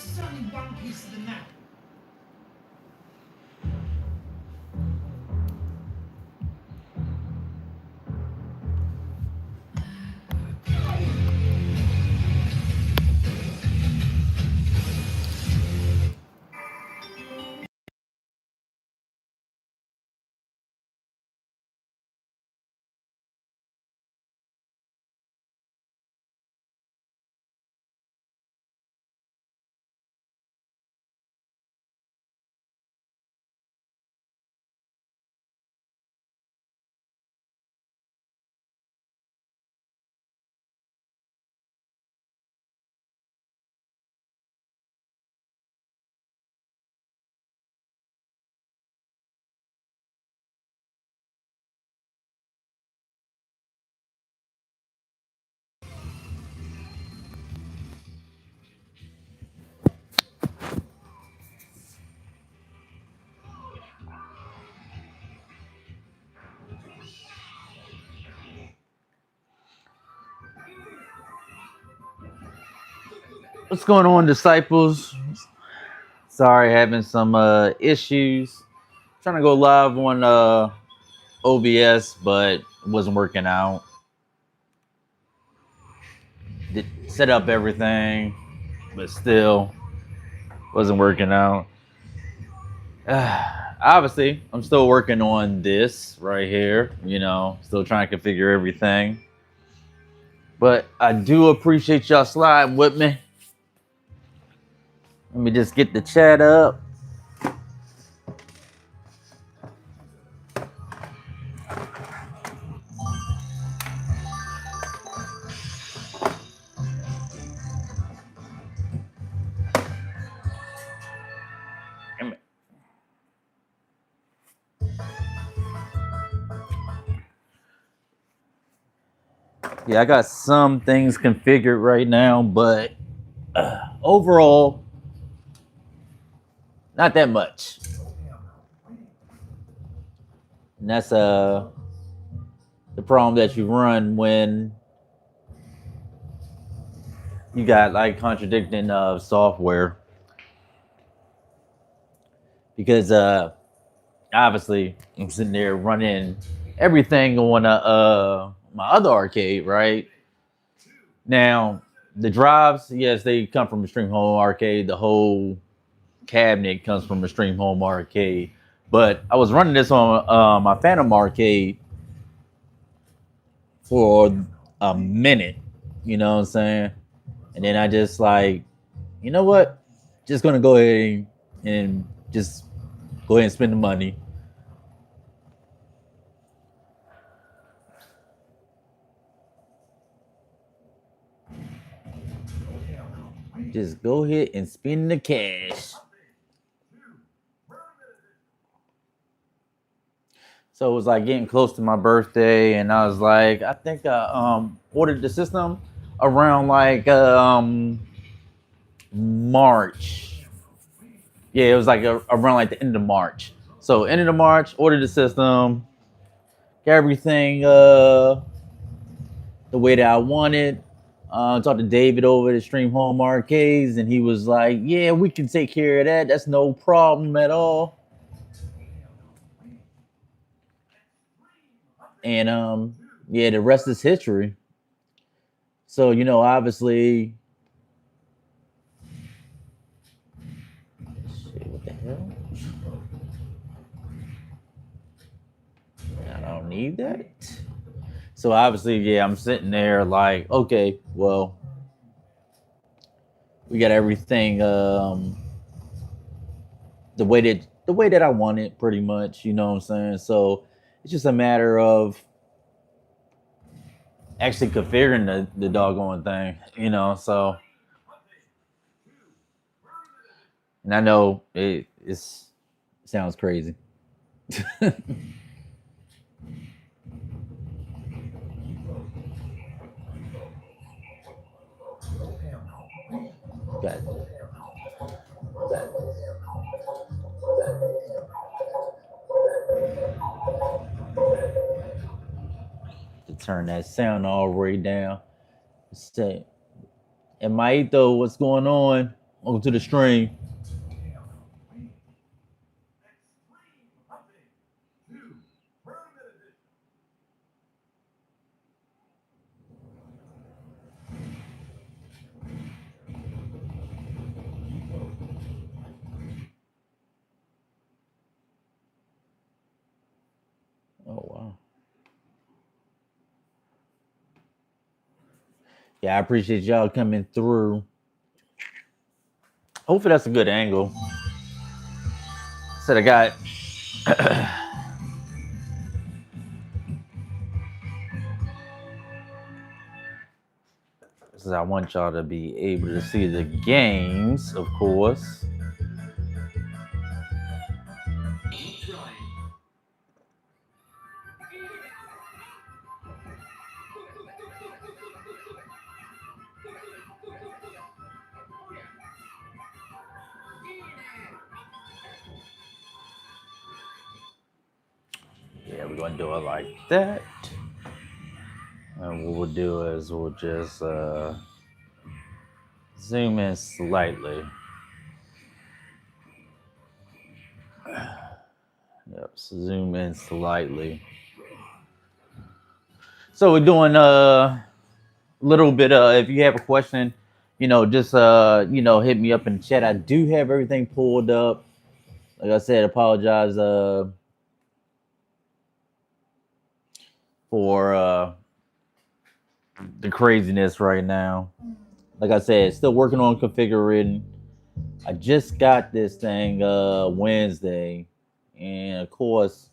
This is only one piece of the map. What's going on, disciples? Sorry, having some issues. Trying to go live on OBS, but it wasn't working out. Set up everything, but still wasn't working out. Obviously, I'm still working on this right here. Still trying to configure everything. But I do appreciate y'all sliding with me. Let me just get the chat up. Yeah, I got some things configured right now, but overall, not that much. And that's the problem that you run when you got like contradicting software, because obviously I'm sitting there running everything on my other arcade, right? Now the drives, yes, they come from Extreme Home Arcade. The whole cabinet comes from Extreme Home Arcade. But I was running this on my Phantom Arcade for a minute, you know what I'm saying? And then I just like, you know what? Just gonna go ahead and just go ahead and spend the money. Just go ahead and spend the cash. So it was like getting close to my birthday, and I was like, I think I ordered the system around like March. Yeah, it was like around like the end of March. So end of March, ordered the system, got everything the way that I wanted. Talked to David over at Extreme Home Arcades, and he was like, "Yeah, we can take care of that. That's no problem at all." And yeah, the rest is history. So obviously, shit, what the hell? I don't need that. So obviously, yeah, I'm sitting there like, okay, well, we got everything the way that I want it, pretty much. You know what I'm saying? So it's just a matter of actually configuring the doggone thing. So, and I know it sounds crazy. Got to turn that sound all the way down. Say, and Maito, what's going on? Welcome to the stream. Oh wow. Yeah, I appreciate y'all coming through. Hopefully that's a good angle. Said I got this is I want y'all to be able to see the games, of course. Yeah, we're gonna do it like that. And what we'll do is we'll just zoom in slightly. Yep, zoom in slightly. So we're doing a little bit if you have a question, just hit me up in the chat. I do have everything pulled up. Like I said, apologize for the craziness right now. Like I said, still working on configuring. I just got this thing Wednesday, and of course,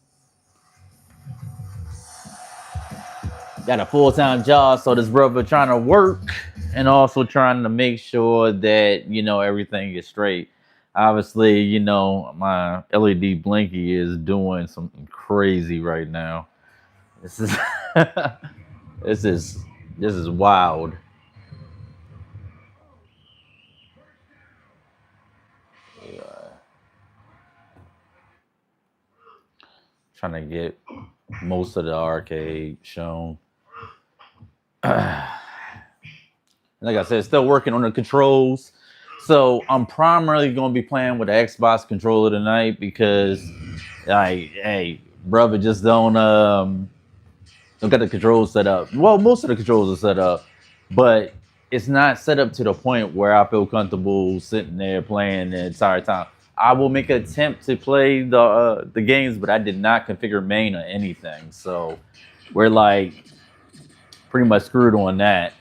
got a full-time job. So this brother trying to work and also trying to make sure that everything is straight. Obviously, my LED blinky is doing something crazy right now. This is this is wild. Trying to get most of the arcade shown. Like I said, still working on the controls. So I'm primarily going to be playing with the Xbox controller tonight because, hey, brother, just don't got the controls set up. Well, most of the controls are set up, but it's not set up to the point where I feel comfortable sitting there playing the entire time. I will make an attempt to play the games, but I did not configure main or anything, so we're like pretty much screwed on that.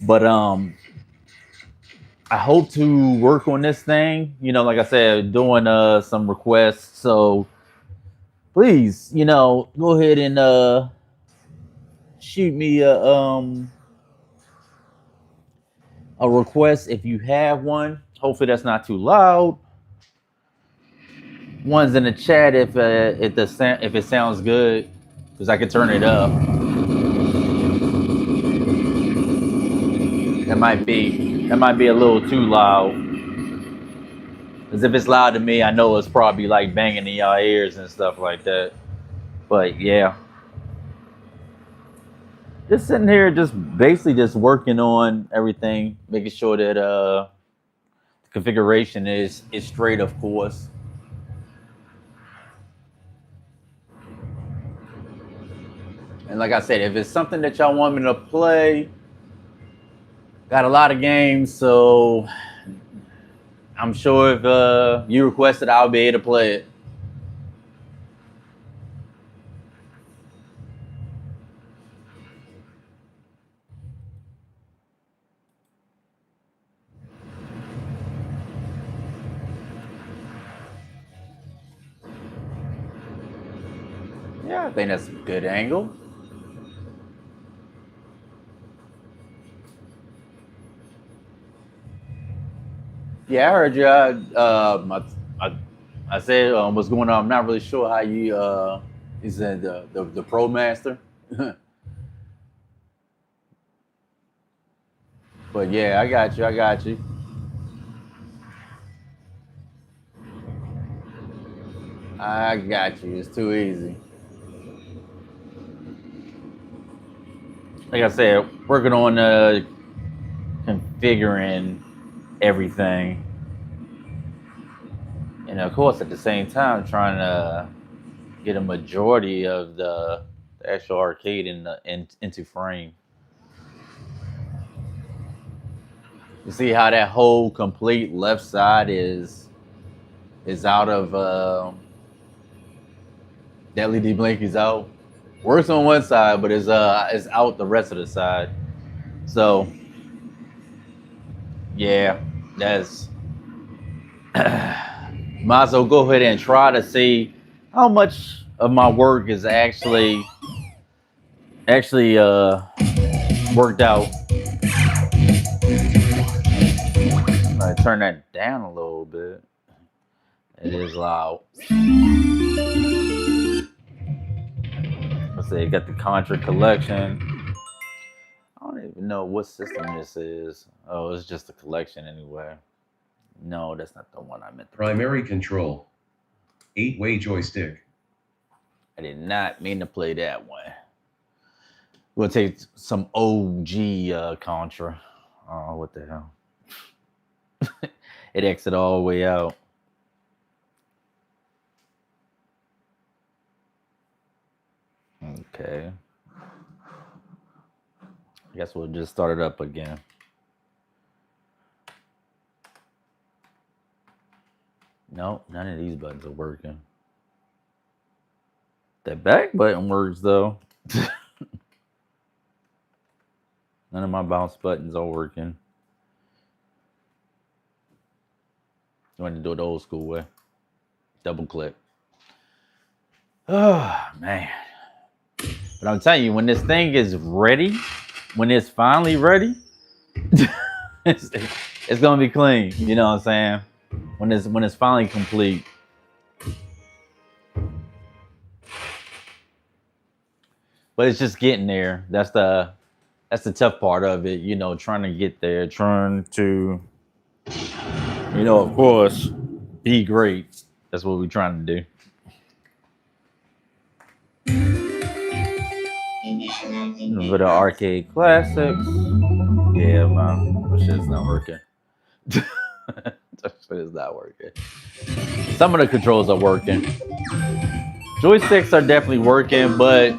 But I hope to work on this thing. Like I said, doing some requests. So please, go ahead and shoot me a request if you have one. Hopefully that's not too loud. One's in the chat if it sounds good, because I can turn it up. That might be a little too loud. Because if it's loud to me, I know it's probably like banging in y'all ears and stuff like that. But yeah, just sitting here, just basically just working on everything, making sure that the configuration is straight, of course. And like I said, if it's something that y'all want me to play, got a lot of games, so I'm sure if you request it, I'll be able to play it. Yeah, I think that's a good angle. Yeah, I heard you. I said what's going on. I'm not really sure how you said the Pro Master. But yeah, I got you. I got you. I got you. It's too easy. Like I said, working on configuring everything. And of course, at the same time, trying to get a majority of the actual arcade into frame. You see how that whole complete left side is out of the LED blink is out. Works on one side, but is out the rest of the side. So yeah, that's might as well go ahead and try to see how much of my work is actually worked out. I turn that down a little bit. It is loud. Let's see, got the Contra collection. I don't even know what system this is. Oh, it's just a collection anyway. No, that's not the one I meant. Primary control. 8-way joystick. I did not mean to play that one. We'll take some OG Contra. Oh, what the hell? It exited all the way out. Okay. I guess we'll just start it up again. Nope, none of these buttons are working. That back button works though. None of my bounce buttons are working. You want to do it the old school way. Double click. Oh, man. But I'm telling you, when this thing is ready, when it's finally ready, it's going to be clean. You know what I'm saying? When it's finally complete. But it's just getting there. That's the tough part of it, you know, trying to get there, trying to, you know, of course, be great. That's what we're trying to do. A bit of arcade classics. Yeah, my shit's not working. That shit is not working. Some of the controls are working. Joysticks are definitely working, but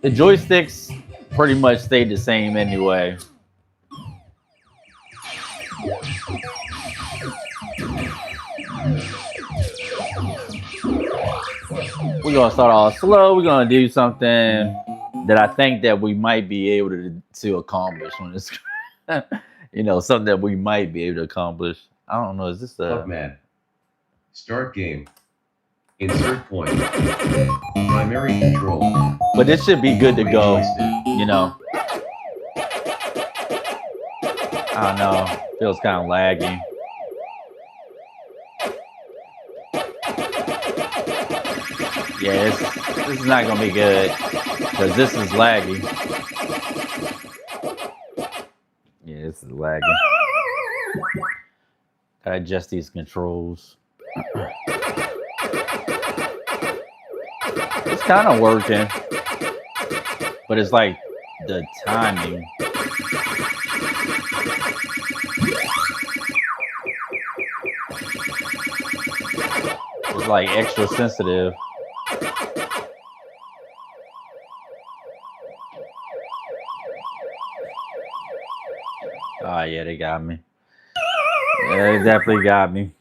the joysticks pretty much stayed the same anyway. We're gonna start off slow. We're gonna do something that I think that we might be able to accomplish when it's, you know, something that we might be able to accomplish. I don't know. Is this a Mad? Start game. Insert point. Primary control. But this should be good to go. You know. I don't know. Feels kind of laggy. Yeah, this is not gonna be good because this is laggy. Yeah, this is laggy. Gotta adjust these controls. It's kind of working, but it's like the timing. It's like extra sensitive. Oh yeah, they got me. Yeah, they definitely got me.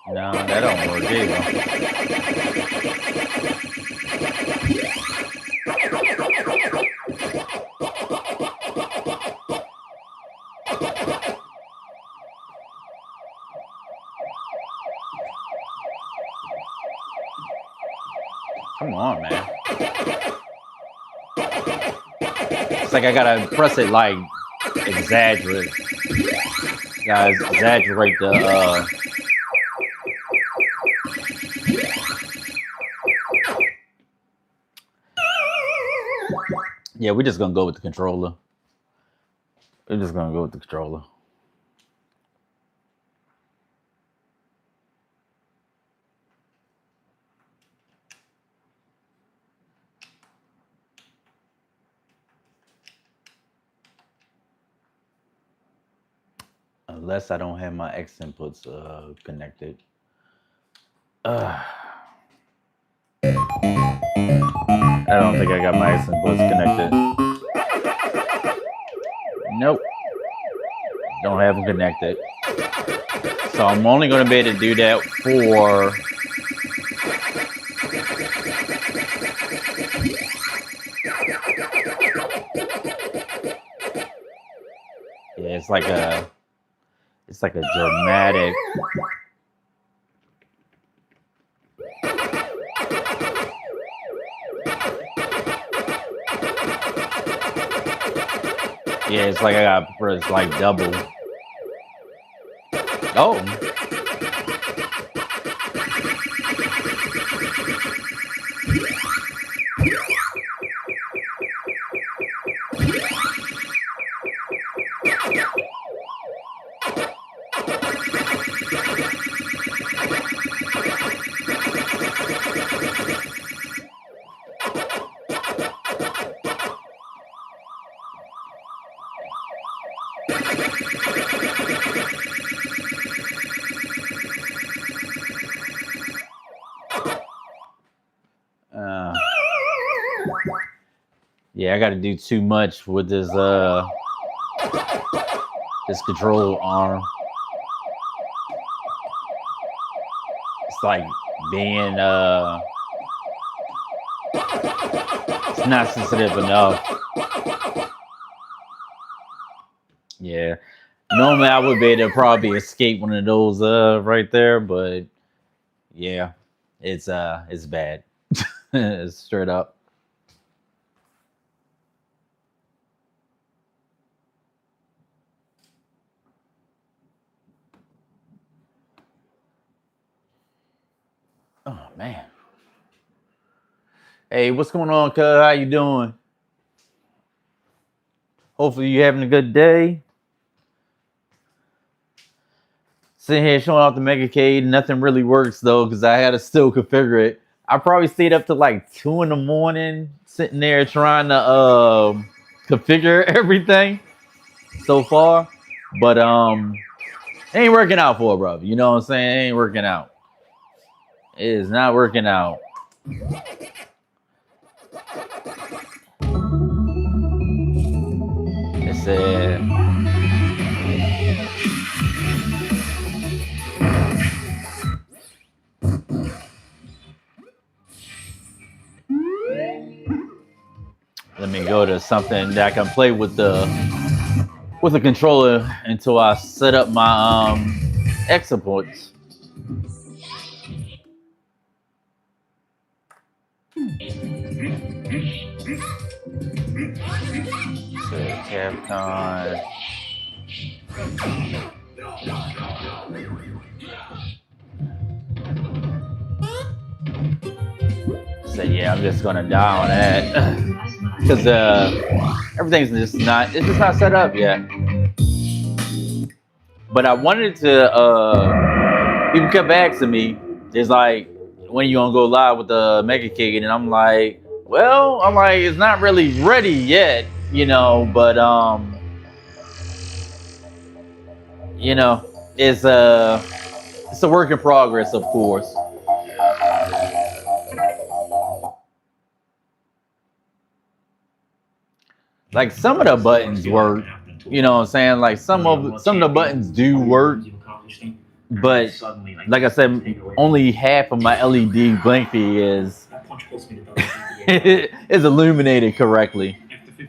No, that don't work either. Come on, man. It's like I gotta press it like exaggerate. Gotta exaggerate the Yeah, we're just gonna go with the controller. We're just gonna go with the controller. Unless I don't have my X inputs connected. I don't think I got my X inputs connected. Nope. Don't have them connected. So I'm only going to be able to do that for it's like a dramatic. Yeah, it's like I got press like double. Oh. Yeah, I got to do too much with this this control arm. It's like being it's not sensitive enough. Yeah. Normally I would be able to probably escape one of those right there, but yeah, it's bad. It's straight up. Oh man. Hey, what's going on, cuz? How you doing? Hopefully you having a good day. Sitting here showing off the MegaCade. Nothing really works though, because I had to still configure it. I probably stayed up to like 2 in the morning, sitting there trying to configure everything so far. But it ain't working out for it, brother. You know what I'm saying? It ain't working out. It is not working out. It said let me go to something that I can play with the controller until I set up my X inputs. So Capcom. So yeah, I'm just gonna die on that because everything's just not set up yet. But I wanted to. People kept asking me, "It's like when are you gonna go live with the MegaCade?" And I'm like, "Well, it's not really ready yet, you know, but you know, it's a work in progress, of course." Like some of the buttons work, you know what I'm saying? Like some of the buttons do work, but like I said, only half of my LED blinky is is illuminated correctly.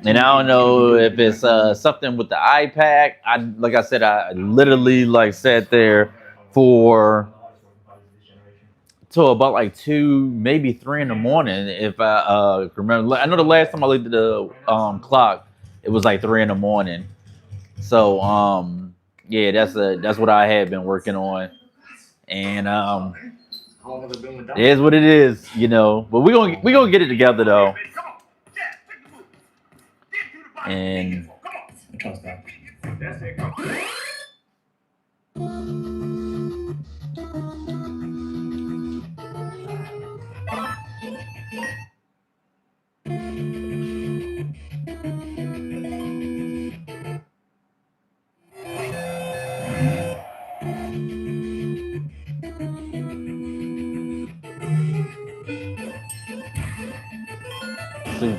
And I don't know if it's something with the iPad. Like I said, I literally like sat there for till about like 2, maybe 3 in the morning. If I remember, I know the last time I looked at the clock, it was like 3 in the morning. So yeah, that's what I had been working on, and it is what it is, you know. But we gonna get it together though, and.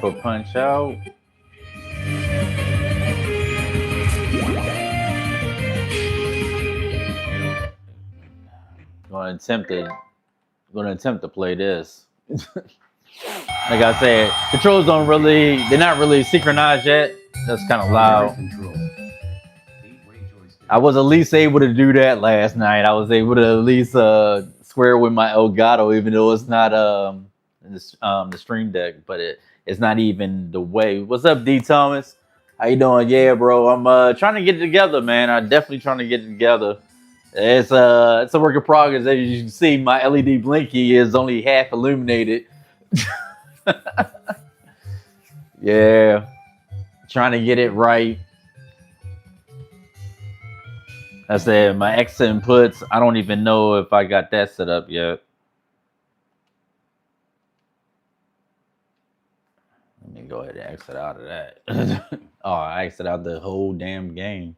Super Punch Out. Gonna attempt to play this. Like I said, controls they're not really synchronized yet. That's kind of loud. I was at least able to do that last night. I was able to at least square with my Elgato, even though it's not the Stream Deck, but it's not even the way. What's up, D Thomas? How you doing? Yeah, bro. I'm trying to get it together, man. I'm definitely trying to get it together. It's a work in progress. As you can see, my LED blinky is only half illuminated. Yeah, trying to get it right. I said my X inputs. I don't even know if I got that set up yet. Let me go ahead and exit out of that. Oh, I exited out the whole damn game.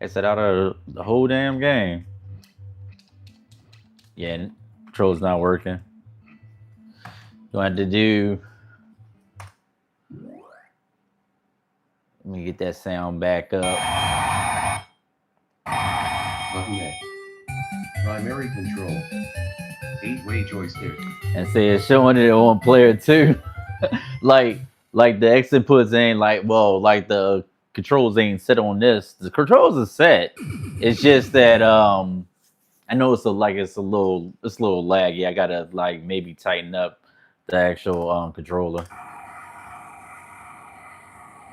Exit out of the whole damn game. Yeah, control's not working. Gonna have to do. Let me get that sound back up. Button A. Primary control. 8-way joystick. And say it's showing it on player 2. like the X inputs ain't like the controls ain't set on this. The controls are set. It's just that I know it's a little laggy. I gotta like maybe tighten up the actual controller.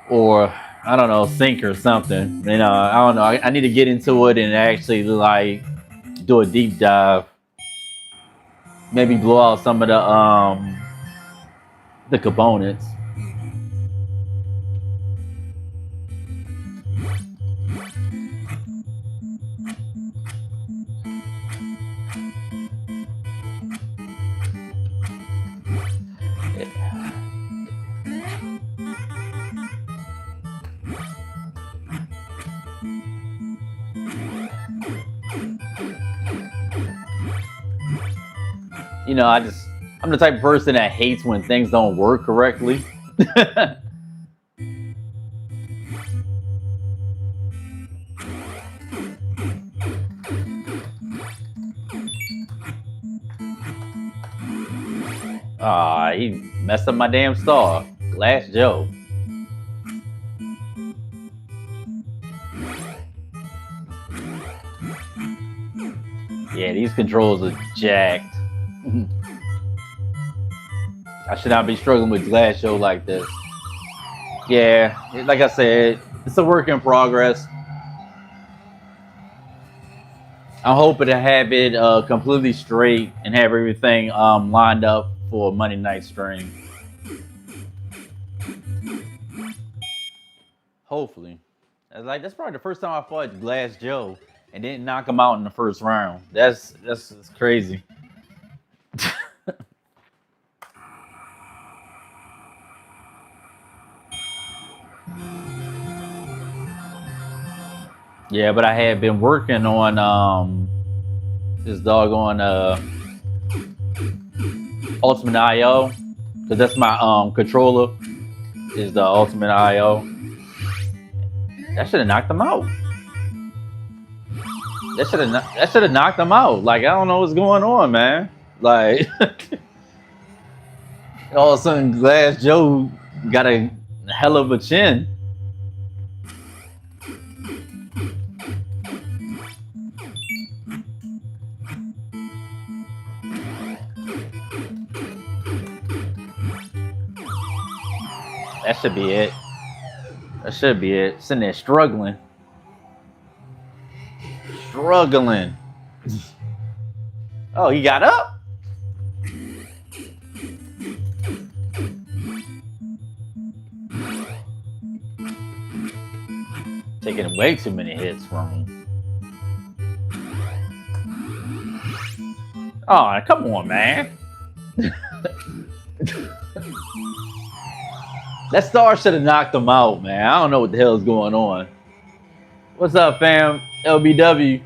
Or I don't know, sync or something. You know, I don't know. I need to get into it and actually like do a deep dive. Maybe blow out some of the components. You know, I'm the type of person that hates when things don't work correctly. Ah, he messed up my damn star. Glass Joe. Yeah, these controls are jacked. I should not be struggling with Glass Joe like this. Yeah, like I said, it's a work in progress. I'm hoping to have it completely straight and have everything lined up for a Monday night stream. Hopefully. That's probably the first time I fought Glass Joe and didn't knock him out in the first round. That's crazy. Yeah, but I had been working on this doggone Ultimate IO, because that's my controller is the Ultimate IO. That should have knocked him out. That should have knocked him out. Like, I don't know what's going on, man. Like all of a sudden Glass Joe got a hell of a chin. That should be it. That should be it. Sitting there struggling. Oh, he got up? Taking way too many hits from him. Oh, come on, man. That star should have knocked him out, man. I don't know what the hell is going on. What's up, fam? LBW.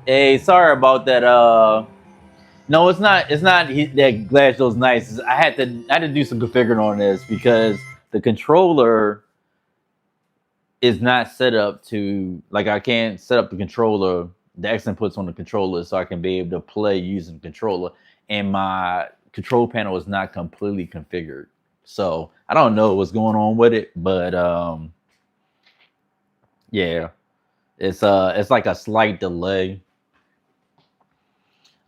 Hey, sorry about that No, it's not. It's not that Glass Joe's nice. I had to do some configuring on this because the controller is not set up to like I can't set up the controller, the X inputs on the controller, so I can be able to play using the controller. And my control panel is not completely configured, so I don't know what's going on with it. But yeah, it's like a slight delay.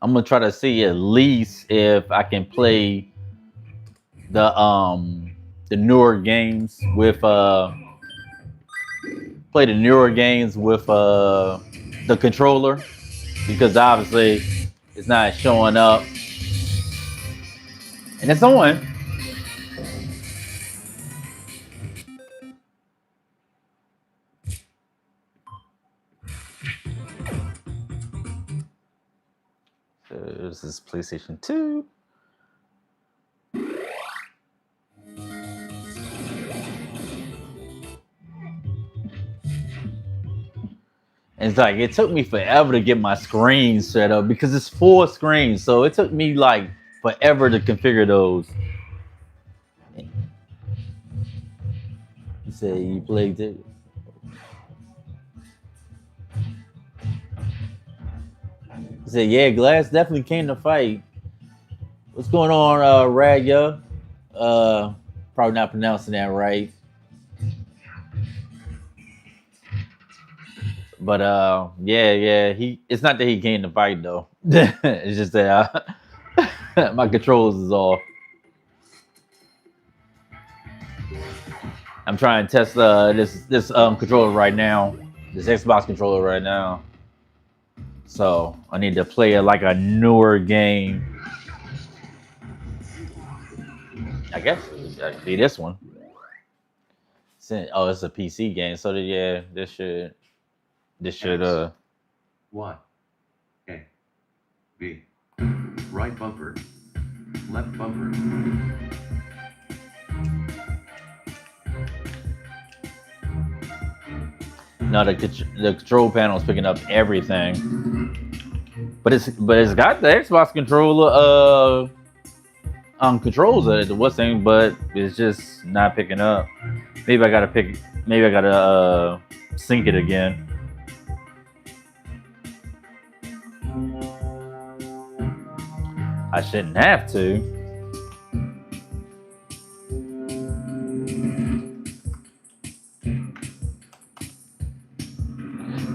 I'm gonna try to see at least if I can the the newer games with play the newer games with the controller because obviously it's not showing up and it's on. So this is PlayStation 2. And it's like it took me forever to get my screen set up because it's 4 screens. So it took me like forever to configure those. You say you played it. He said, yeah, Glass definitely came to fight. What's going on, Radya? Probably not pronouncing that right. But yeah, he it's not that he came to fight though. It's just that my controls is off. I'm trying to test this controller right now, this Xbox controller right now. So I need to play it like a newer game. I guess it'd be this one. Oh, it's a PC game, so yeah, this should Y. A. B. Right bumper. Left bumper. no the control panel is picking up everything, but it's got the Xbox controller controls the what's thing, but it's just not picking up. Maybe I gotta sync it again. I shouldn't have to.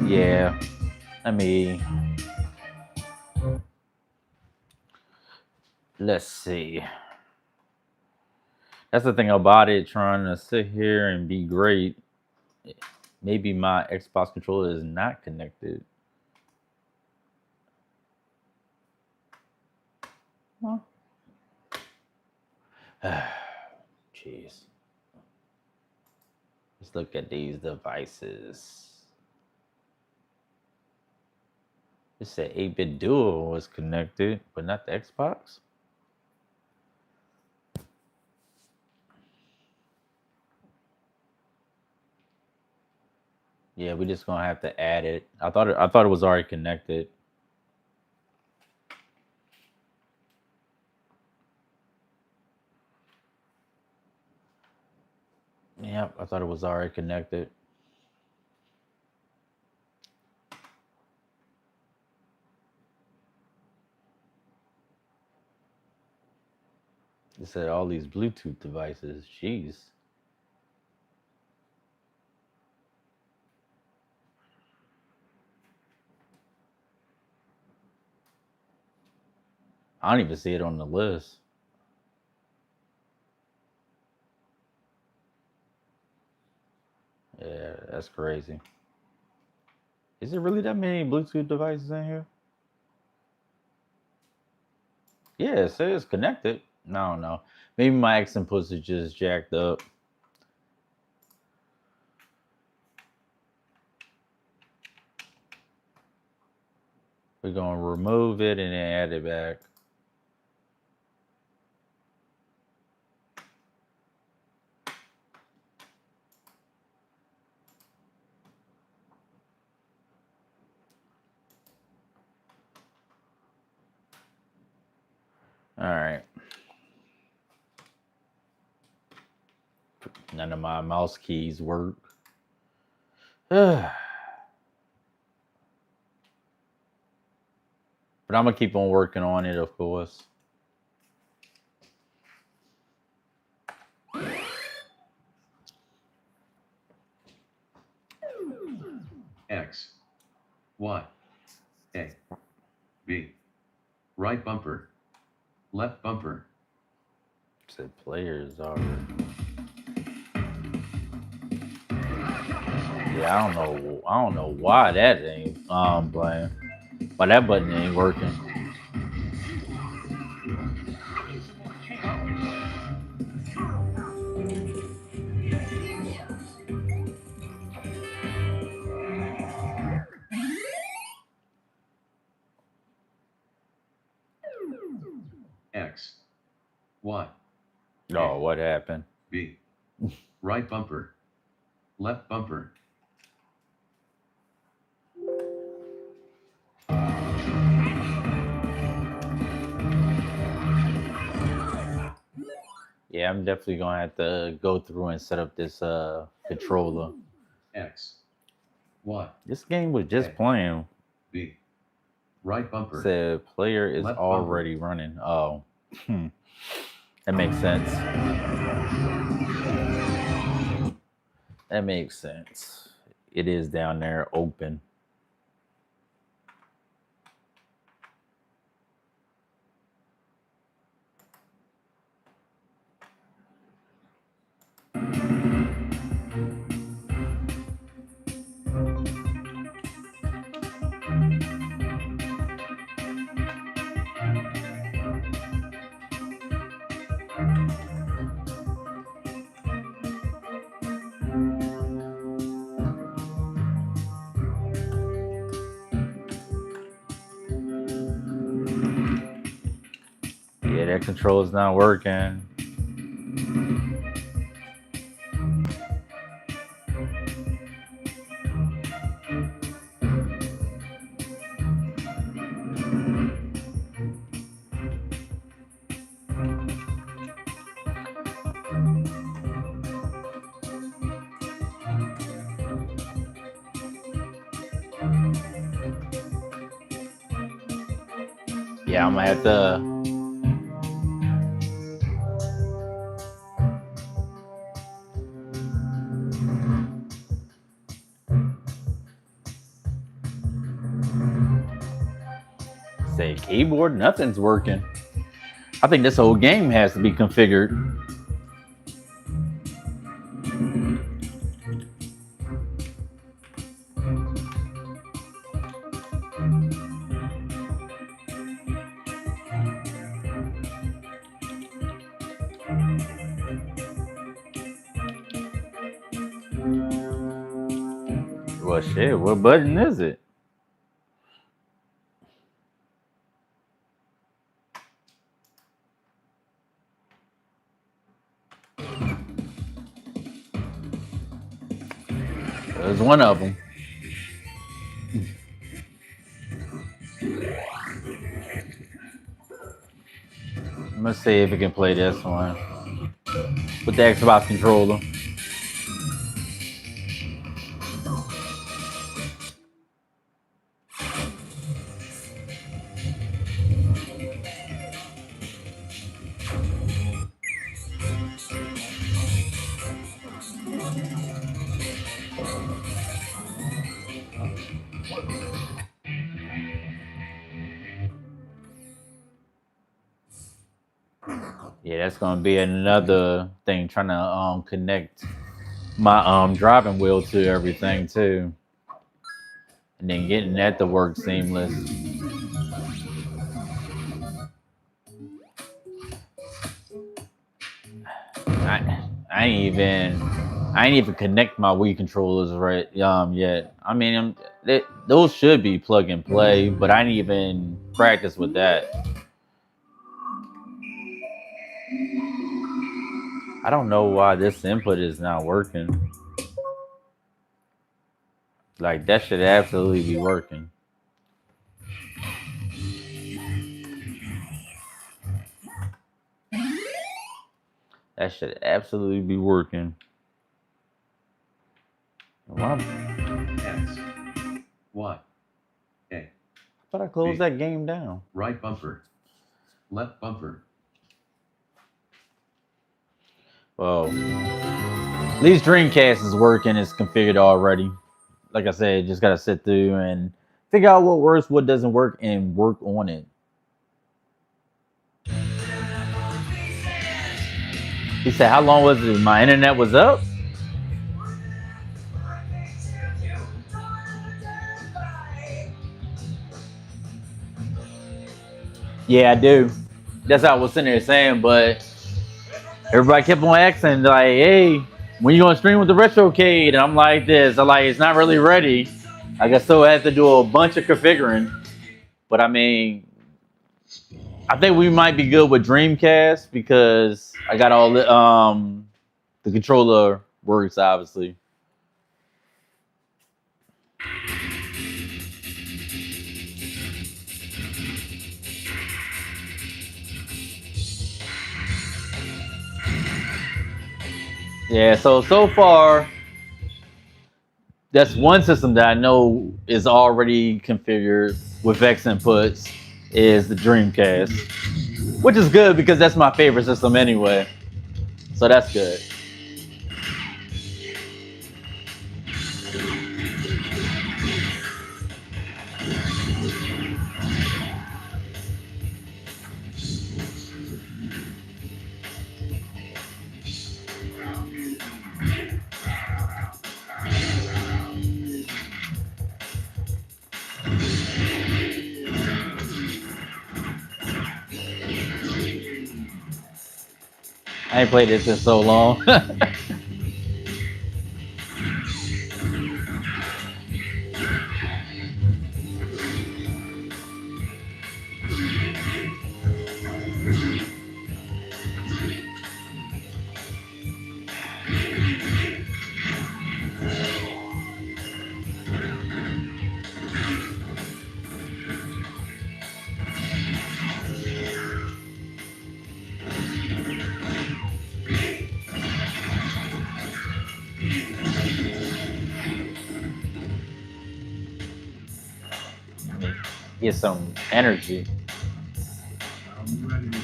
Yeah. I mean, let's see. That's the thing about it, trying to sit here and be great. Maybe my Xbox controller is not connected. Well, jeez. Let's look at these devices. It said 8-bit Duo was connected, but not the Xbox. Yeah, we're just gonna have to add it. I thought it was already connected. Yep, I thought it was already connected. It said all these Bluetooth devices. Jeez. I don't even see it on the list. Yeah, that's crazy. Is there really that many Bluetooth devices in here? Yeah, it says connected. No, no. Maybe my X inputs are just jacked up. We're gonna remove it and then add it back. All right. None of my mouse keys work. But I'm gonna keep on working on it, of course. X, Y, A, B. Right bumper. Left bumper. Said players are. Yeah, I don't know why that ain't playing. Why that button ain't working. X, Y, Oh, what happened? B. Right bumper. Left bumper. Yeah, I'm definitely gonna have to go through and set up this controller. X, Y, This game was just Okay. playing. B. Right bumper. Said player is Left already running. Oh, that makes sense. That makes sense. It is down there open. Yeah, that control's not working. Yeah, I'm gonna have to. Say keyboard, nothing's working. I think this whole game has to be configured. Well, shit, what button is it? There's one of them. Let's see if it can play this one with the Xbox controller. Yeah, that's gonna be another thing trying to connect my driving wheel to everything too, and then getting that to work seamless. I ain't even connect my Wii controllers right yet. I mean, those should be plug and play, but I didn't even practice with that. I don't know why this input is not working. Like that should absolutely be working. That should absolutely be working. Why? X. Y. A. I thought I closed that game down. Right bumper. Left bumper. Well, at least Dreamcast is working. It's configured already. Like I said, just gotta sit through and figure out what works, what doesn't work, and work on it. He said, "How long was it? My internet was up." Yeah, I do. That's how I was sitting there saying, but everybody kept on asking, like, "Hey, when you gonna stream with the Retrocade?" And I'm like, "This." I'm like, "It's not really ready." I guess so. I have to do a bunch of configuring, but I mean, I think we might be good with Dreamcast because I got all the controller works obviously. Yeah, so far that's one system that I know is already configured with X inputs is the Dreamcast, which is good because that's my favorite system anyway. So that's good. I ain't played this in so long. Get some energy. I'm ready.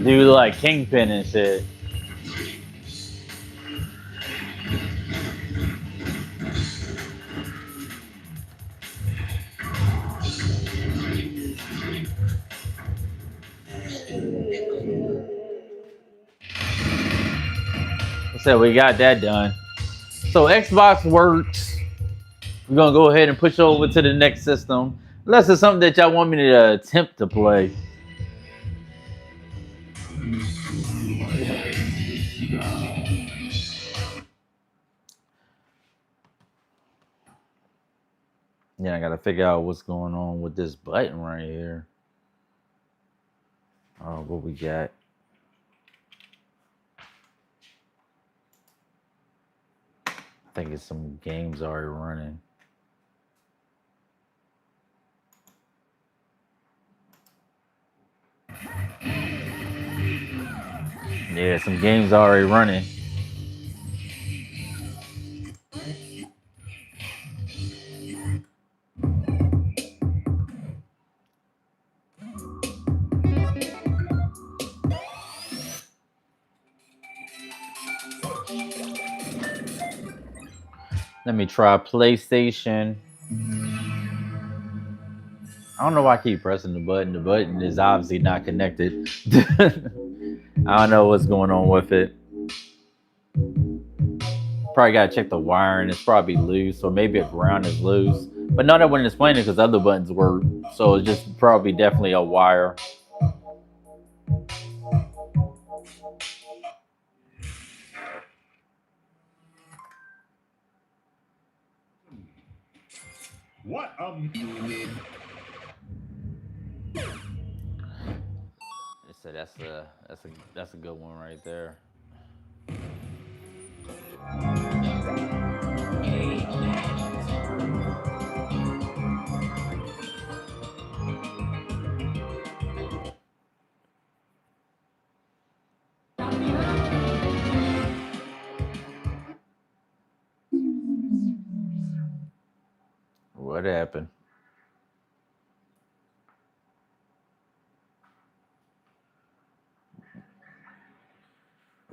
Do like Kingpin and shit. So we got that done. So Xbox works. We're gonna go ahead and push over to the next system. Unless it's something that y'all want me to attempt to play. Yeah, I gotta figure out what's going on with this button right here. Oh, what we got? I think it's some games already running. Yeah, some games already running. Let me try PlayStation. I don't know why I keep pressing the button. The button is obviously not connected. I don't know what's going on with it. Probably gotta check the wiring. It's probably loose, or maybe a ground is loose. But not that wouldn't explain it because other buttons work. So it's just probably definitely a wire. What? So that's a good one right there. What happened?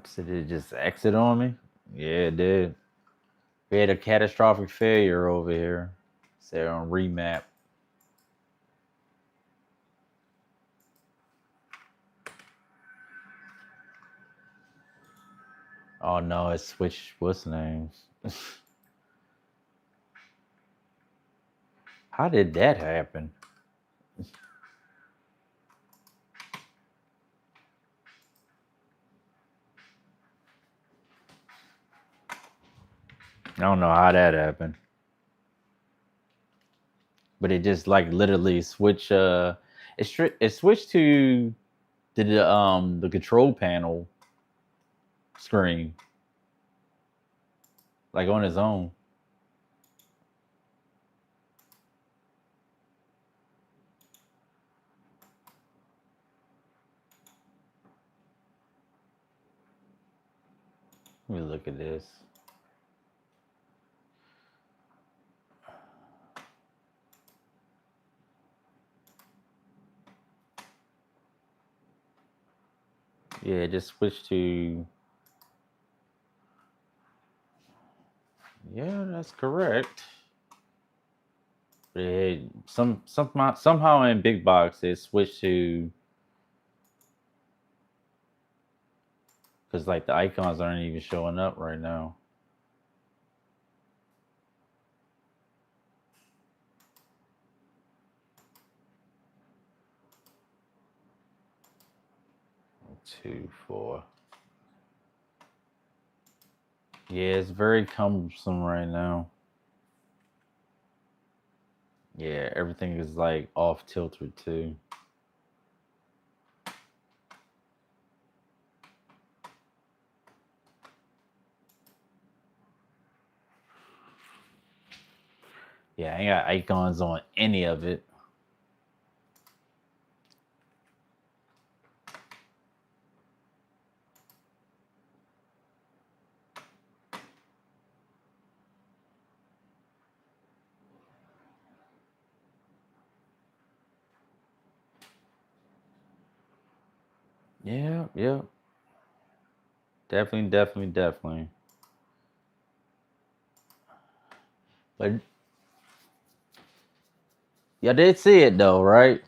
So did it just exit on me? Yeah, it did. We had a catastrophic failure over here. Say on remap. Oh no, it switched what's names. How did that happen? I don't know how that happened. But it just like literally switch it switched to the control panel screen. Like on its own. Let me look at this. Yeah, just switch to. Yeah, that's correct. It, somehow in big box it switched to because like the icons aren't even showing up right now. Two, four. Yeah, it's very cumbersome right now. Yeah, everything is like off tilter too. Yeah, I ain't got icons on any of it. Yeah, yeah. Definitely. But y'all did see it though, right?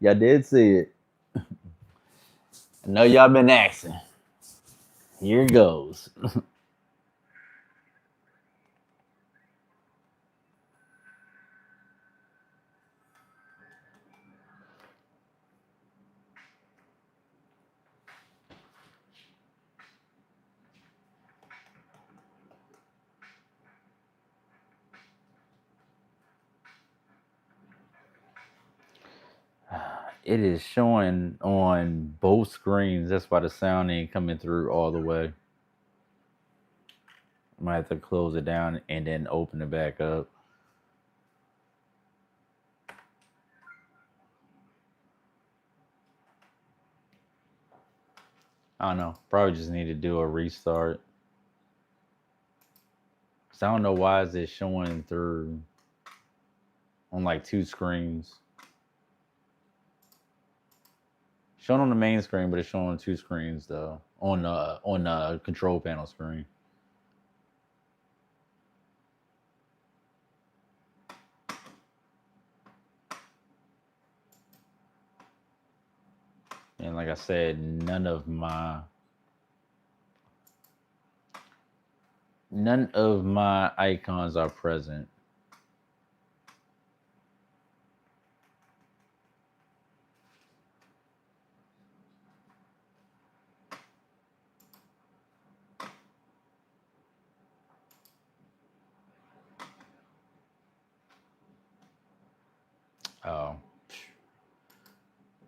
Y'all did see it. I know y'all been asking. Here it goes. It is showing on both screens. That's why the sound ain't coming through all the way. I might have to close it down and then open it back up. I don't know. Probably just need to do a restart. Cause I don't know why is it showing through on like two screens. Showing on the main screen, but it's showing on two screens though. On the control panel screen. And like I said, none of my icons are present. Oh,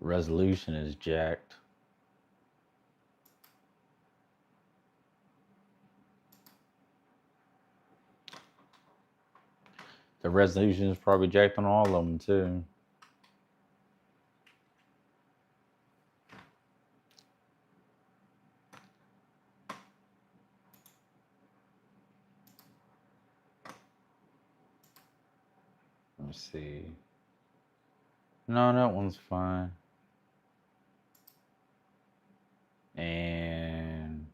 resolution is jacked. The resolution is probably jacked on all of them too. me see. No, that one's fine. And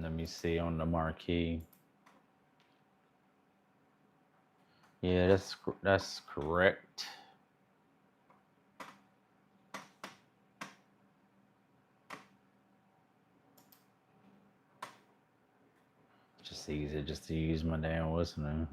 let me see on the marquee. Yeah, that's correct. Just easy just to use my damn listener.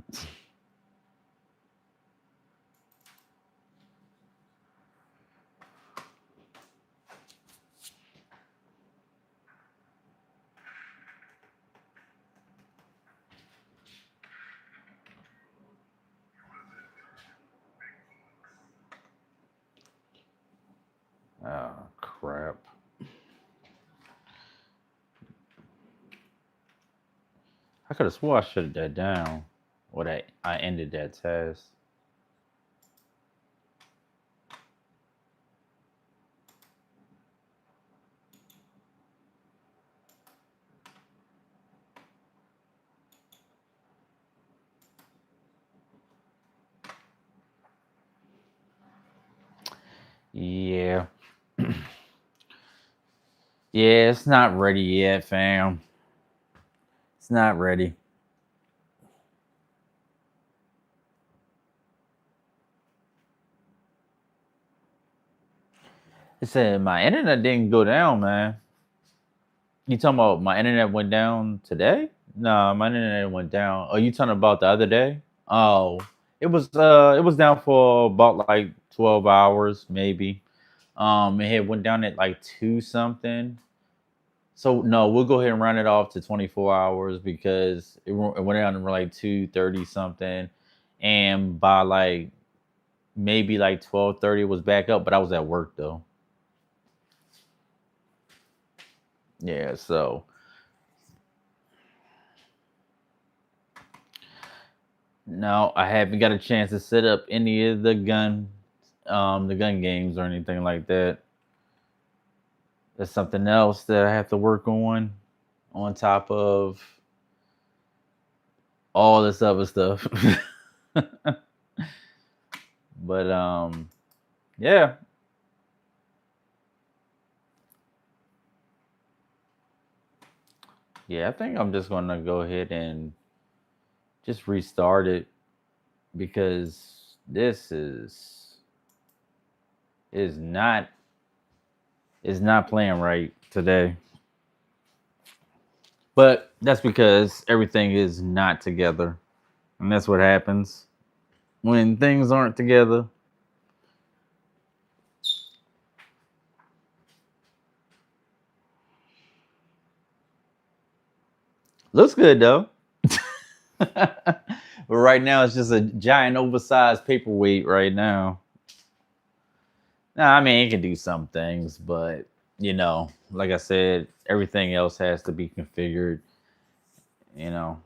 Oh crap. I could have swore I shut that down. Or that I ended that task. Yeah. Yeah, it's not ready yet, fam. It's not ready. It said my internet didn't go down, man. You talking about my internet went down today? No, my internet went down. Oh, you talking about the other day? Oh, it was down for about like 12 hours, maybe. It had went down at like 2 something. So no, we'll go ahead and round it off to 24 hours because it went down to like 2:30 something, and by like maybe like 12:30 it was back up, but I was at work though. Yeah, so no, I haven't got a chance to set up any of the gun games or anything like that. That's something else that I have to work on top of all this other stuff. But yeah. Yeah, I think I'm just gonna go ahead and just restart it because this is not playing right today. But that's because everything is not together. And that's what happens when things aren't together. Looks good though. But right now it's just a giant oversized paperweight right now. Now, I mean, it can do some things, but like I said, everything else has to be configured. You know,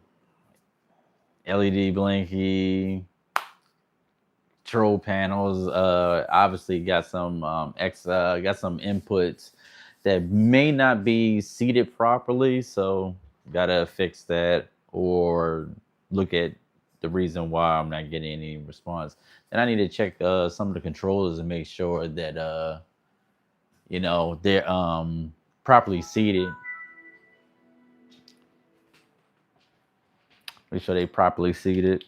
LED blinky, control panels. Obviously got some got some inputs that may not be seated properly, so gotta fix that or look at the reason why I'm not getting any response. And I need to check some of the controllers and make sure that they're properly seated. Make sure they properly seated.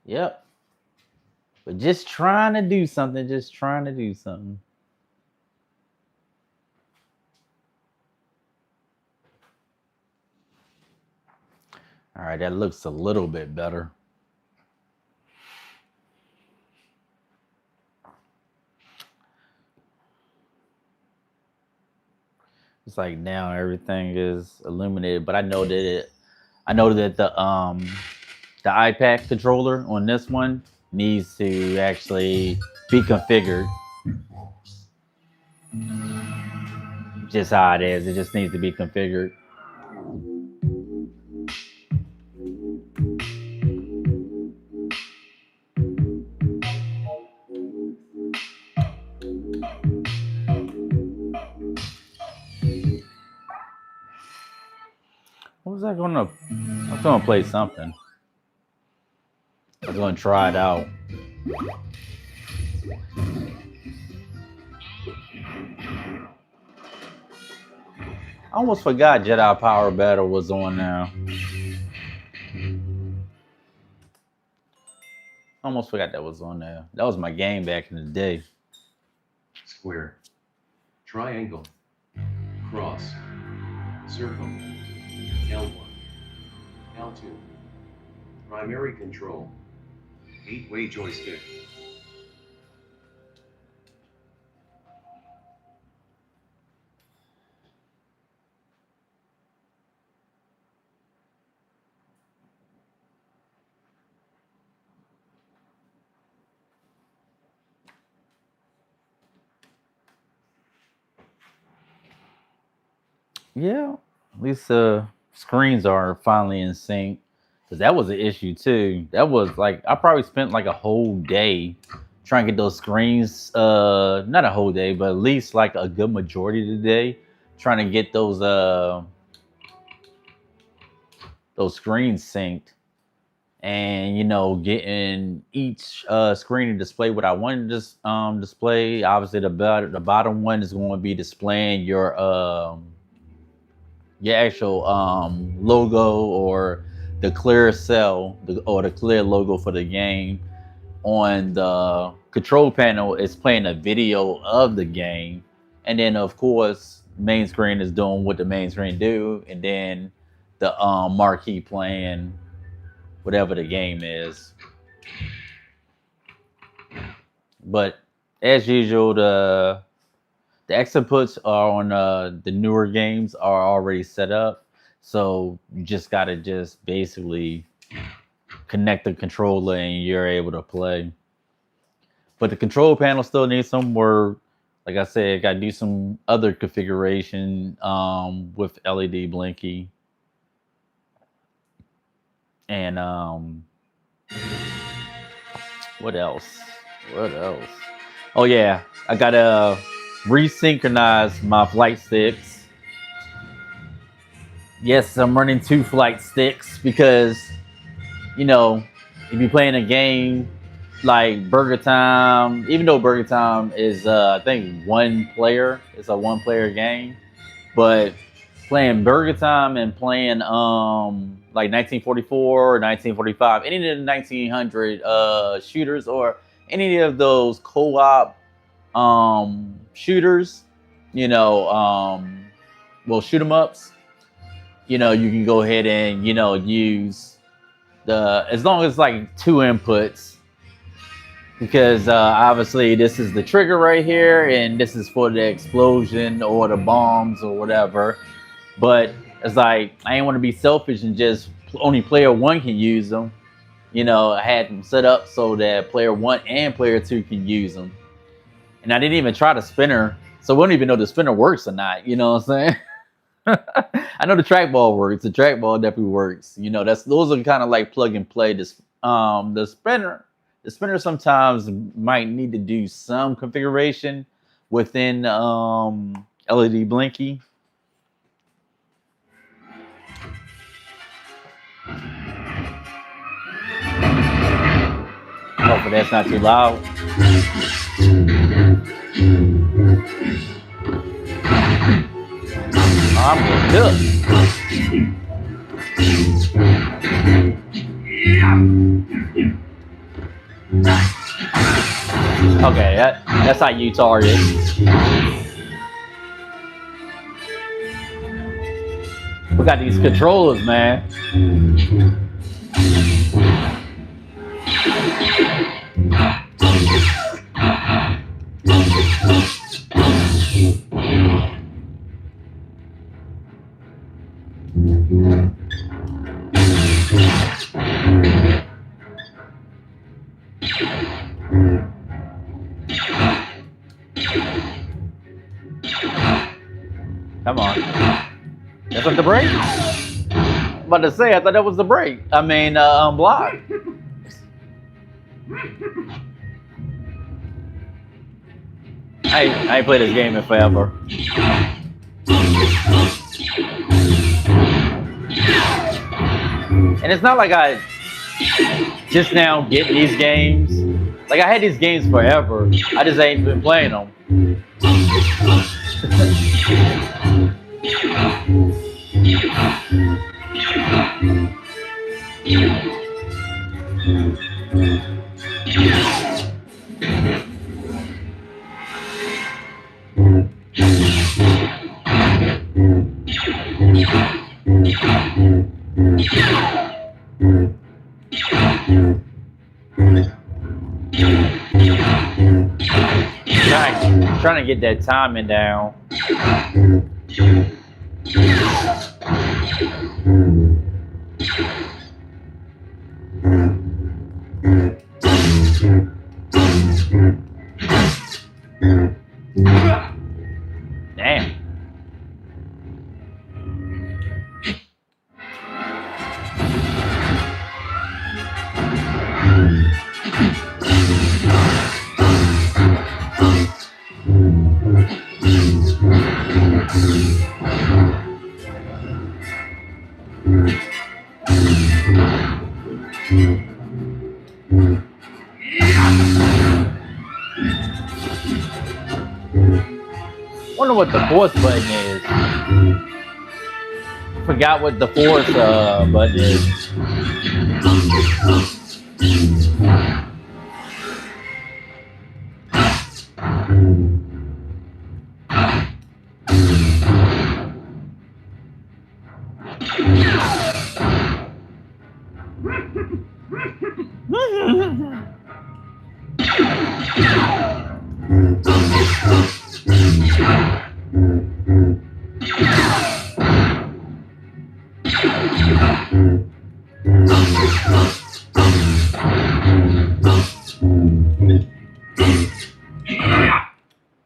Yep. But just trying to do something, just trying to do something. All right, that looks a little bit better. It's like now everything is illuminated, but I know that the iPad controller on this one needs to actually be configured. just how it is. It just needs to be configured. What was I gonna? I was gonna play something. I was gonna try it out. I almost forgot Jedi Power Battle was on now. Almost forgot that was on there. That was my game back in the day. Square. Triangle. Cross. Circle. L1. L2. Primary control. 8-way joystick. Yeah, at least screens are finally in sync. Cause that was an issue too. That was like I probably spent like a whole day trying to get those screens. Not a whole day, but at least like a good majority of the day trying to get those screens synced, and you know getting each screen to display what I wanted to display. Obviously, the bottom one is going to be displaying your actual logo or the clear cell or the clear logo for the game. On the control panel, it's playing a video of the game, and then of course main screen is doing what the main screen do, and then the marquee playing whatever the game is. But as usual, the X inputs are on the newer games are already set up, so you just gotta just basically connect the controller and you're able to play. But the control panel still needs some work. Like I said, gotta do some other configuration with LED blinky. And what else? What else? Oh yeah, I gotta resynchronize my flight sticks. Yes, I'm running 2 flight sticks because, you know, if you're playing a game like Burger Time, even though Burger Time is, I think, one player, it's a one-player game, but playing Burger Time and playing like 1944 or 1945, any of the 1900 shooters or any of those co-op shooters, you know, well, shoot 'em ups, you know, you can go ahead and, you know, use as long as like 2 inputs, because obviously this is the trigger right here and this is for the explosion or the bombs or whatever. But it's like I ain't want to be selfish and just only player 1 can use them. You know, I had them set up so that player 1 and player 2 can use them. And I didn't even try the spinner, so we don't even know if the spinner works or not. You know what I'm saying? I know the trackball works. The trackball definitely works. You know, those are kind of like plug and play. The spinner sometimes might need to do some configuration within LED blinky. Hopefully that's not too loud. I'm good. Okay, that's how you target. We got these controllers, man. Come on. That's not the break? I'm about to say, I thought that was the break. I mean, block. I ain't played this game in forever. And it's not like I just now get these games. Like, I had these games forever. I just ain't been playing them. Trying to get that timing down. Damn. Wonder what the force button is. Forgot what the force button is.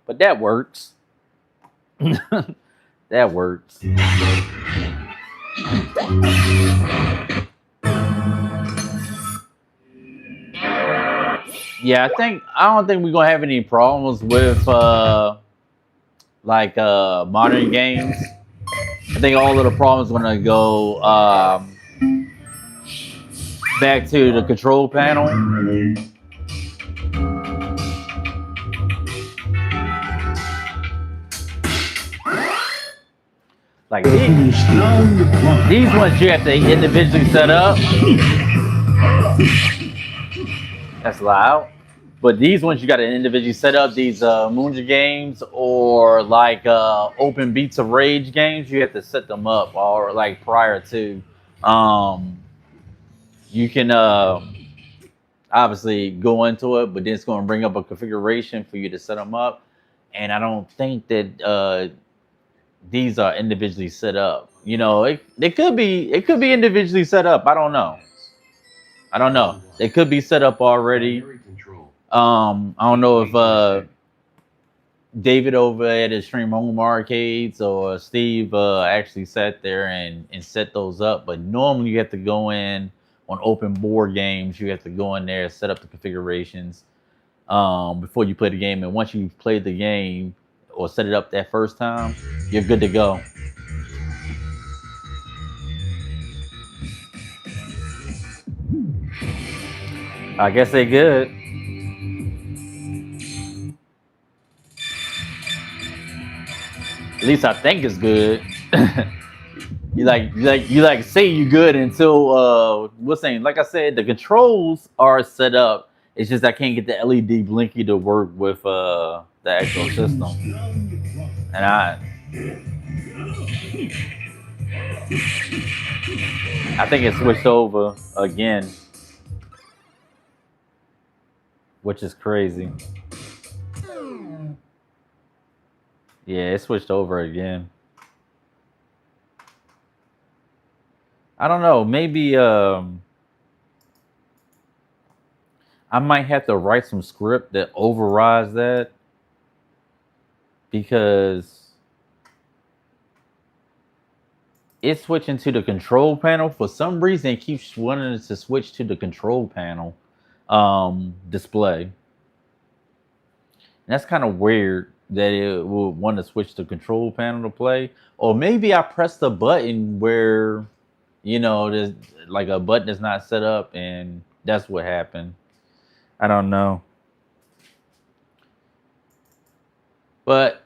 But that works. That works. Yeah, I don't think we're gonna have any problems with modern games. I think all of the problems are gonna go back to the control panel. Like these ones you have to individually set up. That's loud. But these ones you got to individually set up. These Moonja games or like Open Beats of Rage games, you have to set them up or like prior to. You can obviously go into it, but then it's going to bring up a configuration for you to set them up. And I don't think that these are individually set up. You know, it could be individually set up. I don't know. They could be set up already. I don't know if David over at Extreme Home Arcades or Steve actually sat there and set those up. But normally you have to go in on open board games. You have to go in there, set up the configurations before you play the game. And once you've played the game or set it up that first time, you're good to go. I guess they good. At least I think it's good. you say you good until what's saying? Like I said, the controls are set up. It's just I can't get the LED blinky to work with the actual system. And I think it switched over again, which is crazy. Yeah, it switched over again. I don't know. Maybe I might have to write some script that overrides that because it's switching to the control panel. For some reason, it keeps wanting to switch to the control panel display. And that's kind of weird that it will want to switch the control panel to play. Or maybe I pressed the button where, there's like a button is not set up, and that's what happened. I don't know. But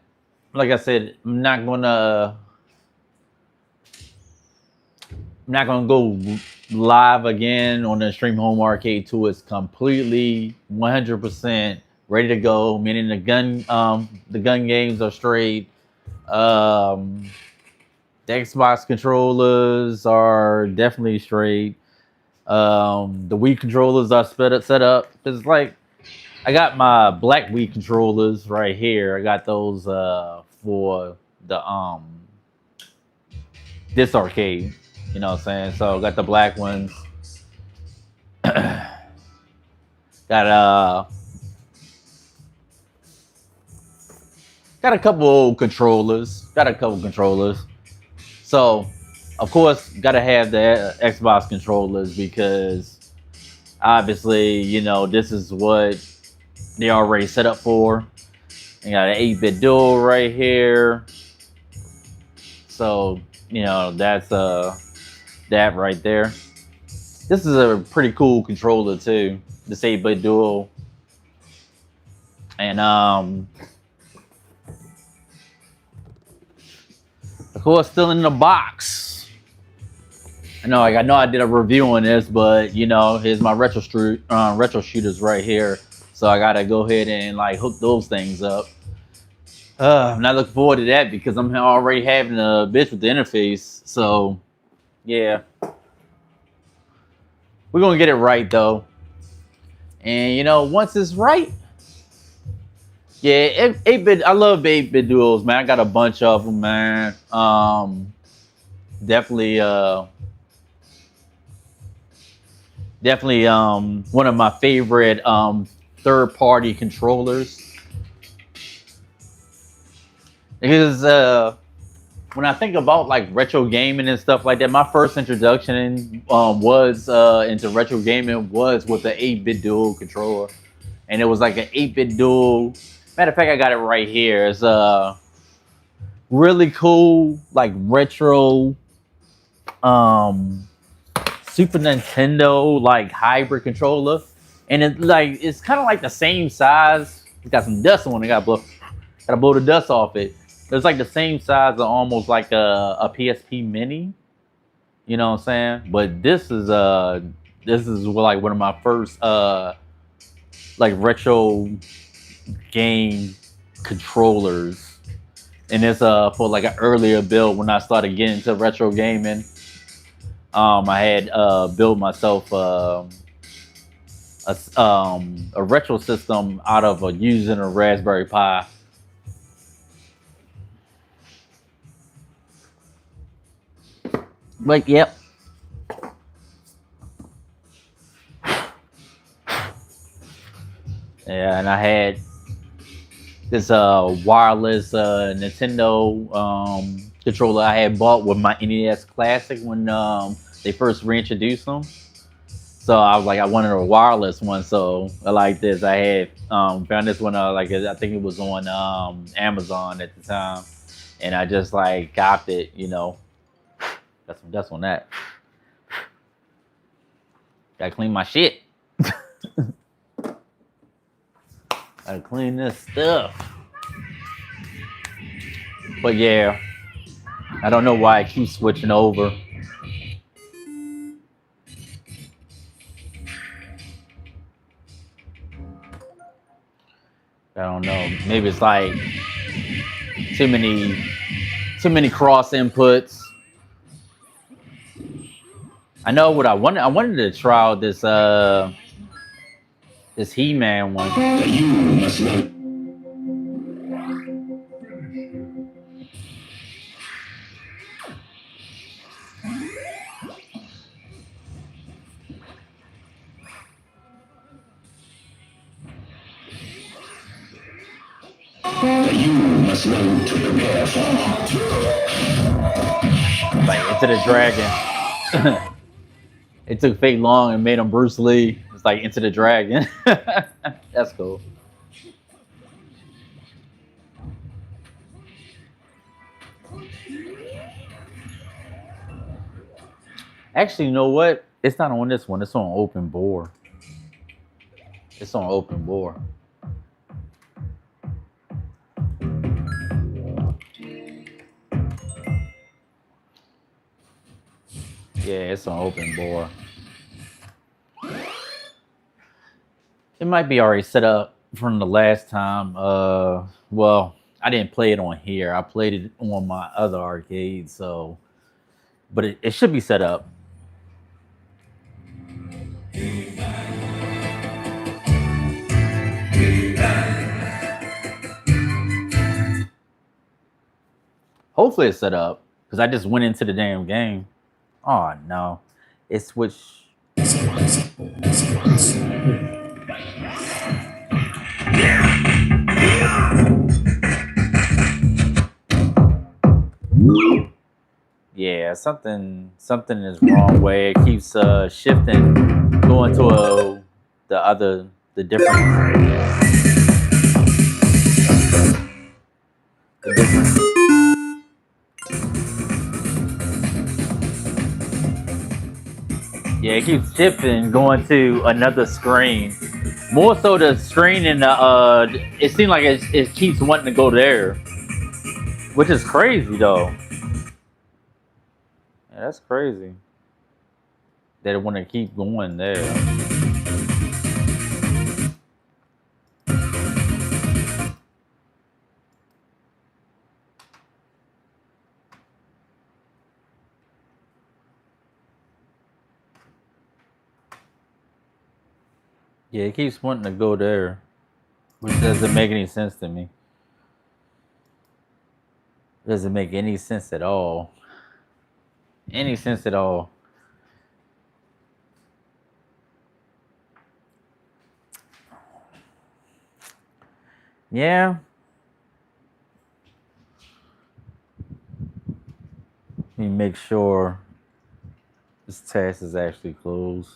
like I said, I'm not gonna go live again on the Extreme Home Arcade 2. It's completely 100% ready to go. Meaning the gun games are straight. The Xbox controllers are definitely straight. The Wii controllers are set up. It's like I got my black Wii controllers right here. I got those for the this arcade. You know what I'm saying? So got the black ones. got a couple controllers. So of course gotta have the Xbox controllers because obviously, this is what they already set up for. You got an 8-bit dual right here. So, that's that right there. This is a pretty cool controller too. This 8-bit dual. And of course still in the box. I know I did a review on this, but here's my retro shooters right here. So I gotta go ahead and hook those things up. I'm not looking forward to that because I'm already having a bitch with the interface. So yeah, we're gonna get it right though. And once it's right, yeah, 8-bit. I love 8-bit duels, man. I got a bunch of them, man. Definitely one of my favorite third-party controllers. Because when I think about retro gaming and stuff like that, my first introduction was into retro gaming was with the 8-bit dual controller, and it was like an 8-bit dual. Matter of fact, I got it right here. It's a really cool retro Super Nintendo hybrid controller, and it's kind of like the same size. It's got some dust on it. Gotta blow the dust off it. It's like the same size of almost like a PSP Mini. You know what I'm saying? But this is one of my first retro game controllers, and it's for an earlier build when I started getting into retro gaming. I had built myself a retro system out of using a Raspberry Pi. But yep. Yeah, and I had this wireless Nintendo controller I had bought with my NES Classic when they first reintroduced them. So I was like, I wanted a wireless one, so I like this. I had found this one I think it was on Amazon at the time, and I just copped it. That's on that. Gotta clean my shit. Gotta clean this stuff. But yeah, I don't know why I keep switching over. I don't know. Maybe it's too many cross inputs. I know what I wanted. I wanted to try out this He-Man one. You must learn to prepare for. Like Into the Dragon. It took fake long and made him Bruce Lee. It's like Into the Dragon. That's cool. Actually, you know what? It's not on this one. It's on open bore. It's on open bore. Yeah, it's on open bore. It might be already set up from the last time. Well, I didn't play it on here. I played it on my other arcade, so but it should be set up. Hopefully it's set up because I just went into the damn game. Oh no, it switched. Yeah, something is wrong where it keeps shifting, going to the different the different. Yeah, it keeps shifting, going to another screen. More so the screen and the it seems like it keeps wanting to go there, which is crazy though. Yeah, that's crazy. That it want to keep going there. Yeah, it keeps wanting to go there, which doesn't make any sense to me. Doesn't make any sense at all. Any sense at all. Yeah. Let me make sure this task is actually closed.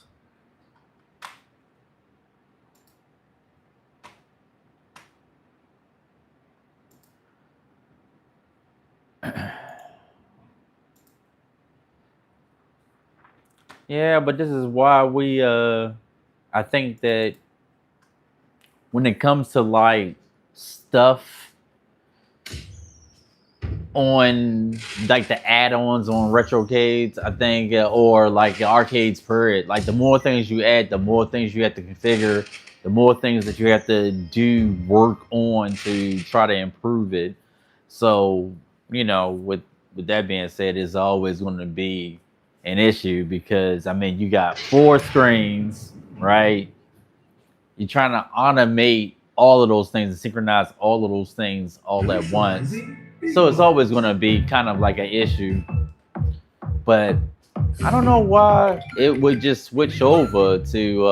Yeah, but this is why we I think that when it comes to like stuff on like the add-ons on retrocades, I think, or like the arcades period, like the more things you add, the more things you have to configure, the more things that you have to do work on to try to improve it. So, you know, with that being said, it's always going to be an issue because I mean you got four screens, right? You're trying to automate all of those things and synchronize all of those things all at once. So it's always going to be kind of like an issue. But I don't know why it would just switch over to.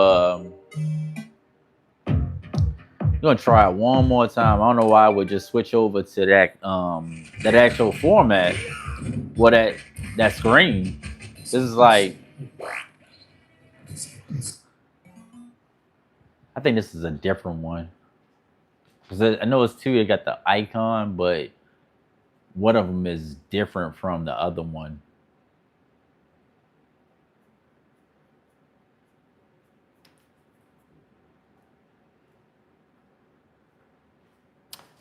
I'm gonna try it one more time. I don't know why I would just switch over to that actual format. What that screen. This is like. I think this is a different one. Because I know it's two. It got the icon, but one of them is different from the other one.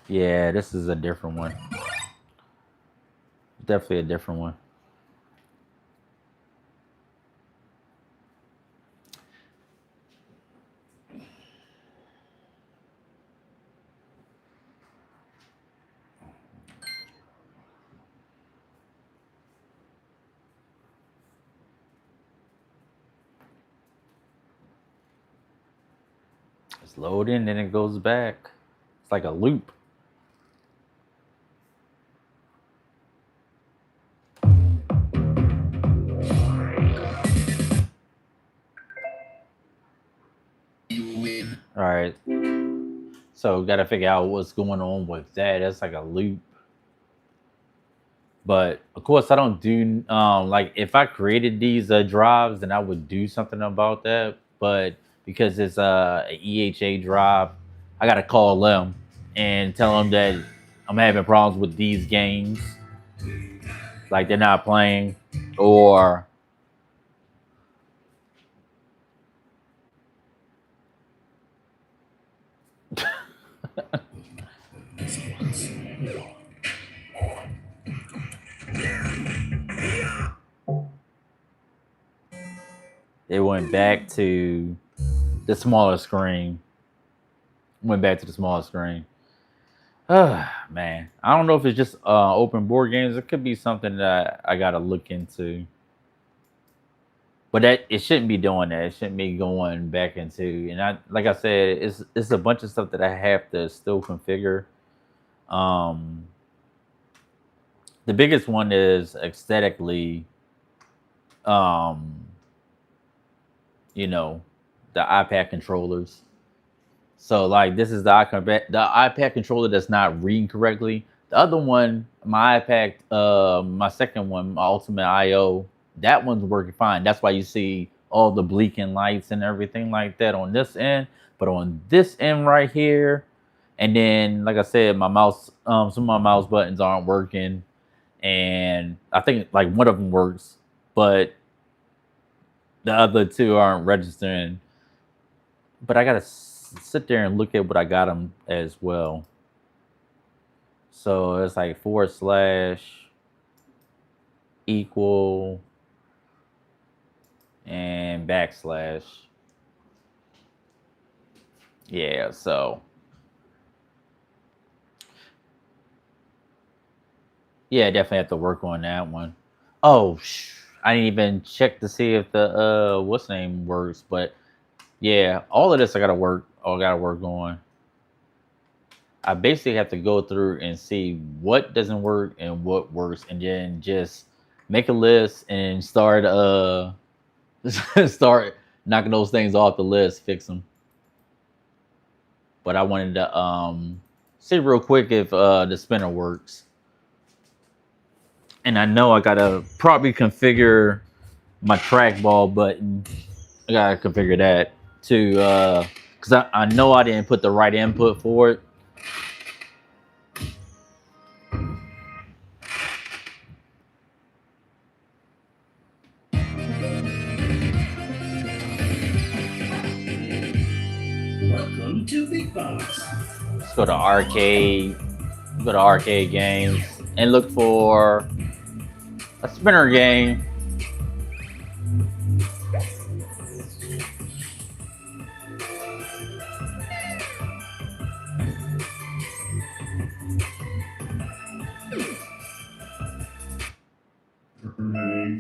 Yeah, this is a different one. Definitely a different one. It's loading, then it goes back. It's like a loop. All right. So got to figure out what's going on with that. That's like a loop. But of course, I don't do like if I created these drives, then I would do something about that. But because it's a EHA drive, I gotta call them and tell them that I'm having problems with these games, like they're not playing, or they went back to the smaller screen. Went back to the smaller screen. Man, I don't know if it's just open board games. It could be something that I gotta look into. But that it shouldn't be doing that. It shouldn't be going back into. And I like I said, it's a bunch of stuff that I have to still configure. Um, the biggest one is aesthetically, um, you know, the iPad controllers. So like this is the iPad controller that's not reading correctly. The other one, my iPad, my second one, my Ultimate IO, that one's working fine. That's why you see all the blinking lights and everything like that on this end. But on this end right here, and then like I said, my mouse, some of my mouse buttons aren't working, and I think like one of them works, but the other two aren't registering. But I gotta sit there and look at what I got them as well. So it's like / equal and \. Yeah, so yeah, definitely have to work on that one. Oh, I didn't even check to see if the what's name works, but yeah, all of this I gotta work. I gotta work on. I basically have to go through and see what doesn't work and what works, and then just make a list and start start knocking those things off the list, fix them. But I wanted to see real quick if the spinner works. And I know I gotta probably configure my trackball button. I gotta configure that too, because I know I didn't put the right input for it. Welcome to Big Box. Let's go to arcade. Go to arcade games and look for a spinner game. Right.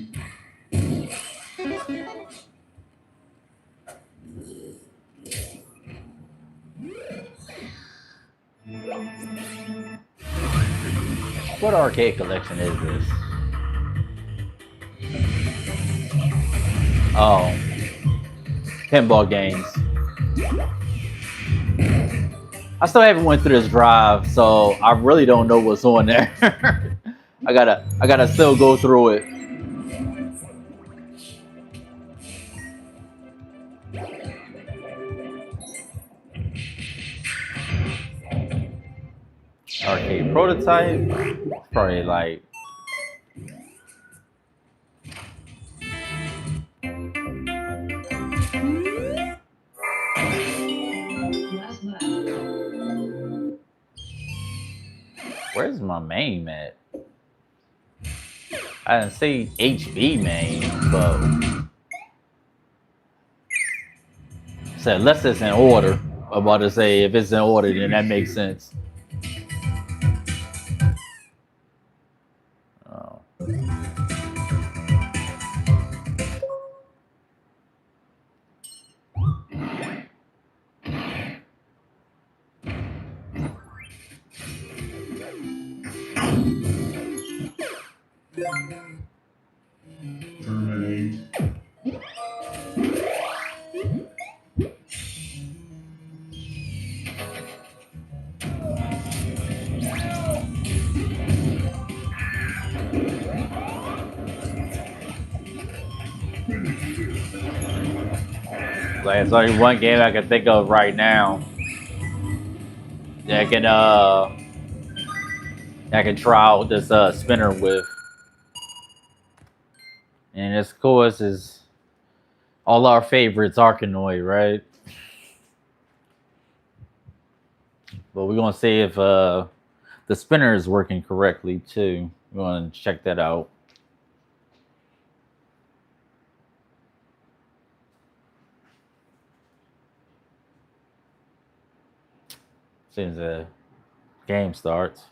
What arcade collection is this? Oh, pinball games. I still haven't went through this drive, so I really don't know what's on there. I gotta still go through it. Arcade prototype, probably like. Where's my main at? I didn't see HB main, but so unless it's in order. I'm about to say if it's in order, then that makes sense. Oh. Terminate. Like it's only one game I can think of right now that I can try out this spinner with. And of course is all our favorites Arkanoid, right? But we're gonna see if the spinner is working correctly too. We're gonna check that out. As soon as the game starts.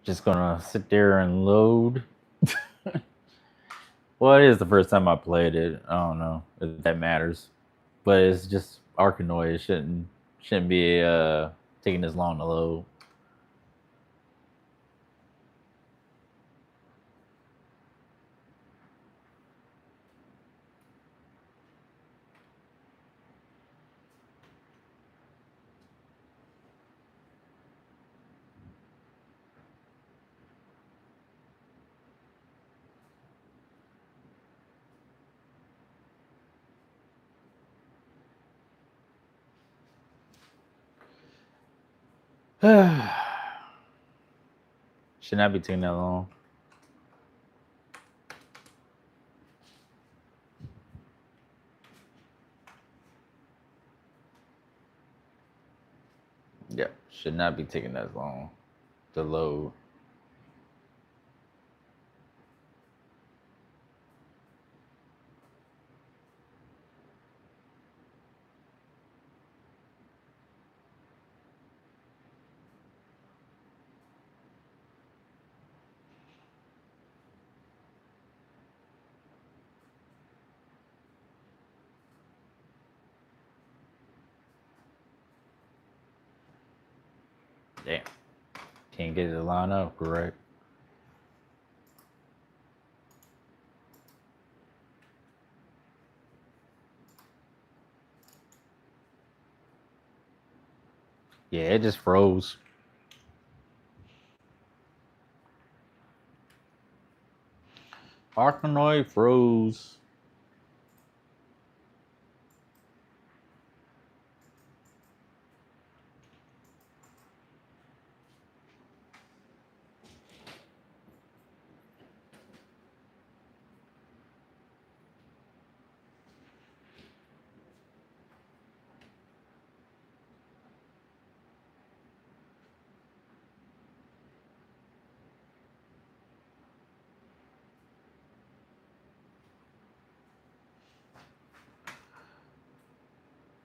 Just gonna sit there and load. Well, it is the first time I played it. I don't know if that matters, but it's just Arkanoid. It shouldn't be taking this long to load. Should not be taking that long. Yep, should not be taking that long to load. Damn, can't get it to line up correct. Yeah, it just froze. Arkanoid froze.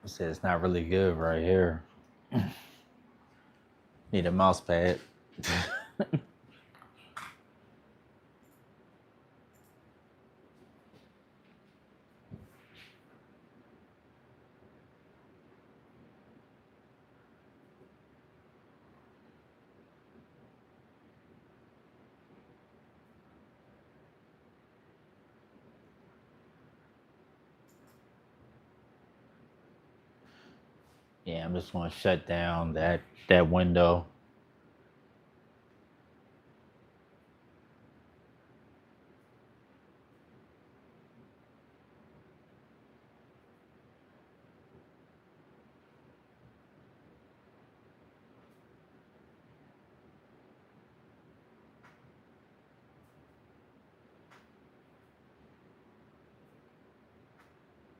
I said it's not really good right here. Need a mouse pad. Yeah, I'm just gonna shut down that window.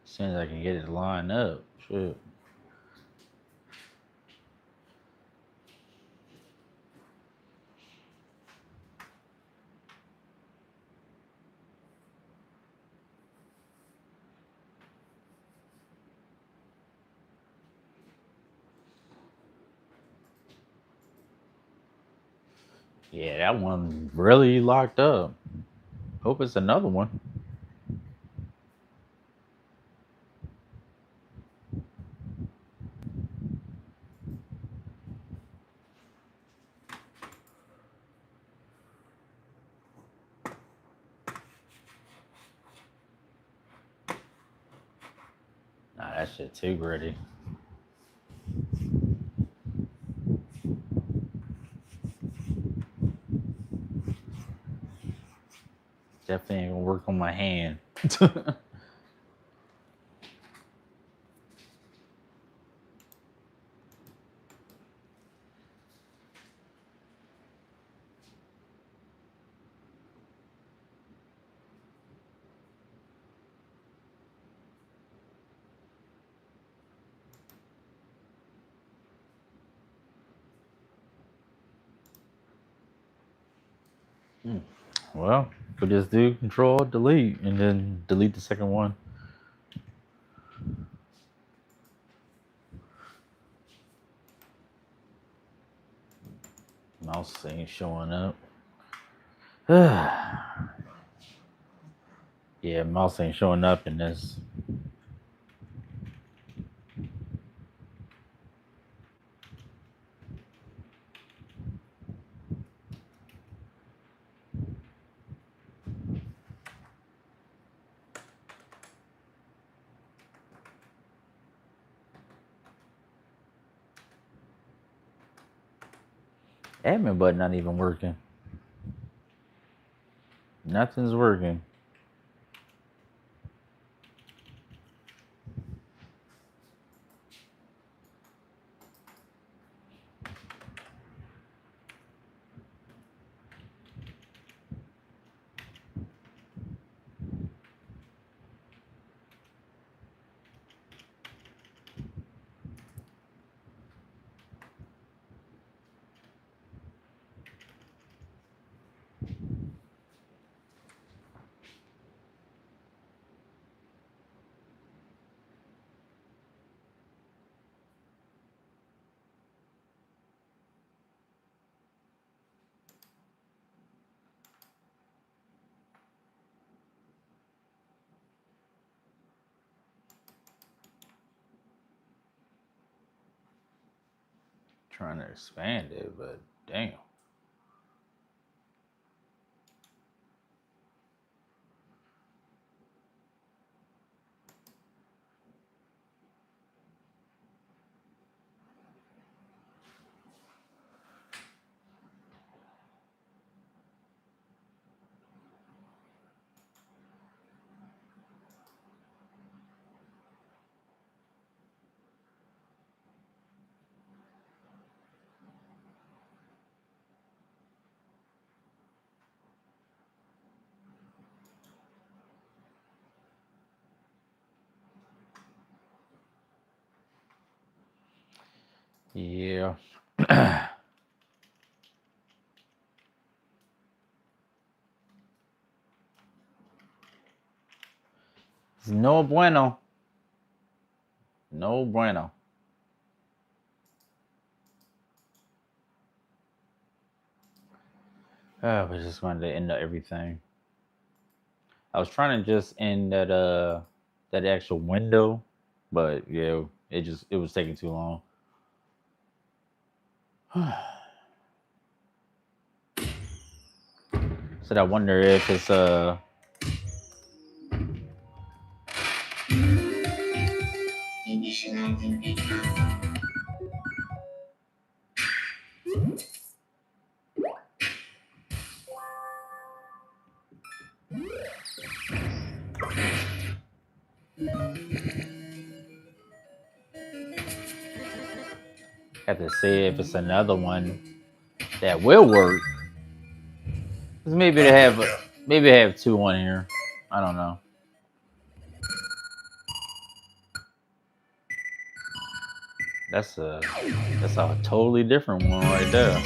As soon as I can get it to line up. Shit. Yeah, that one really locked up. Hope it's another one. Nah, that shit too gritty. Definitely ain't gonna work on my hand. Well, we'll just do Control Delete and then delete the second one. Mouse ain't showing up. Yeah, mouse ain't showing up in this. Admin button not even working. Nothing's working. Trying to expand it, but damn. Yeah. No bueno. No bueno. We just wanted to end everything. I was trying to just end that actual window, but yeah, it was taking too long. So I wonder if it's have to see if it's another one that will work. 'Cause maybe they have two on here. I don't know. That's a totally different one right there.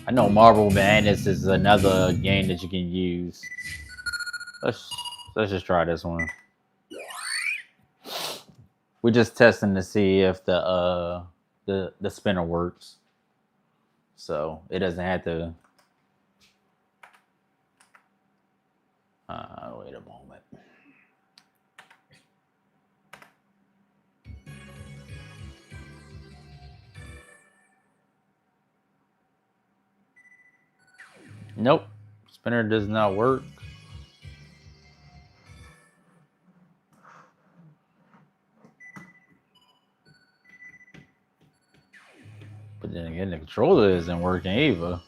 I know Marble Madness is another game that you can use. Let's just try this one. We're just testing to see if the spinner works. So it doesn't have to. Wait a moment. Nope. Spinner does not work. But then again, the controller isn't working either.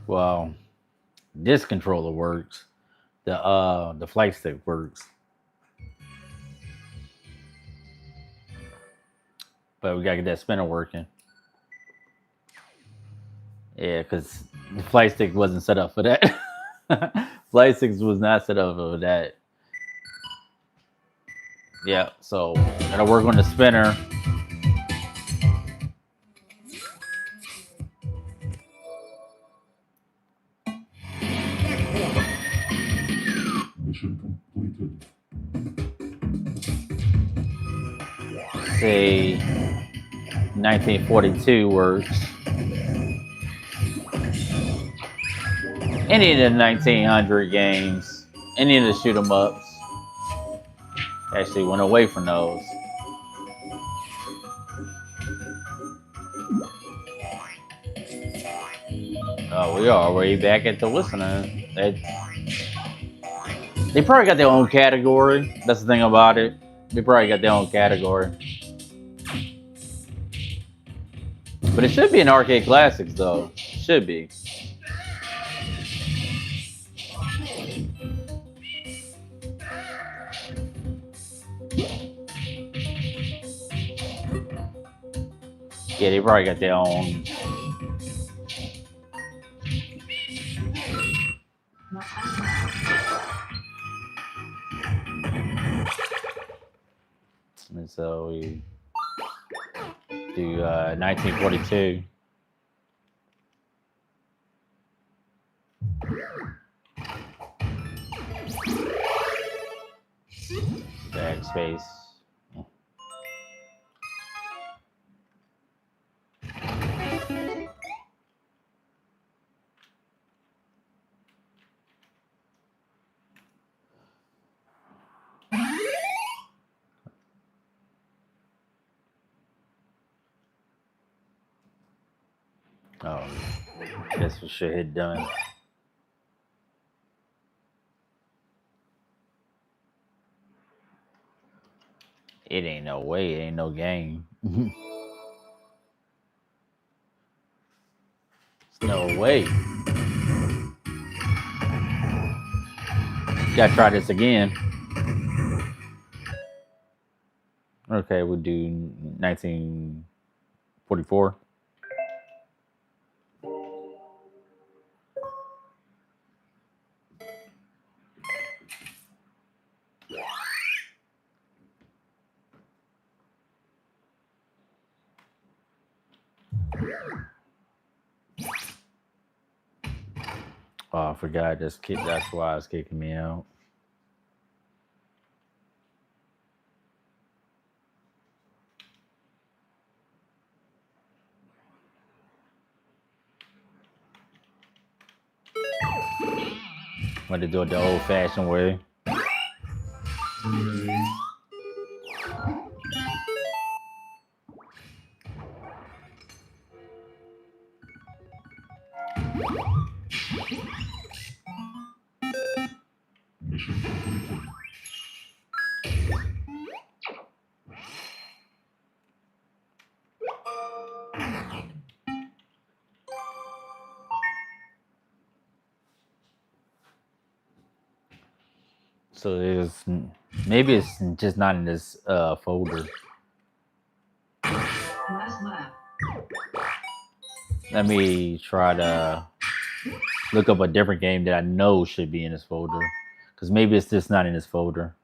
Well, this controller works. The flight stick works. But we gotta get that spinner working. Yeah, because the flight stick wasn't set up for that. Flight stick was not set up for that. Yeah, so gotta work on the spinner. Mission completed. Say 1942 works. Any of the 1900 games, any of the shoot 'em ups, actually went away from those. Oh, we are already back at the listening. They probably got their own category. That's the thing about it. They probably got their own category. But it should be an arcade classics though. Should be. Yeah, they probably got their own. And so we do 1942. Backspace. Oh, guess we should hit done. It ain't no way, it ain't no game. No way. Gotta try this again. Okay, we'll do 1944. Oh, I forgot this kid. That's why it's kicking me out. Want to do it the old-fashioned way. Terminate. Mission completed. So there's maybe it's just not in this folder. Last lap. Let me try to look up a different game that I know should be in this folder. Because maybe it's just not in this folder.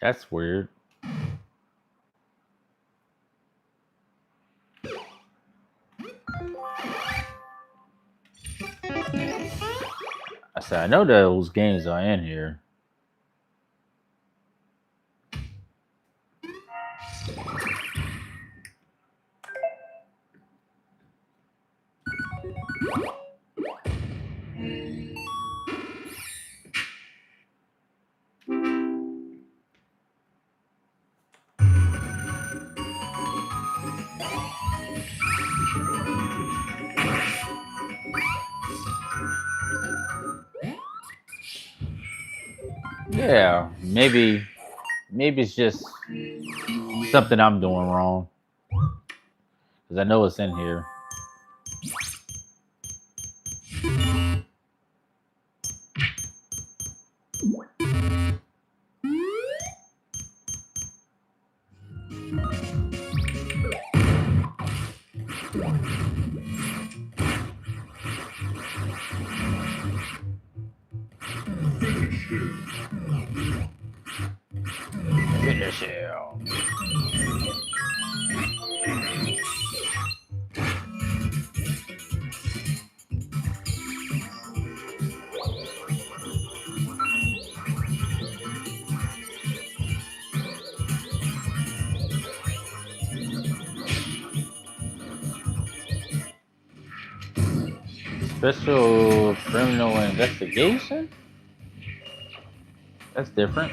That's weird. I said, I know those games are in here. Yeah, maybe it's just something I'm doing wrong. Because I know it's in here. Finish him. Special criminal investigation? That's different.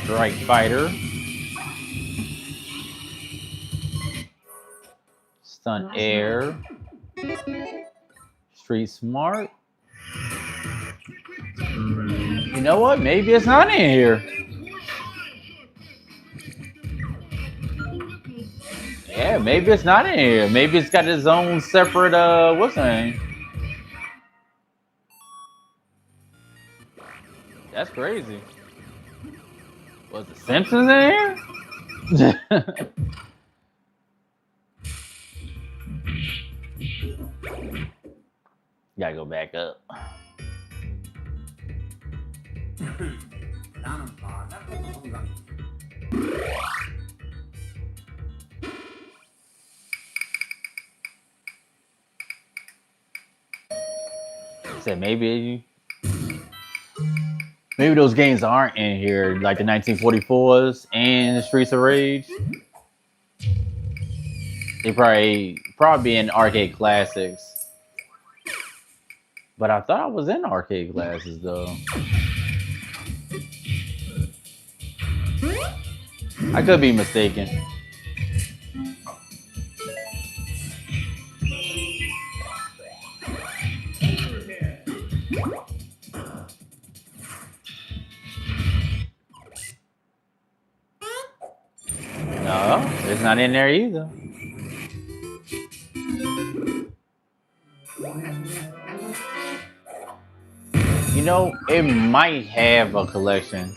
Strike Fighter. Stunt Air. Street Smart. You know what? Maybe it's not in here. Yeah, maybe it's not in here. Maybe it's got its own separate what's the name? That's crazy. Was the Simpsons in here? Gotta go back up. Said maybe those games aren't in here, like the 1944s and the Streets of Rage. They probably be in arcade classics. But I thought I was in arcade classes though. I could be mistaken. No, it's not in there either. You know, it might have a collection.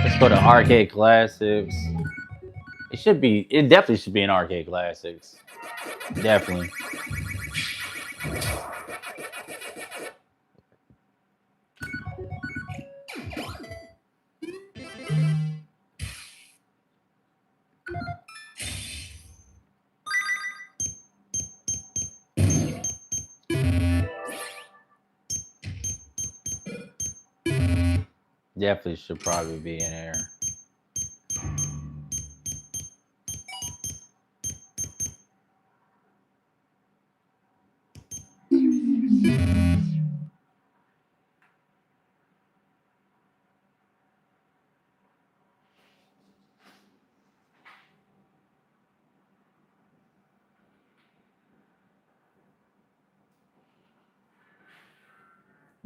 Let's go to arcade classics. It definitely should be in arcade classics. Definitely. Definitely should probably be in there.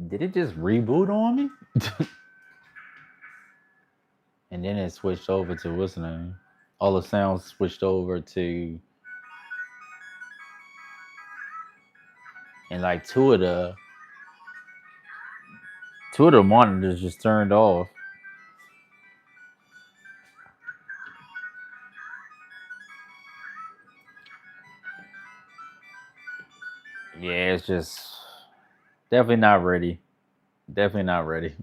Did it just reboot on me? And then it switched over to what's the name? All the sounds switched over to, and like two of the monitors just turned off. Yeah, it's just definitely not ready. Definitely not ready.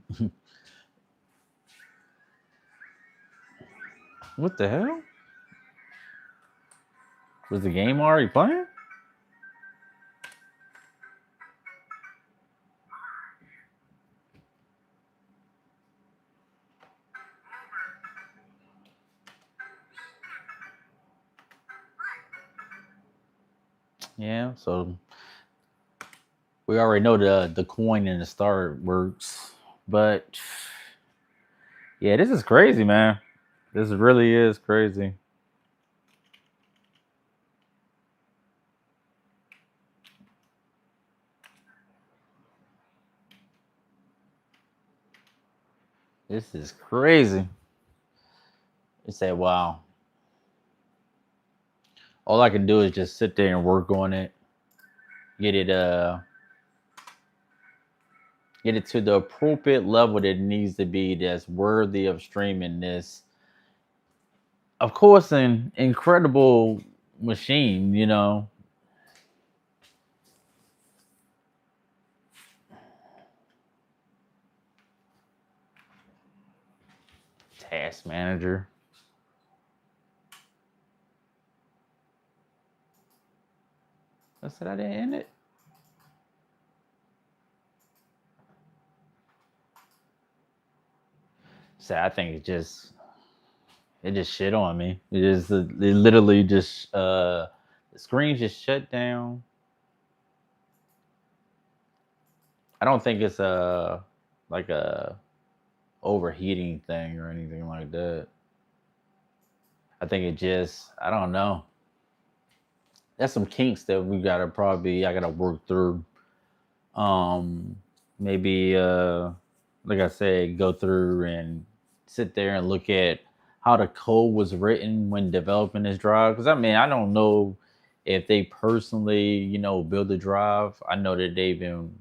What the hell? Was the game already playing? Yeah, so we already know the coin and the star works, but yeah, this is crazy, man. This really is crazy. This is crazy. It said, wow. All I can do is just sit there and work on it, get it get it to the appropriate level that it needs to be that's worthy of streaming this. Of course, an incredible machine, you know. Task manager. I said I didn't end it. So I think it just shit on me. It literally just the screen just shut down. I don't think it's a like a overheating thing or anything like that. I think it just I don't know. That's some kinks that we gotta probably I gotta work through. Um maybe like I said, go through and sit there and look at how the code was written when developing this drive. Because I mean, I don't know if they personally, you know, build the drive. I know that they've been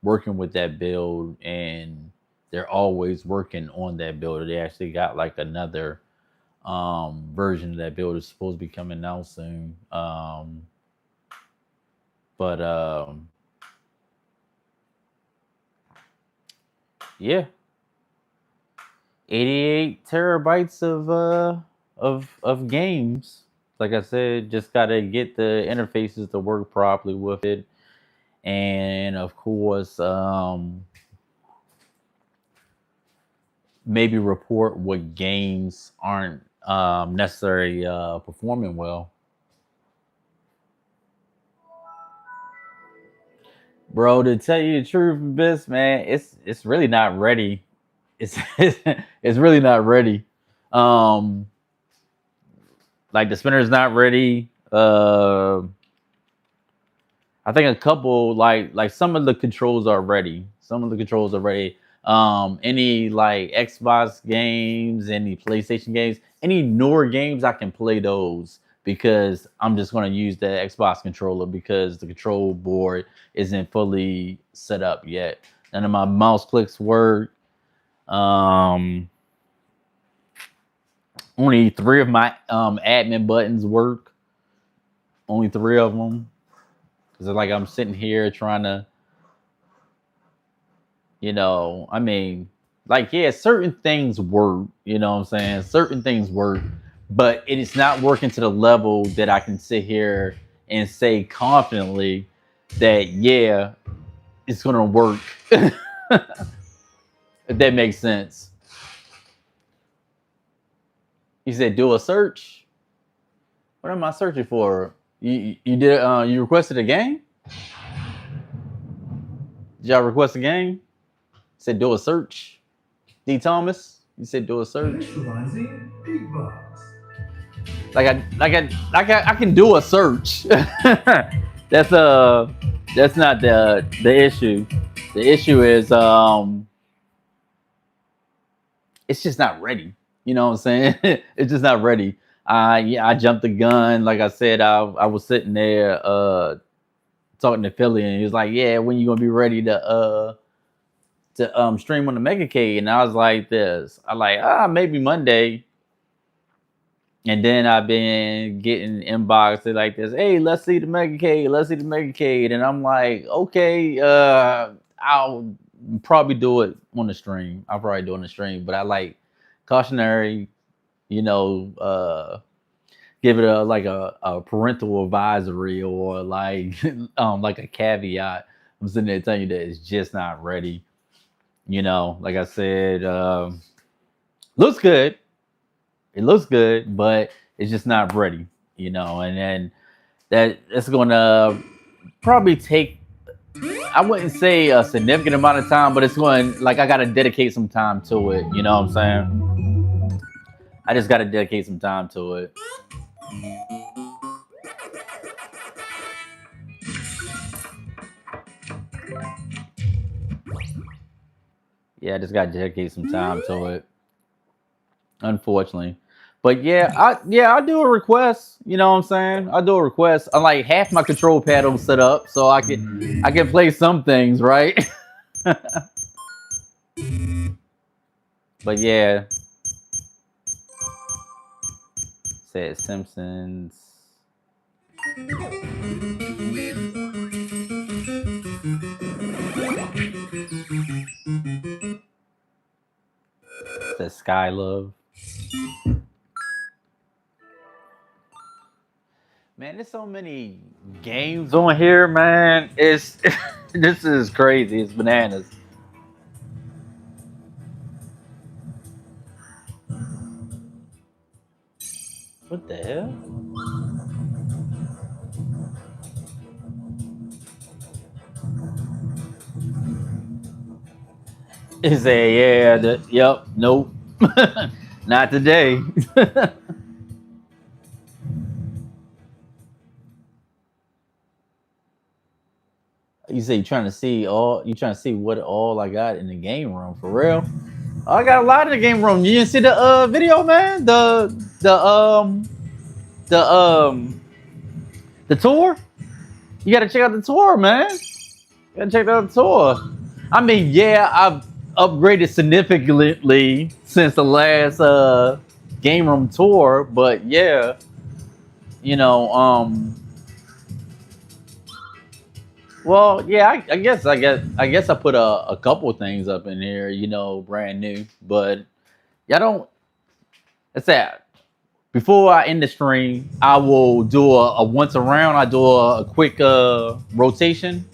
working with that build and they're always working on that build. They actually got like another version of that build is supposed to be coming out soon. But yeah, 88 terabytes of games. Like I said, just gotta get the interfaces to work properly with it, and of course, maybe report what games aren't necessarily performing well. Bro, to tell you the truth, this man, it's really not ready. It's it's really not ready. Um, like the spinner is not ready. I think a couple like some of the controls are ready. Some of the controls are ready. Any like Xbox games, any PlayStation games, any newer games, I can play those because I'm just gonna use the Xbox controller because the control board isn't fully set up yet. None of my mouse clicks work. Um, Only three of my admin buttons work. Only three of them. Cause like I'm sitting here trying to, you know, I mean, like yeah, certain things work. You know what I'm saying? Certain things work, but it is not working to the level that I can sit here and say confidently that yeah, it's gonna work. If that makes sense. You said do a search. What am I searching for? You did you requested a game? Did y'all request a game? Said do a search. D Thomas, you said do a search. Initializing big bucks. I can do a search. that's that's not the issue. The issue is it's just not ready. You know what I'm saying? It's just not ready. Yeah, I jumped the gun. Like I said, I was sitting there talking to Philly and he was like, yeah, when you gonna be ready to stream on the MegaCade? And I was like this. I like maybe Monday. And then I've been getting inboxes like this. Hey, let's see the MegaCade. Let's see the MegaCade. And I'm like, okay, I'll probably do it on the stream. I'll probably do it on the stream. But I like cautionary, you know, give it a parental advisory or like a caveat. I'm sitting there telling you that it's just not ready. You know, like I said, looks good. It looks good, but it's just not ready, you know. And then that it's gonna probably take, I wouldn't say a significant amount of time, but it's going, like, I gotta dedicate some time to it. You know what I'm saying? I just gotta dedicate some time to it. Yeah, I just gotta dedicate some time to it. Unfortunately. But yeah, I do a request. You know what I'm saying? I do a request. I like half my control panel set up, so I can play some things, right? But yeah, said Simpsons. Said Sky Love. Man, there's so many games on here, man. It's this is crazy. It's bananas. What the hell? He said, yeah, yep, nope. Not today. You say you trying to see what all I got in the game room for real? Oh, I got a lot in the game room. You didn't see the video, man? The tour? You gotta check out the tour, man. You gotta check out the tour. I mean, yeah, I've upgraded significantly since the last game room tour, but yeah, you know, well, yeah, I guess I put a couple of things up in here, brand new. But y'all don't. It's that before I end the stream, I will do a once around. I do a quick rotation.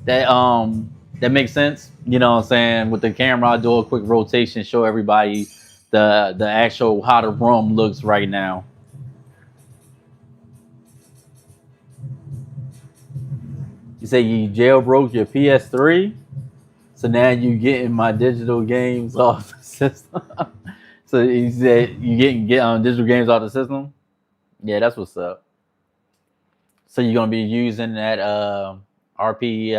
That makes sense. You know what I'm saying? With the camera, I do a quick rotation, show everybody the actual how the room looks right now. You say you jailbroke your PS3, so now you getting my digital games off the system. So you said you get digital games off the system. Yeah, that's what's up. So you're gonna be using that RP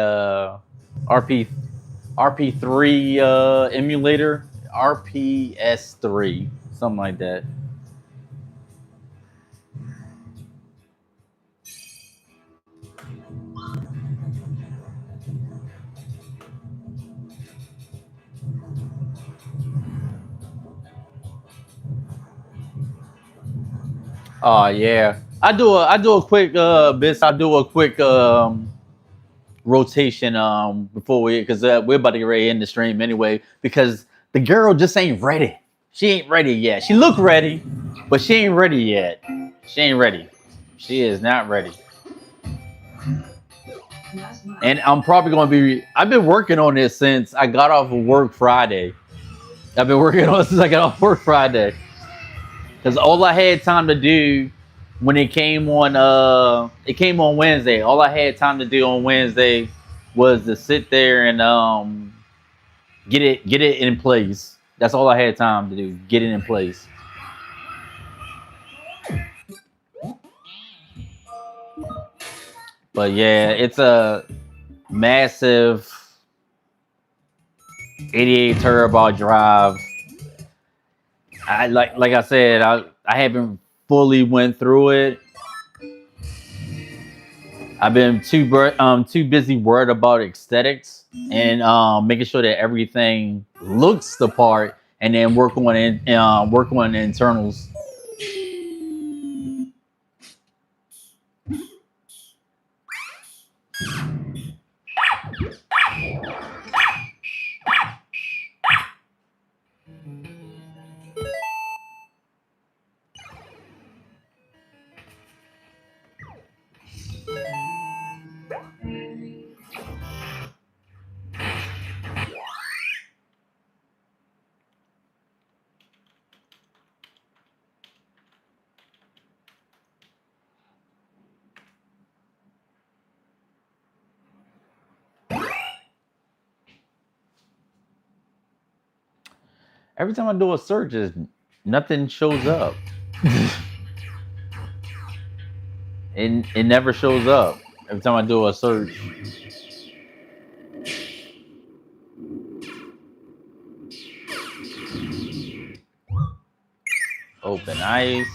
RP RP3 emulator, RPS3, something like that. Oh yeah, I do a quick I do a quick rotation before because we're about to get ready in the stream anyway because the girl just ain't ready. She ain't ready yet. She look ready, but she ain't ready yet. She ain't ready. She is not ready. And I'm probably gonna be. I've been working on this since I got off of work Friday. I've been working on it since I got off work Friday. Because all I had time to do when it came on Wednesday. All I had time to do on Wednesday was to sit there and get it in place. That's all I had time to do. Get it in place. But yeah, it's a massive 88 terabyte drive. I like I said, I haven't fully went through it. I've been too busy worried about aesthetics and making sure that everything looks the part, and then work on the internals. Every time I do a search, nothing shows up. It never shows up. Every time I do a search. Open ice.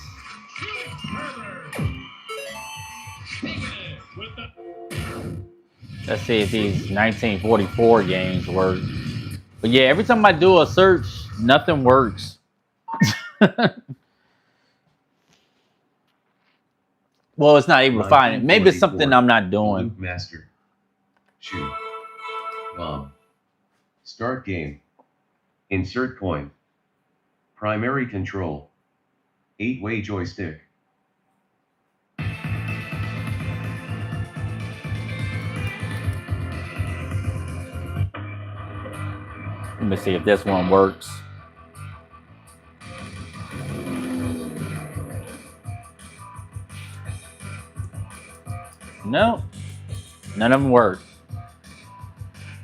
Let's see if these 1944 games work. But yeah, every time I do a search, nothing works. Well, it's not able to find it. Maybe it's something I'm not doing. Loop master. Shoot. Bomb. Start game. Insert coin. Primary control. 8-way joystick. Let me see if this one works. No, none of them work.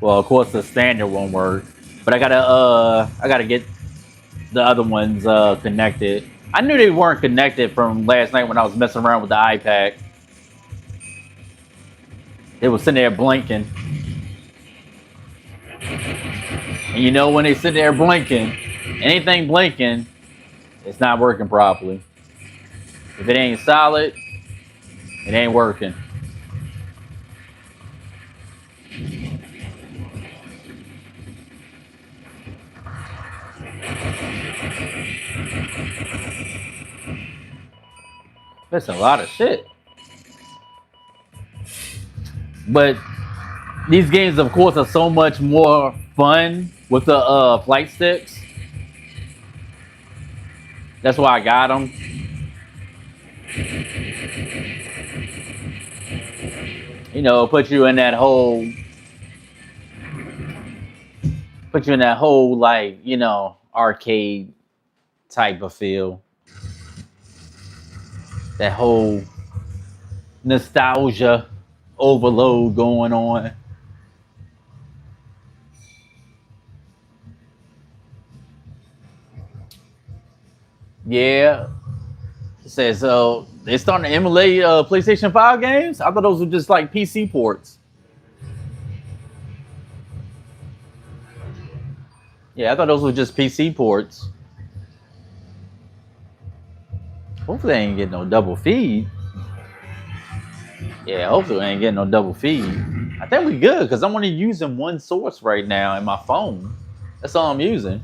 Well, of course the standard won't work, but I gotta get the other ones connected. I knew they weren't connected from last night when I was messing around with the iPad. They was sitting there blinking. And you know when they sit there blinking, anything blinking, it's not working properly. If it ain't solid, it ain't working. That's a lot of shit. But these games, of course, are so much more fun with the flight sticks. That's why I got them. You know, put you in that whole, like, you know, arcade type of feel. That whole nostalgia overload going on. Yeah. It says they're starting to emulate PlayStation 5 games. I thought those were just like PC ports. Yeah, I thought those were just PC ports. Hopefully they ain't getting no double feed. Yeah, hopefully we ain't getting no double feed. I think we good because I'm only using one source right now in my phone. That's all I'm using.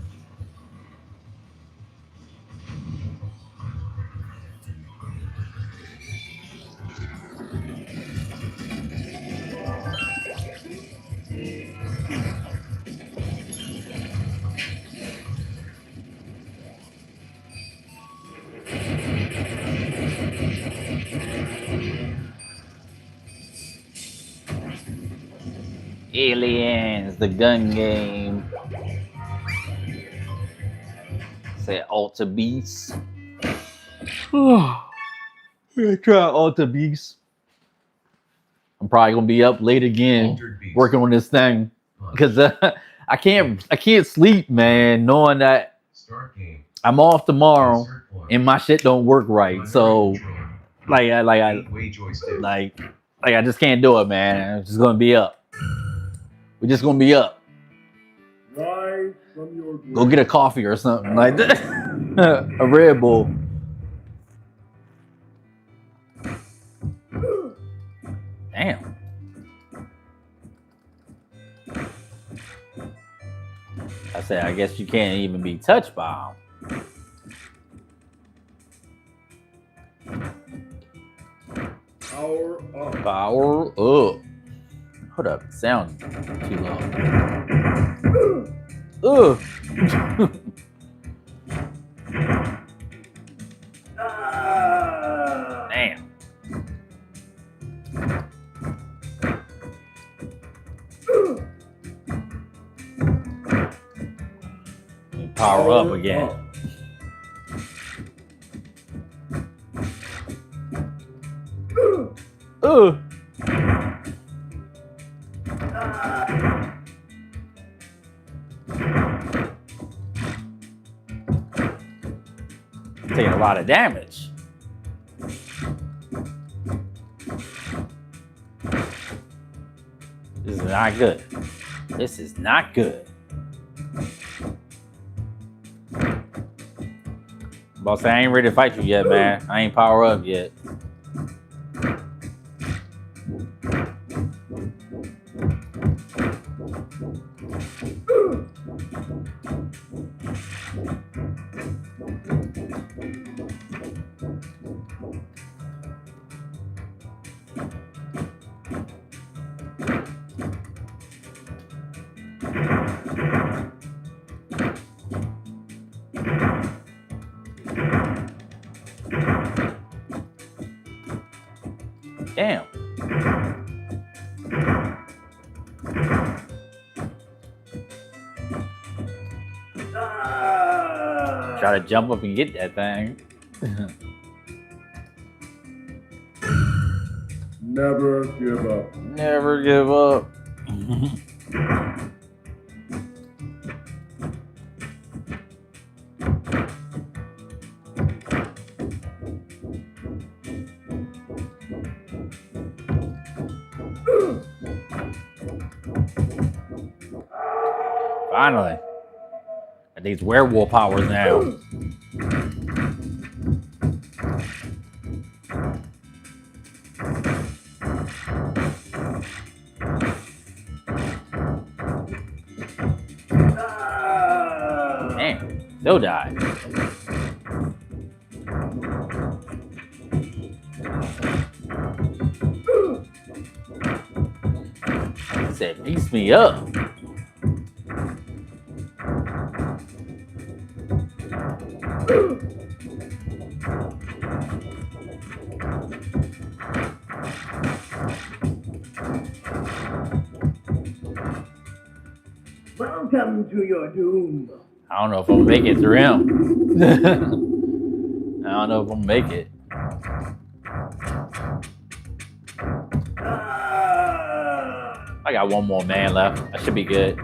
Aliens, the gun game. Say Alter Beast. Try Alter Beast. I'm probably gonna be up late again working on this thing because I can't sleep, man, knowing that I'm off tomorrow and my shit don't work right. So I just can't do it, man. I'm just gonna be up. We're just gonna be up. Go get a coffee or something like that. A Red Bull. Damn. I said, I guess you can't even be touched by them. Power up. Power up. Hold up, sound too low. Ugh. Damn. Power up again. Ugh. Taking a lot of damage. This is not good. This is not good. Boss, I ain't ready to fight you yet, man. I ain't power up yet. Damn. Try to jump up and get that thing. Never give up. Never give up. Finally. Got these werewolf powers now. Damn, still died. He said, beats me up. Welcome to your doom. I don't know if I'm gonna make it through him. I don't know if I'm gonna make it. I got one more man left. I should be good.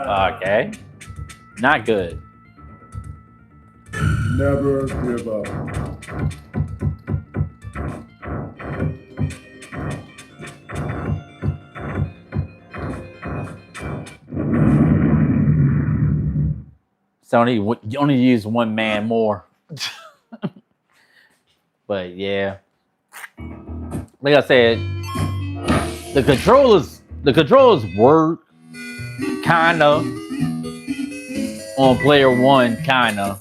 Okay. Not good. Never give up. So you only use one man more. But yeah. Like I said, the controllers work kinda on player one, kinda.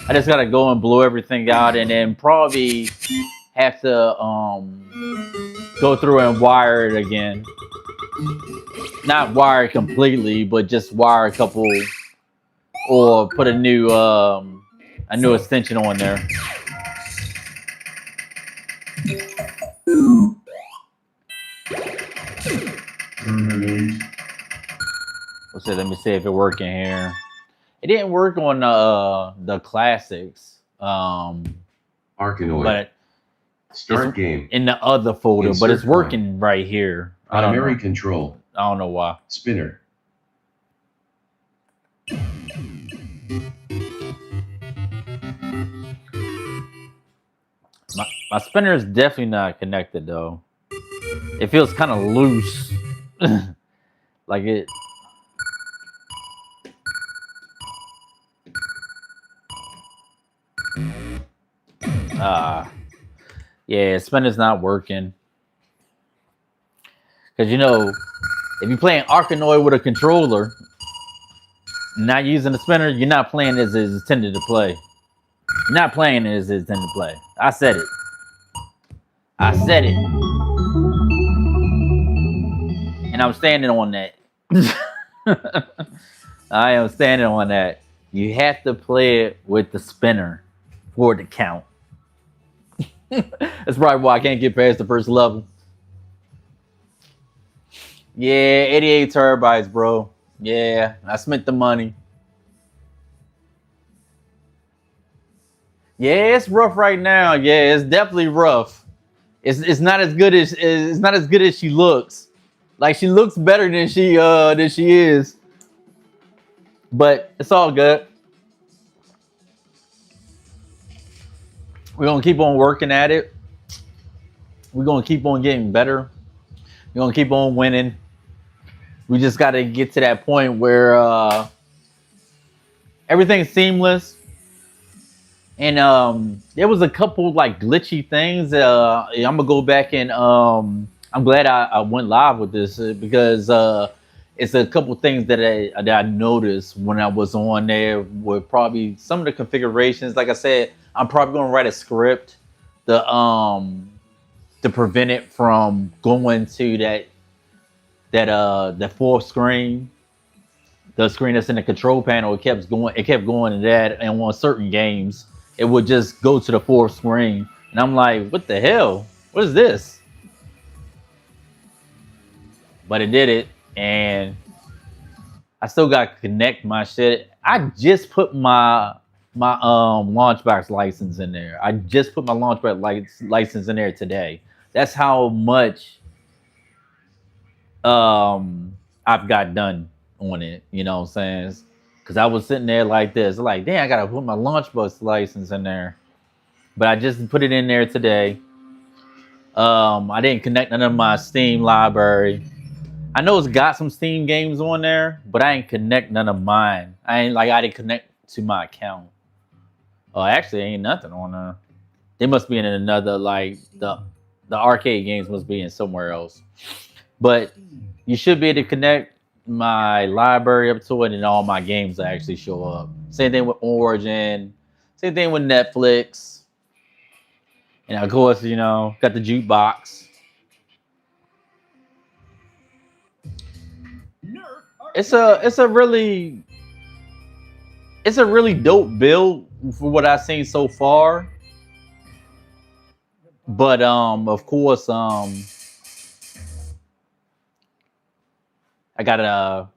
I just gotta go and blow everything out and then probably have to go through and wire it again. Not wire it completely, but just wire a couple or put a new extension on there. Let me see if it works in here. It didn't work on the classics. Arkanoid. But Start game. In the other folder, Insert but it's working point. right here. Primary control. I don't know why. Spinner. My spinner is definitely not connected though. It feels kind of loose. Like it. Yeah, spinner's not working. Because you know, if you're playing Arkanoid with a controller, not using the spinner, you're not playing as it's intended to play. You're not playing as it's intended to play. I said it. I said it. And I'm standing on that. I am standing on that. You have to play it with the spinner for it to count. That's probably why I can't get past the first level. Yeah, 88 terabytes, bro. Yeah, I spent the money. Yeah, it's rough right now. Yeah, it's definitely rough. It's not as good as she looks. Like she looks better than she is. But it's all good. We're gonna keep on working at it. We're gonna keep on getting better. We're gonna keep on winning. We just gotta get to that point where everything's seamless. And there was a couple like glitchy things. I'm gonna go back and I'm glad I went live with this because it's a couple things that I noticed when I was on there with probably some of the configurations. Like I said, I'm probably gonna write a script to prevent it from going to that fourth screen. The screen that's in the control panel, it kept going to that, and on certain games, it would just go to the fourth screen. And I'm like, what the hell? What is this? But it did it, and I still got to connect my shit. I just put my Launchbox license in there. I just put my Launchbox license in there today. That's how much I've got done on it, you know what I'm saying? Because I was sitting there like this, like, damn, I gotta put my Launchbox license in there. But I just put it in there today. I didn't connect none of my Steam library. I know it's got some Steam games on there, but I ain't connect none of mine. I didn't connect to my account. Oh, actually, ain't nothing on there. They must be in another, like, the arcade games must be in somewhere else. But you should be able to connect my library up to it, and all my games actually show up. Same thing with Origin. Same thing with Netflix. And of course, you know, got the jukebox. It's a really dope build for what I've seen so far. But of course, I gotta,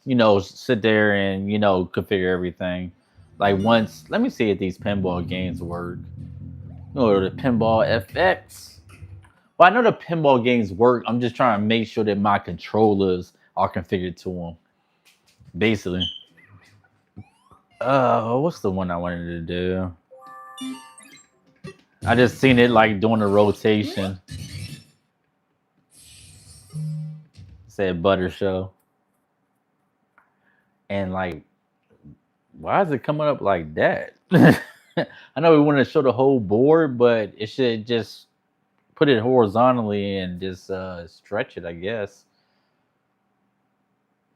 you know, sit there and, you know, configure everything. Like once, let me see if these pinball games work. Go to the Pinball FX. Well, I know the pinball games work. I'm just trying to make sure that my controllers are configured to them. Basically. What's the one I wanted to do? I just seen it like doing a rotation. Said Butter Show. And like, why is it coming up like that? I know we want to show the whole board, but it should just put it horizontally and just stretch it, I guess.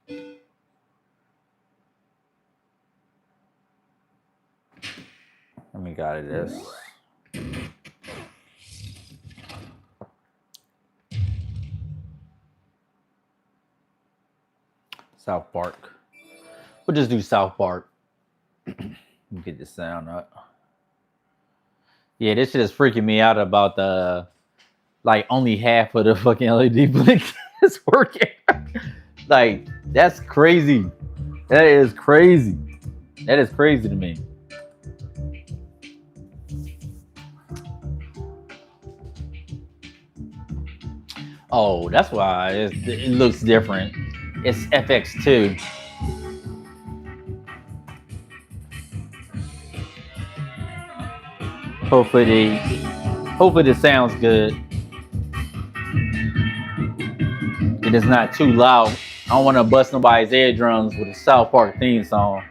Let me got it this. South Park. We'll just do South Park. Get the sound up. Yeah, this shit is freaking me out about the, like, only half of the fucking LED blink is working. Like, that's crazy. That is crazy. That is crazy to me. Oh, that's why it looks different. It's FX2. Hopefully this sounds good. It is not too loud. I don't want to bust nobody's eardrums with a South Park theme song.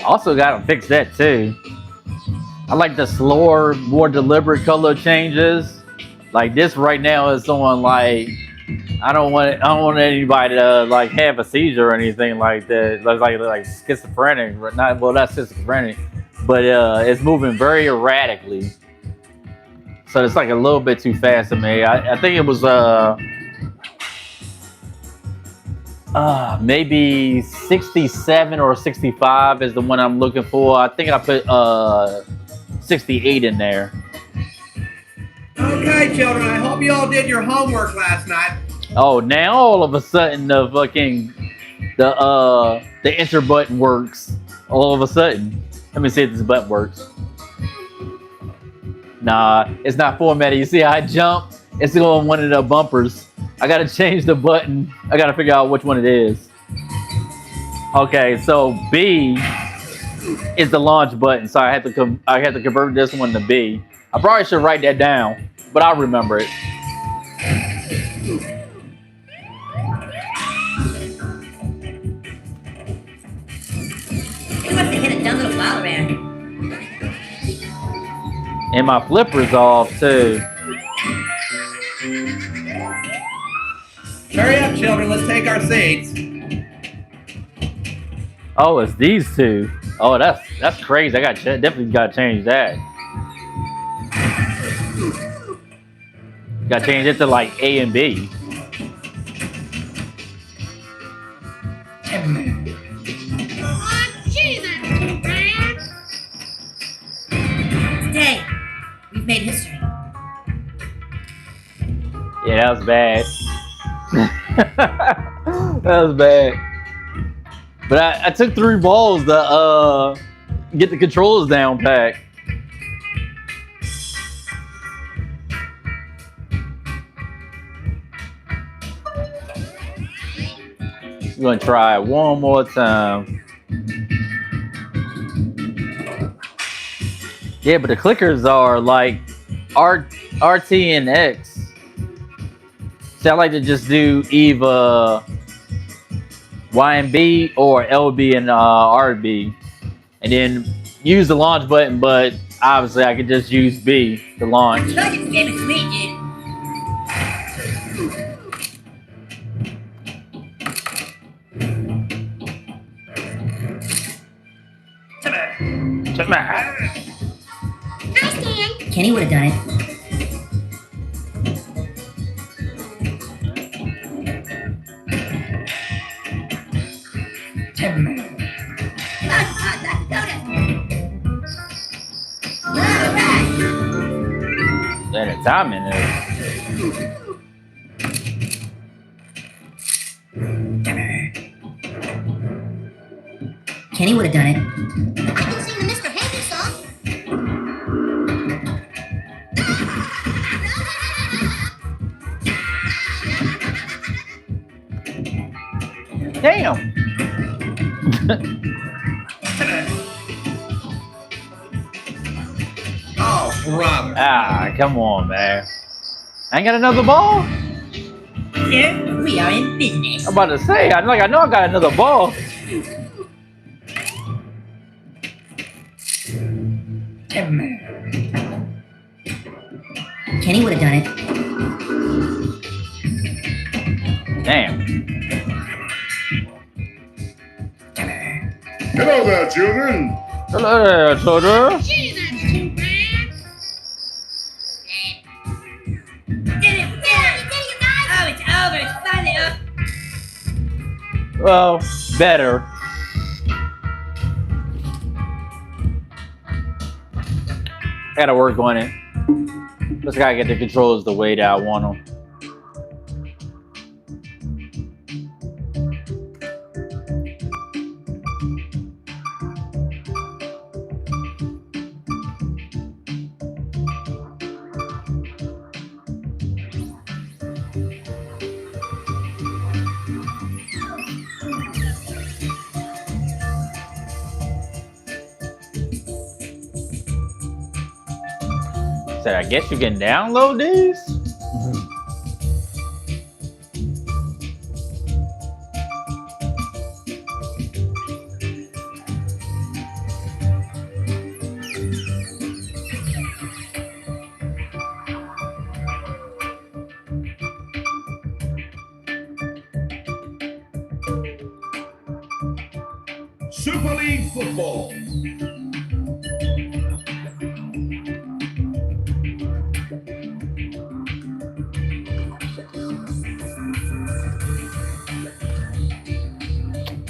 Also got to fix that too. I like the slower, more deliberate color changes. Like this right now is on like, I don't want anybody to like have a seizure or anything like that. Like schizophrenic, not schizophrenic, but it's moving very erratically. So it's like a little bit too fast to me. I think it was Maybe 67 or 65 is the one I'm looking for. I think I put 68 in there. Okay, children, I hope you all did your homework last night. Oh, now all of a sudden the enter button works. All of a sudden. Let me see if this button works. Nah, it's not formatted. You see how I jump? It's on one of the bumpers. I gotta change the button. I gotta figure out which one it is. Okay, so B is the launch button. So I had to convert this one to B. I probably should write that down, but I'll remember it. He must have hit a dumb little ball around. And my flipper's off too. Hurry up, children, let's take our seats. Oh, it's these two. Oh, that's crazy. I definitely got to change that. Got to change it to like A and B. Today, we've made history. Yeah, that was bad. That was bad. But I took 3 balls to get the controls down pat. We're gonna try it one more time. Yeah, but the clickers are like RT and X. So I like to just do either Y and B or LB and RB, and then use the launch button. But obviously, I could just use B to launch. I told you this game is sweet, dude. Kenny would have done it. That the timing is. Kenny would have done it. I can sing the Mr. Happy song. Damn. Oh, brother. Ah, come on, man. I ain't got another ball? Sir, we are in business. I'm about to say, I know I got another ball. Kenny would have done it. Damn. Hello there, children. Hello there, children. Gee, that's too bad. Did it, guys! Oh, it's over. It's finally up. Well, better. I gotta work on it. Just gotta get the controls the way that I want them. Said, I guess you can download these? Super League Football.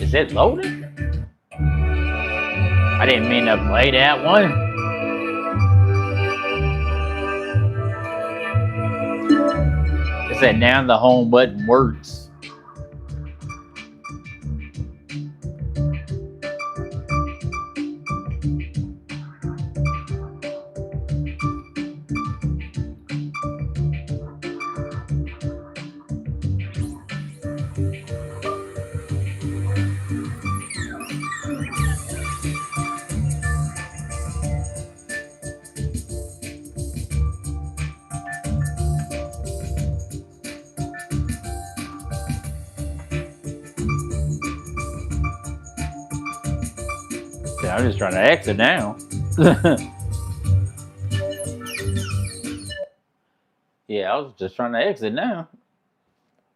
Is it loading? I didn't mean to play that one. It said now the home button works. I'm just trying to exit now. Yeah, I was just trying to exit now.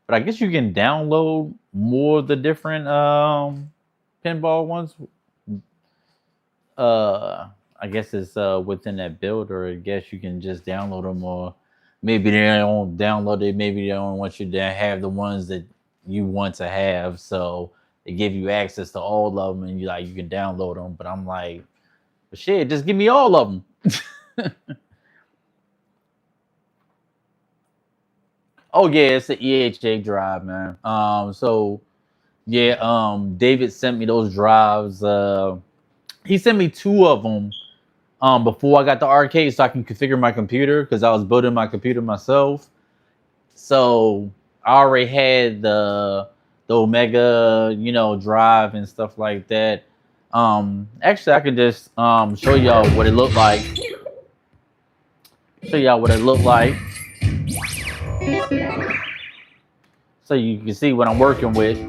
But I guess you can download more of the different pinball ones. I guess it's within that build, or I guess you can just download them, or maybe they don't download it. Maybe they don't want you to have the ones that you want to have, so they give you access to all of them, and you can download them. But I'm like, but shit, just give me all of them. Oh yeah, it's an EHA drive, man. So yeah, David sent me those drives. He sent me 2 of them before I got the arcade, so I can configure my computer, because I was building my computer myself. So I already had the Omega, drive and stuff like that. Actually, I could just show y'all what it looked like. Show y'all what it looked like, so you can see what I'm working with.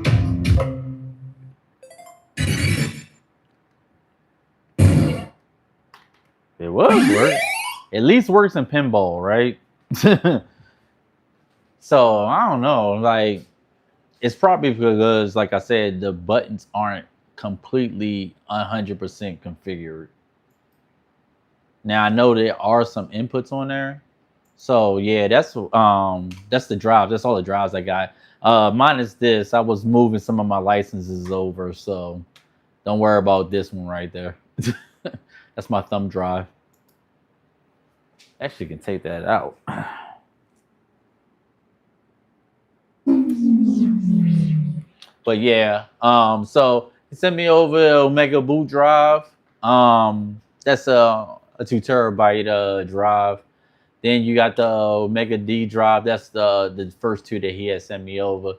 It was work. At least works in pinball, right? So I don't know. Like, it's probably because, like I said, the buttons aren't completely 100% configured. Now I know there are some inputs on there. So yeah, that's the drive. That's all the drives I got. Minus this, I was moving some of my licenses over, so don't worry about this one right there. That's my thumb drive. Actually, can take that out. But yeah, so he sent me over the Omega boot drive. That's a 2 terabyte drive. Then you got the Omega D drive. That's the first 2 that he had sent me over.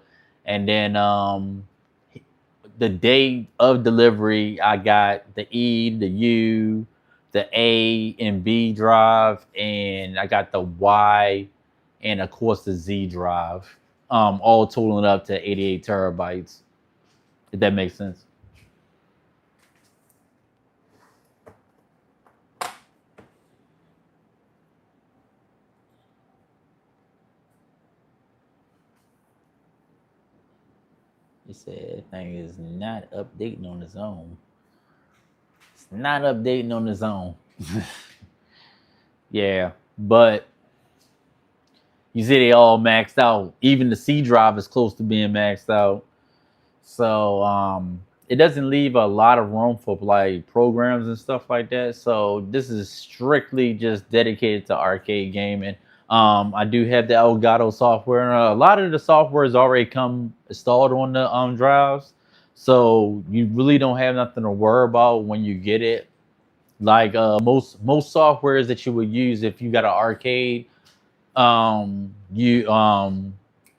And then the day of delivery, I got the E, the U, the A and B drive, and I got the Y, and of course the Z drive. All totaling up to 88 terabytes. If that makes sense. He said thing is not updating on its own. It's not updating on its own. Yeah, but you see they all maxed out. Even the C drive is close to being maxed out. So it doesn't leave a lot of room for like programs and stuff like that. So this is strictly just dedicated to arcade gaming. I do have the Elgato software. A lot of the software has already come installed on the drives, so you really don't have nothing to worry about when you get it. Like most softwares that you would use if you got an arcade, you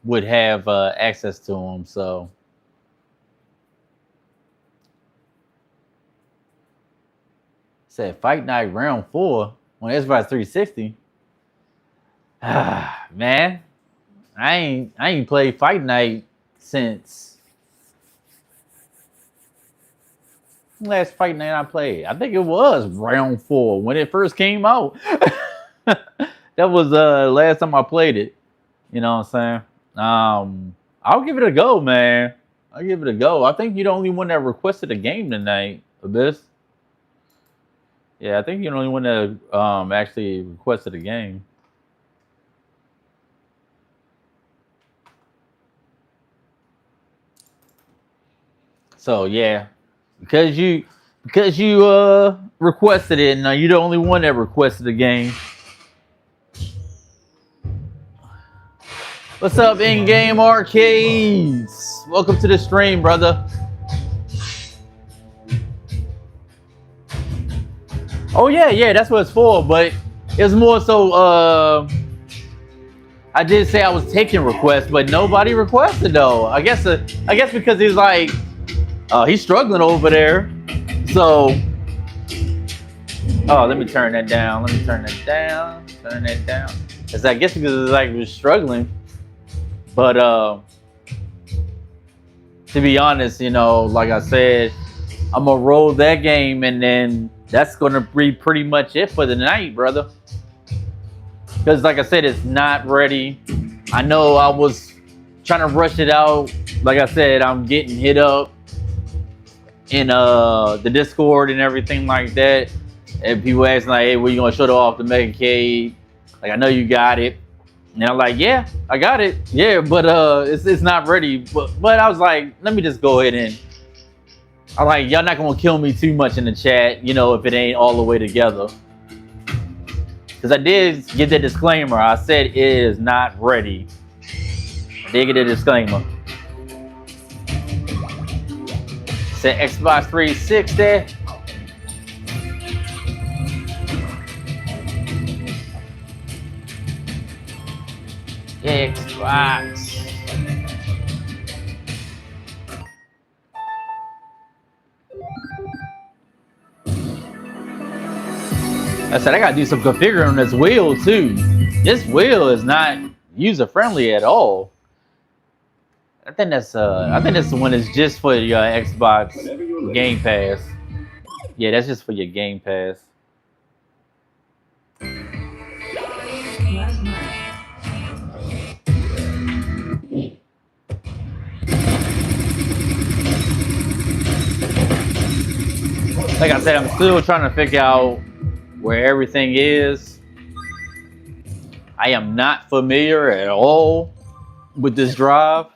would have access to them. So said Fight Night Round 4 on Xbox 360. Man, I ain't played Fight Night since last Fight Night I played. I think it was Round 4 when it first came out. That was last time I played it. You know what I'm saying? I'll give it a go, man. I'll give it a go. I think you're the only one that requested a game tonight, Abyss. Yeah, I think you're the only one that actually requested a game. So yeah, because you requested it, and you're the only one that requested the game. What's up, in-game arcades? Welcome to the stream, brother. Oh yeah, that's what it's for. But it was more so. I did say I was taking requests, but nobody requested though. I guess because he's like, he's struggling over there. So, let me turn that down. Let me turn that down. Turn that down. Cause I guess because it's like he was struggling. But to be honest, you know, like I said, I'm gonna roll that game, and then that's gonna be pretty much it for the night, brother. Because like I said, it's not ready. I know I was trying to rush it out. Like I said, I'm getting hit up in the Discord and everything like that. And people asking like, hey, when you gonna shut off the MegaCade? Like, I know you got it. And I'm like, yeah, I got it. Yeah, but it's not ready. But I was like, let me just go ahead and I'm like, y'all not gonna kill me too much in the chat, you know, if it ain't all the way together. Because I did get the disclaimer. I said it is not ready. I did get a disclaimer. Said Xbox 360. Yeah, Xbox. I said I gotta do some configuring on this wheel too. This wheel is not user friendly at all. I think that's the one that's just for your Xbox Game Pass. Yeah, that's just for your Game Pass. Like I said, I'm still trying to figure out where everything is. I am not familiar at all with this drive.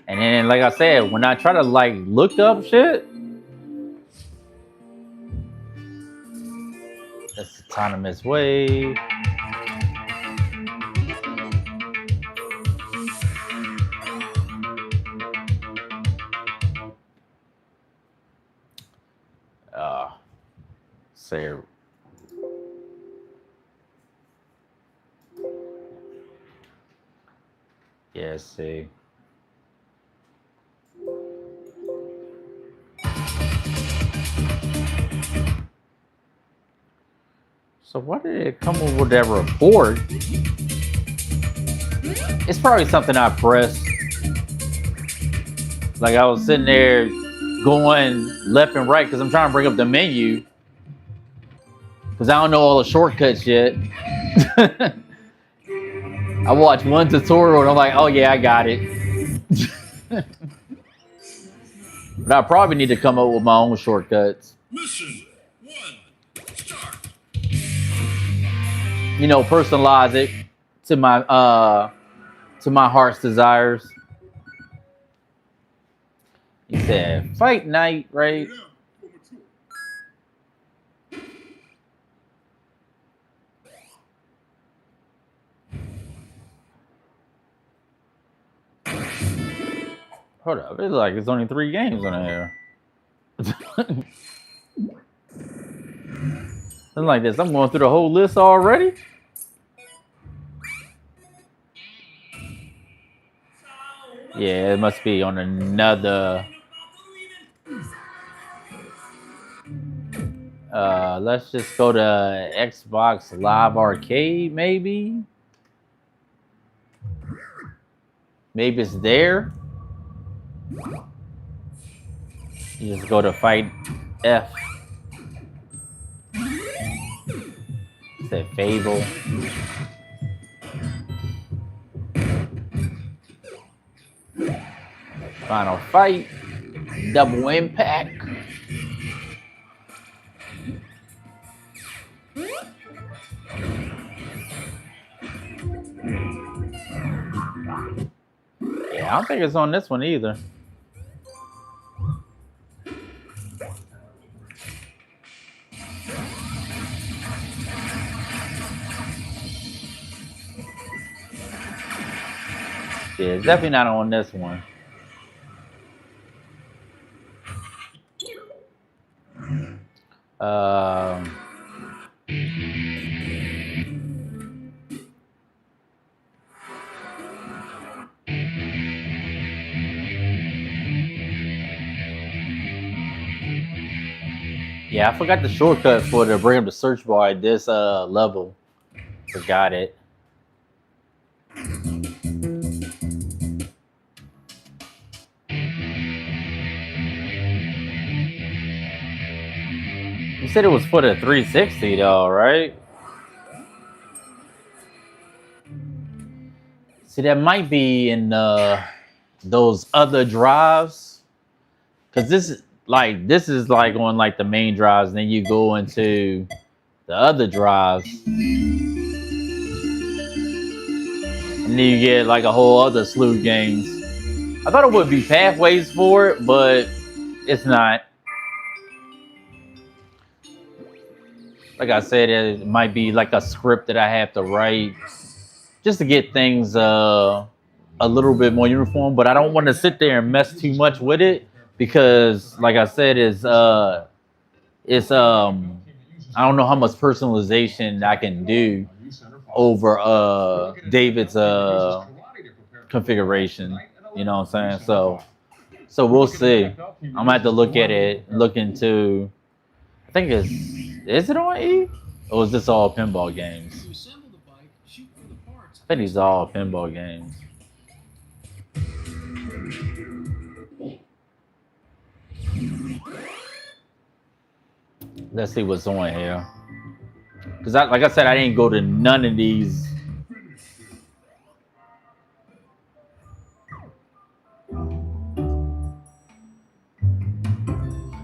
And then, like I said, when I try to like look up shit, that's autonomous wave. Say, yeah, see. So why did it come up with that report? It's probably something I pressed. Like I was sitting there going left and right because I'm trying to bring up the menu. Because I don't know all the shortcuts yet. I watched one tutorial and I'm like, oh yeah, I got it. But I probably need to come up with my own shortcuts. Mission 1, start. You know, personalize it to my heart's desires. He said, fight night, right? Hold up, it's like it's only 3 games on here. Something like this. I'm going through the whole list already. Yeah, it must be on another. Let's just go to Xbox Live Arcade, maybe. Maybe it's there. You just go to fight F. Say Fable. Final fight. Double impact. Yeah, I don't think it's on this one either. Yeah, it's definitely not on this one. Yeah, I forgot the shortcut for to bring up the search bar at this level. Forgot it. You said it was for the 360 though, right? See, that might be in those other drives, because this is like on like the main drives. Then you go into the other drives, and then you get like a whole other slew of games. I thought it would be pathways for it, but it's not. Like I said, it might be like a script that I have to write just to get things a little bit more uniform. But I don't want to sit there and mess too much with it because, like I said, it's I don't know how much personalization I can do over David's configuration. You know what I'm saying? So we'll see. I'm gonna have to look at it, look into. I think is it on E? Or is this all pinball games? I think these are all pinball games. Let's see what's on here. Because like I said, I didn't go to none of these.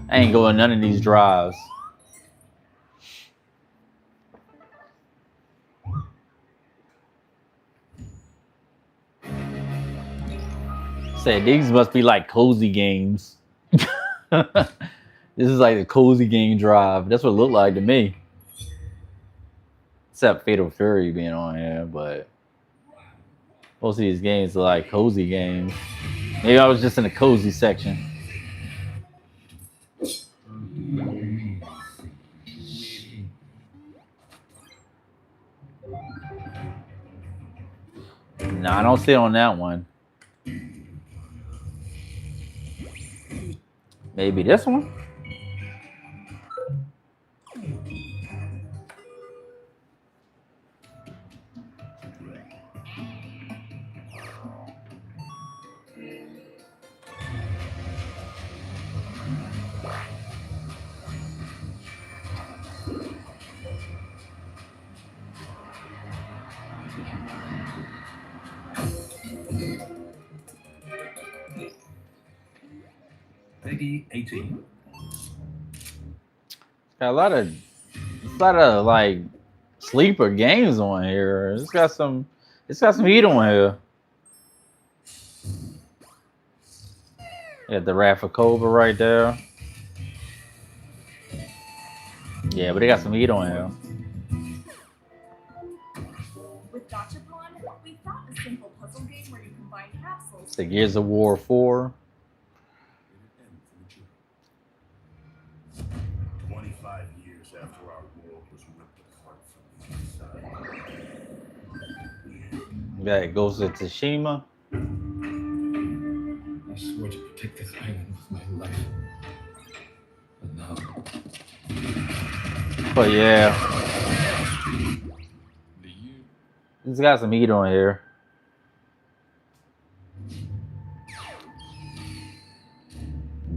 I ain't going none of these drives. Said these must be like cozy games. This is like a cozy game drive. That's what it looked like to me. Except Fatal Fury being on here, but most of these games are like cozy games. Maybe I was just in the cozy section. No, I don't see it on that one. Maybe this one? Peggy 18. Got a lot of like sleeper games on here. It's got some heat on here. Got the Wrath of Cobra right there. Yeah, but they got some heat on here. With Gachapon, we thought a simple puzzle game where you combine capsules. It's the Gears of War 4. 25 years after our world was ripped apart from the inside. Yeah, it goes to Tsushima. I swore to protect this island with my life. But now, But yeah, it's got some heat on here.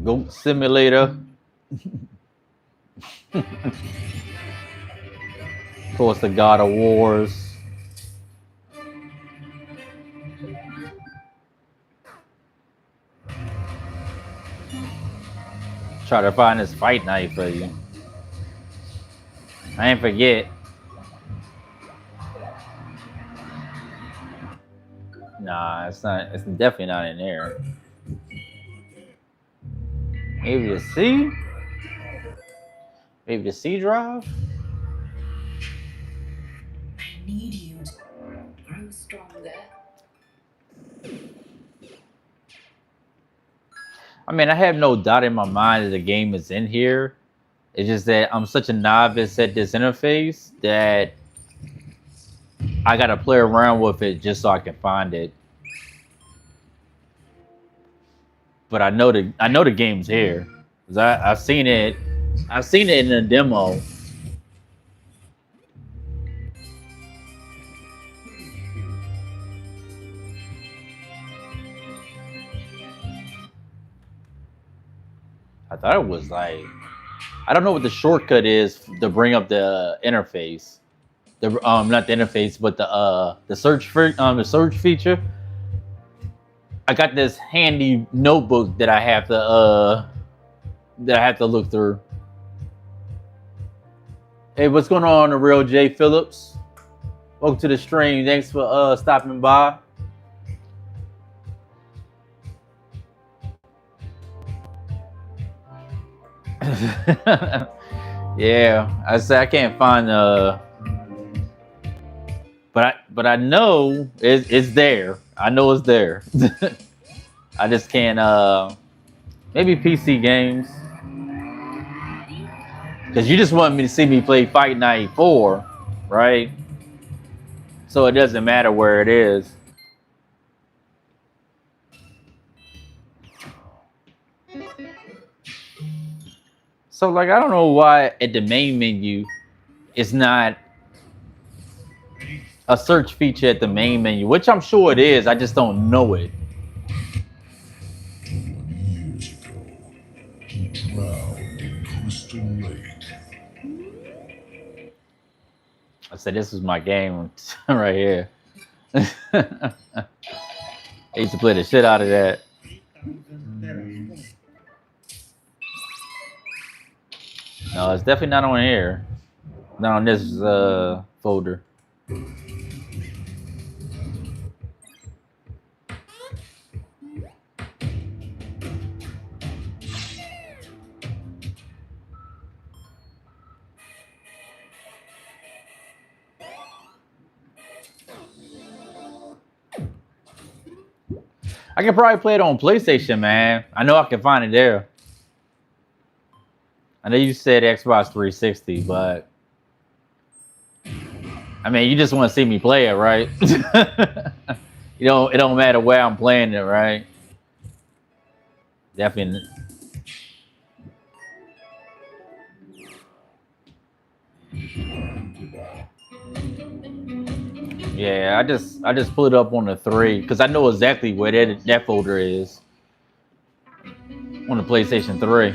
Goat Simulator. Of course, the God of Wars. Try to find this fight knife for you. I ain't forget. Nah, it's not. It's definitely not in there. Maybe the C. Maybe the C drive. I need you to grow stronger. I mean, I have no doubt in my mind that the game is in here. It's just that I'm such a novice at this interface that I gotta play around with it just so I can find it. But I know the game's here. 'Cause I've seen it. I've seen it in the demo. I thought it was like, I don't know what the shortcut is to bring up the interface. The not the interface, but the search feature. I got this handy notebook that I have to look through. Hey, what's going on, the real Jay Phillips? Welcome to the stream. Thanks for stopping by. Yeah, I said I can't find but I know it's there. I know it's there. I just can't maybe PC games. Cause you just want me to see me play Fight Night 4, right? So it doesn't matter where it is. So like I don't know why at the main menu it's not a search feature at the main menu, which I'm sure it is. I just don't know it. Years ago, he drowned in Crystal Lake. I said this is my game right here. I used to play the shit out of that. No, it's definitely not on here. Not on this folder. I can probably play it on PlayStation, man. I know I can find it there. I know you said Xbox 360, but I mean, you just want to see me play it, right? It don't matter where I'm playing it, right? Definitely. Yeah, I just put it up on the 3 because I know exactly where that folder is on the PlayStation 3.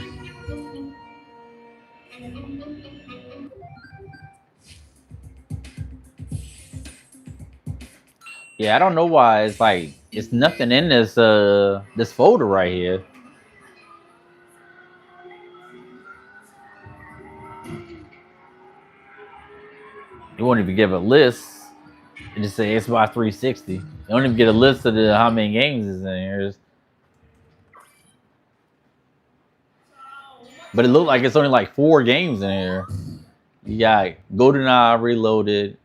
Yeah, I don't know why it's like it's nothing in this this folder right here. You won't even give a list. It just say Xbox 360. You don't even get a list of how many games is in here. But it looked like it's only like 4 games in here. You got GoldenEye Reloaded.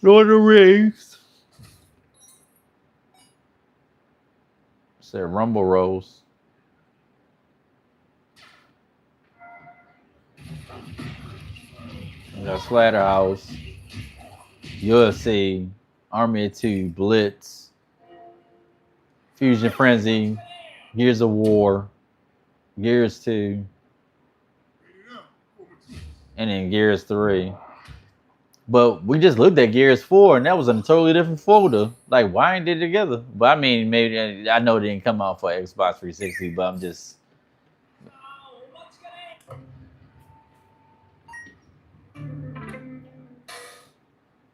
Lord of the Rings. Said Rumble Rose. We got Splatterhouse. UFC. Army of 2. Blitz. Fusion Frenzy. Gears of War. Gears 2. And then Gears 3. But we just looked at Gears 4 and that was in a totally different folder. Like, why ain't they together? But I mean, maybe I know it didn't come out for Xbox 360, but I'm just.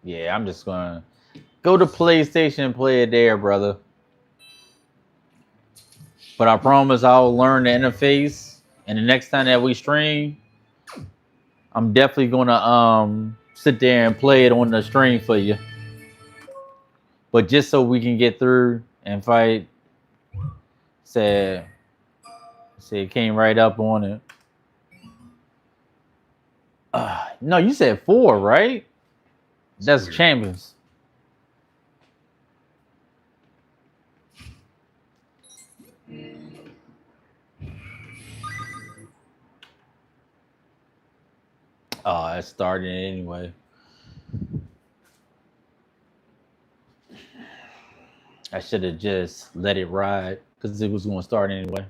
Yeah, I'm just gonna go to PlayStation and play it there, brother. But I promise I'll learn the interface, and the next time that we stream, I'm definitely gonna sit there and play it on the stream for you. But just so we can get through and fight, said it came right up on it. No, you said 4, right? That's champions. Oh, it started anyway. I should have just let it ride because it was going to start anyway.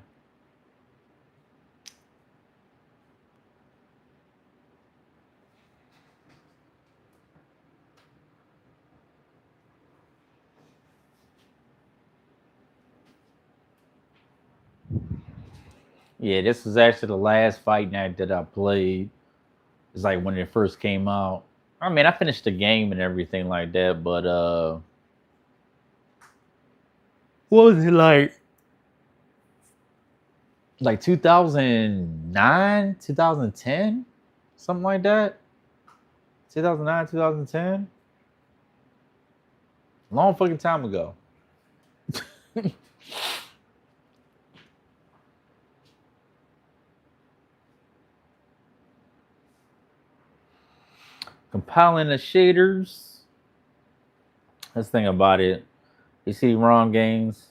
Yeah, this was actually the last fight night that I played. It's like when it first came out. I mean, I finished the game and everything like that, but what was it like? Like 2009, 2010, something like that. 2009, 2010. Long fucking time ago. Compiling the shaders. Let's think about it. You see ROM games.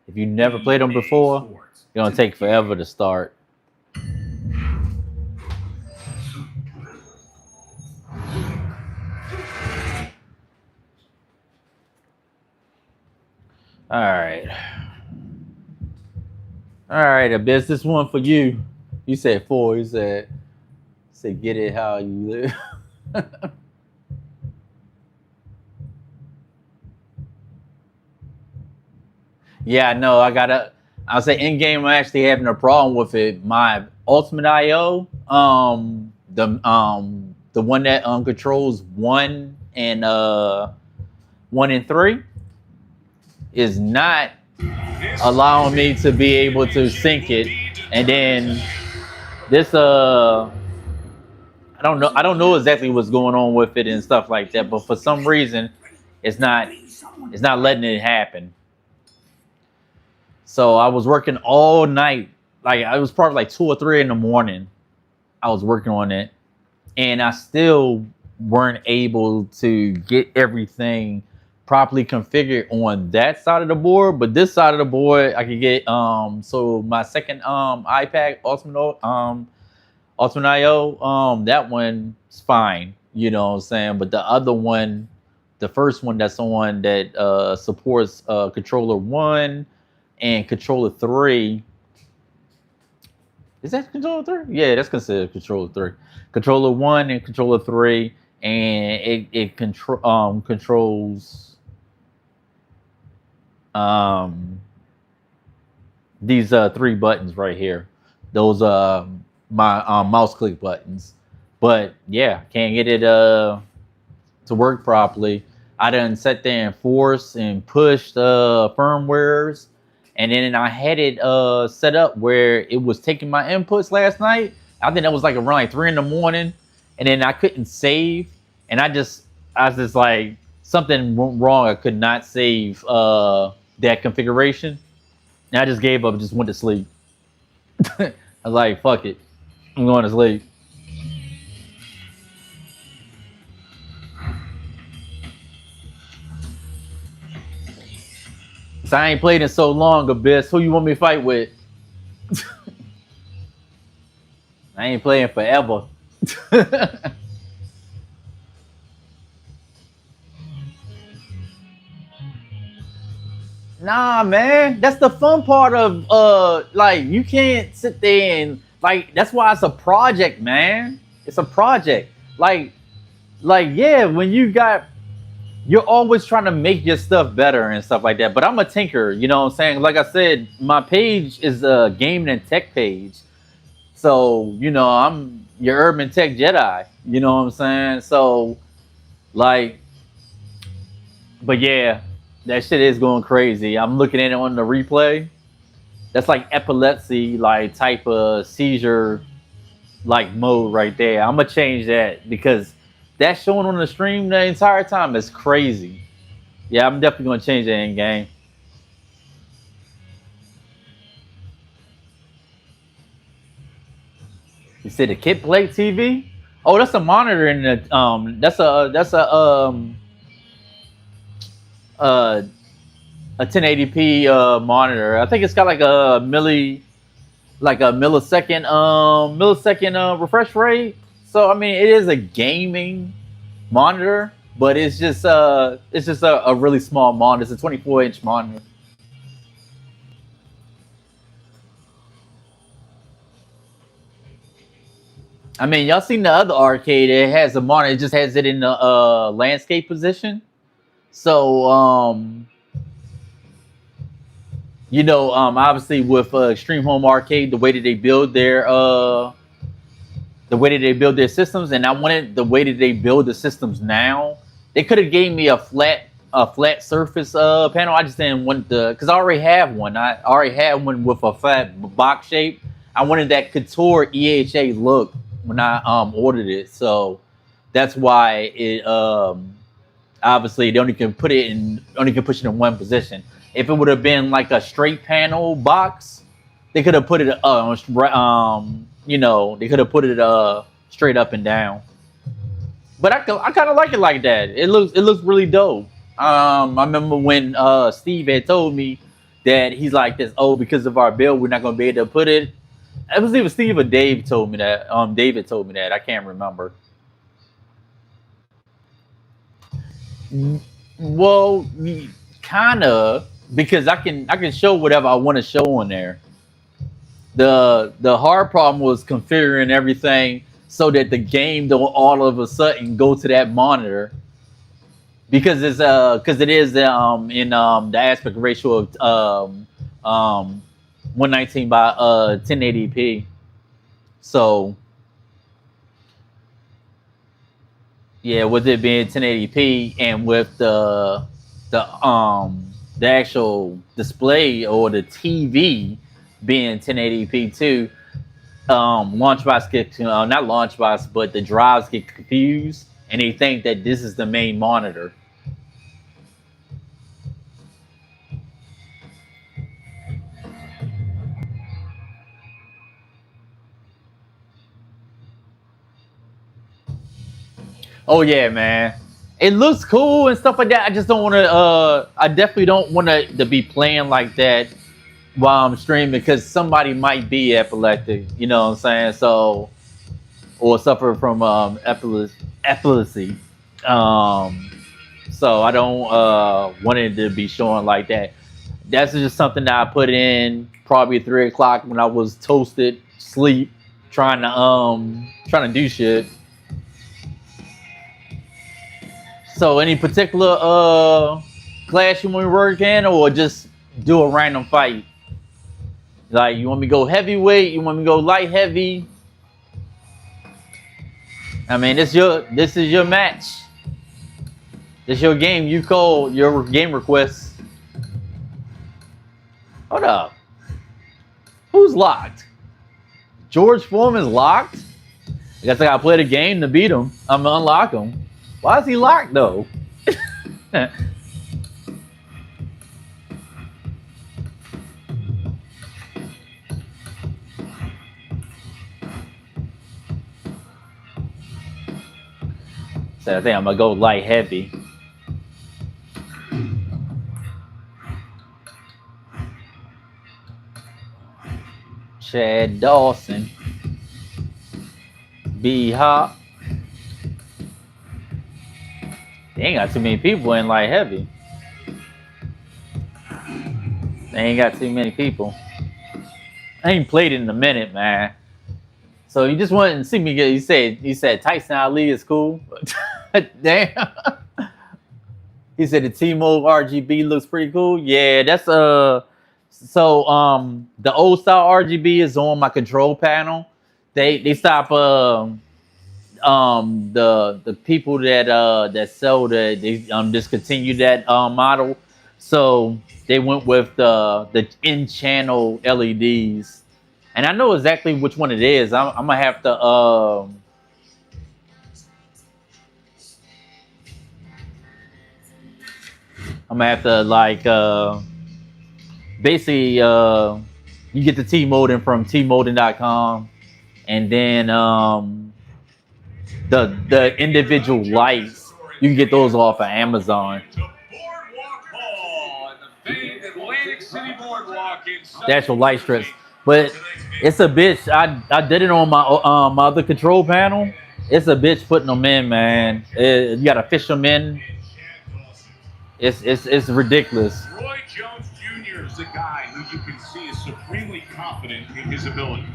If you never played them before, it's gonna take forever to start. All right, Abyss. This one for you. You said 4. You said get it how you live. Yeah, no, I'll say in game I'm actually having a problem with it. My Ultimate IO, the one that controls 1 and 3 is not allowing me to be able to sync it. And then this I don't know exactly what's going on with it and stuff like that, but for some reason it's not letting it happen. So I was working all night. Like it was probably like 2 or 3 in the morning. I was working on it, and I still weren't able to get everything properly configured on that side of the board. But this side of the board, I could get. So my second iPad Ultimate IO, that one's fine. You know what I'm saying? But the other one, the first one that's on that supports controller 1 and controller 3. Is that controller 3? Yeah, that's considered controller 3. Controller 1 and controller 3, and it controls these 3 buttons right here. Those my mouse click buttons. But yeah, can't get it to work properly. I done sat there and forced and pushed firmwares. And then I had it set up where it was taking my inputs last night. I think that was like around like 3 in the morning. And then I couldn't save. And I was just like, something went wrong. I could not save that configuration. And I just gave up, just went to sleep. I was like, fuck it. I'm going to sleep. So I ain't played in so long, Abyss. Who you want me to fight with? I ain't playing forever. Nah, man. That's the fun part of like you can't sit there and like that's why it's a project, man. It's a project. Like yeah, when you're always trying to make your stuff better and stuff like that. But I'm a tinker, you know what I'm saying? Like I said, my page is a gaming and tech page. So, you know, I'm your urban tech Jedi, you know what I'm saying? So, like, but yeah, that shit is going crazy. I'm looking at it on the replay. That's like epilepsy, like type of seizure like mode right there. I'm gonna change that because that's showing on the stream the entire time is crazy. Yeah, I'm definitely gonna change that in game. You said the kit play TV? Oh, that's a monitor in the uh a 1080p monitor. I think it's got like a millisecond refresh rate. So I mean it is a gaming monitor, but it's just a really small monitor. It's a 24-inch monitor. I mean, y'all seen the other arcade? It has a monitor. It just has it in the landscape position. So, obviously with Extreme Home Arcade, the way that they build their systems, and I wanted the way that they build the systems now. They could have gave me a flat surface panel. I just didn't want because I already have one. I already had one with a flat box shape. I wanted that couture EHA look when I ordered it, so that's why it obviously they only can push it in one position. If it would have been like a straight panel box, they could have put it they could have put it straight up and down. But I kind of like it like that. It looks really dope. I remember when Steve had told me that he's like this. Oh, because of our bill, we're not gonna be able to put it. It was either Steve or Dave told me that. David told me that. I can't remember. Well, kind of, because I can show whatever I want to show on there. The hard problem was configuring everything so that the game don't all of a sudden go to that monitor, because it is in the aspect ratio of 119 by 1080p. So yeah, with it being 1080p and with the actual display or the TV being 1080p too, launchbox get not launchbox, but the drives get confused and they think that this is the main monitor. Oh yeah, man. It looks cool and stuff like that. I just don't want to. I definitely don't want to be playing like that while I'm streaming, because somebody might be epileptic. You know what I'm saying? So, or suffer from epilepsy. So I don't want it to be showing like that. That's just something that I put in probably at 3 o'clock when I was toasted, sleep, trying to do shit. So any particular class you want to work in, or just do a random fight? Like, you want me to go heavyweight? You want me to go light heavy? I mean, this is your match. This is your game. You call your game request. Hold up. Who's locked? George Foreman's locked? I guess I gotta play the game to beat him. I'm gonna unlock him. Why is he locked though? So I think I'm gonna go light heavy. Chad Dawson. B Hop. They ain't got too many people in light heavy. They ain't got too many people. I ain't played it in a minute, man. So you just wanted to see me get. You said Tyson Ali is cool. Damn. He said the T-Mobile RGB looks pretty cool. Yeah, that's the old style RGB is on my control panel. They stop the people that sell they discontinued that model, so they went with the in-channel LEDs. And I know exactly which one it is. I'm gonna have to like basically you get the T-modem from tmodem.com, and then the individual lights you can get those off of Amazon. The actual light strips, but it's a bitch. I did it on my other control panel. It's a bitch putting them in, man. You gotta fish them in. It's ridiculous. Roy Jones Jr. is a guy who you can see is supremely confident in his abilities.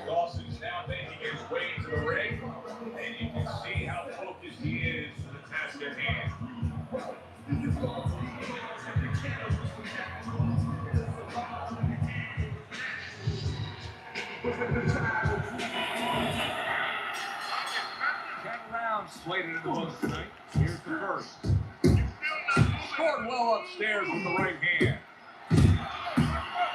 Dawson's now making his way to the ring, and you can see how focused he is for the task at hand. Slated in the books tonight. Here's the first. Scored well upstairs with the right hand.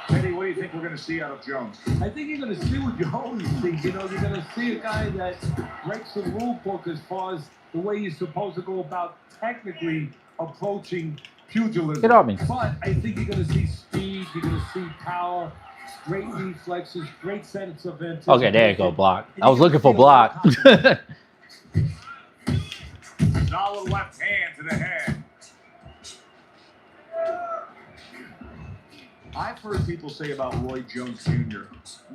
Teddy, what do you think we're going to see out of Jones? I think you're going to see what you always see. You know, you're going to see a guy that breaks the rule book as far as the way you're supposed to go about technically approaching pugilism. Get off me. But I think you're going to see speed. You're going to see power. Great reflexes. Great sense of anticipation. Okay, there you go, block. I was looking for block. Solid left hand to the head. I've heard people say about Roy Jones Jr.,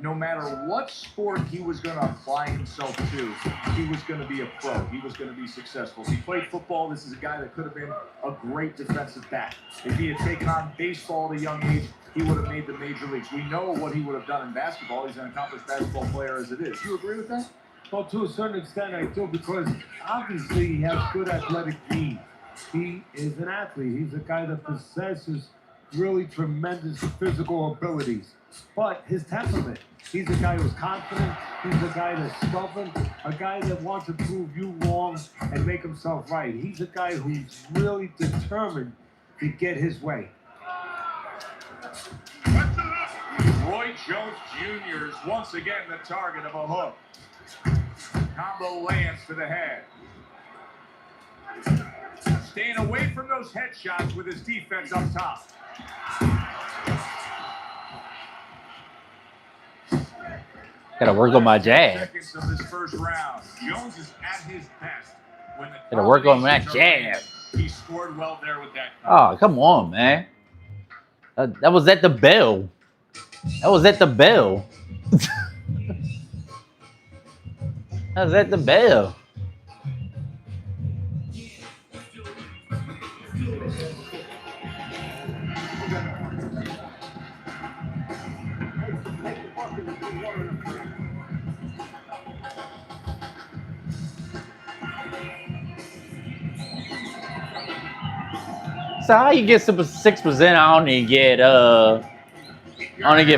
no matter what sport he was going to apply himself to, he was going to be a pro. He was going to be successful. If he played football, this is a guy that could have been a great defensive back. If he had taken on baseball at a young age, he would have made the major leagues. We know what he would have done in basketball. He's an accomplished basketball player as it is. Do you agree with that? Well, to a certain extent, I do, because obviously he has good athletic genes. He is an athlete. He's a guy that possesses really tremendous physical abilities. But his temperament, he's a guy who's confident. He's a guy that's stubborn, a guy that wants to prove you wrong and make himself right. He's a guy who's really determined to get his way. Roy Jones Jr. is once again the target of a hook. Combo lands to the head. Staying away from those headshots with his defense up top. Gotta work on my jab. Seconds of this first round. Jones is at his best. When the Gotta work on that jab. He scored well there with that. Oh, come on, man. That was at the bell. That was at the bell. That was at the bell. So how you get 6%? I only get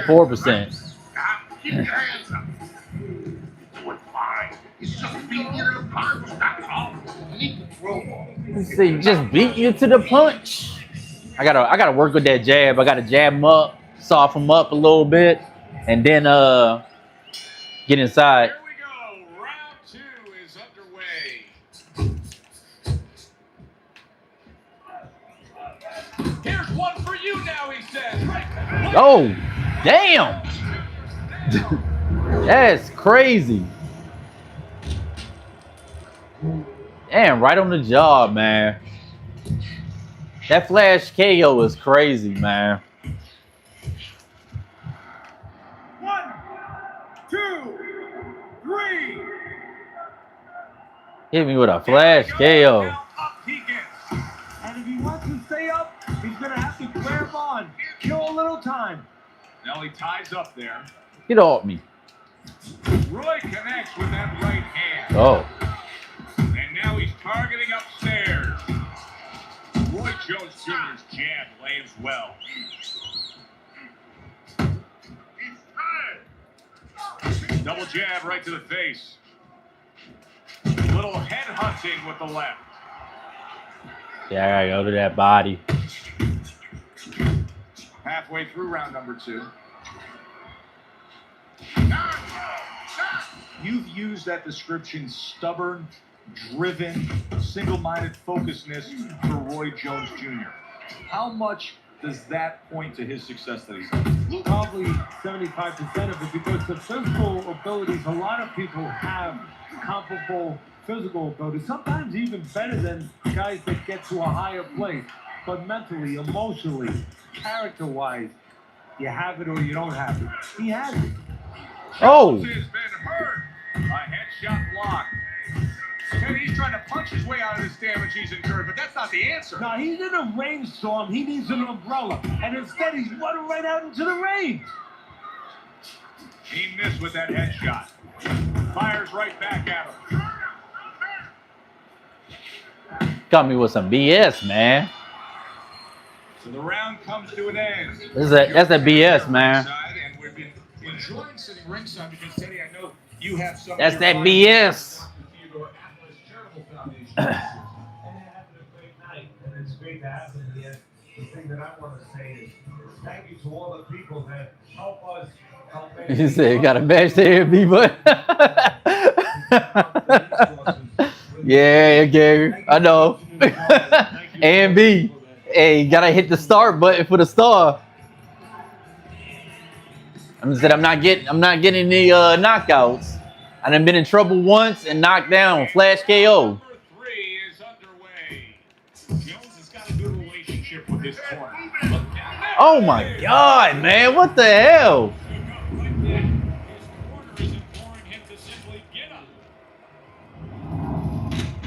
4%. Keep your hands up. Doing fine. He's just beating you to the punch. That's all. You need to throw. See, just beat you to the punch. I gotta work with that jab. I gotta jab him up, soften him up a little bit, and then get inside. Here we go. Round 2 is underway. Here's one for you now, he says. Oh, damn. That's crazy. Damn, right on the job, man. That flash KO is crazy, man. 1, 2, 3. Hit me with a flash KO. Now up he gets. And if he wants to stay up, he's going to have to grab on. Kill a little time. Now he ties up there. Get off me. Roy connects with that right hand. Oh. And now he's targeting upstairs. Roy Jones Jr.'s jab lands well. Double jab right to the face. Little head hunting with the left. Yeah, I gotta go to that body. Halfway through round number 2. You've used that description, stubborn, driven, single-minded focusedness for Roy Jones Jr. How much does that point to his success that he's had? Probably 75% of it, because the physical abilities, a lot of people have comparable physical abilities, sometimes even better than guys that get to a higher place. But mentally, emotionally, character-wise, you have it or you don't have it. He has it. Oh! Jones has been hurt. A headshot blocked. Teddy, he's trying to punch his way out of this damage he's incurred, but that's not the answer. Now, he's in a rainstorm. He needs an umbrella. And instead, he's running right out into the rain. He missed with that headshot. Fires right back at him. Got me with some BS, man. So the round comes to an end. That's a BS, man. And we've been enjoying sitting ringside because, Teddy, I know you have some. That's that BS. And they're having a great night, and it's great to have them here. The thing that I want to say is thank you to all the people that help us. He said, got a match there, B-Butt. Yeah, Gary. I know. A and B. Hey, you gotta hit the start button for the star. I'm not getting the knockouts. I done been in trouble once and knocked down, flash KO. Oh my God, man, what the hell?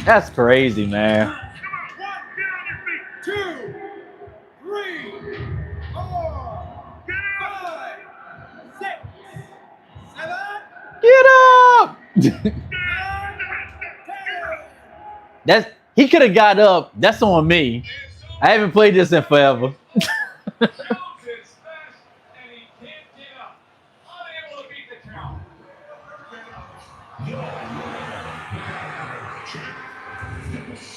That's crazy, man. 1, get on your feet. 2, 3, 4, 5, 6, 7. Get up! He could have got up. That's on me. I haven't played this in forever.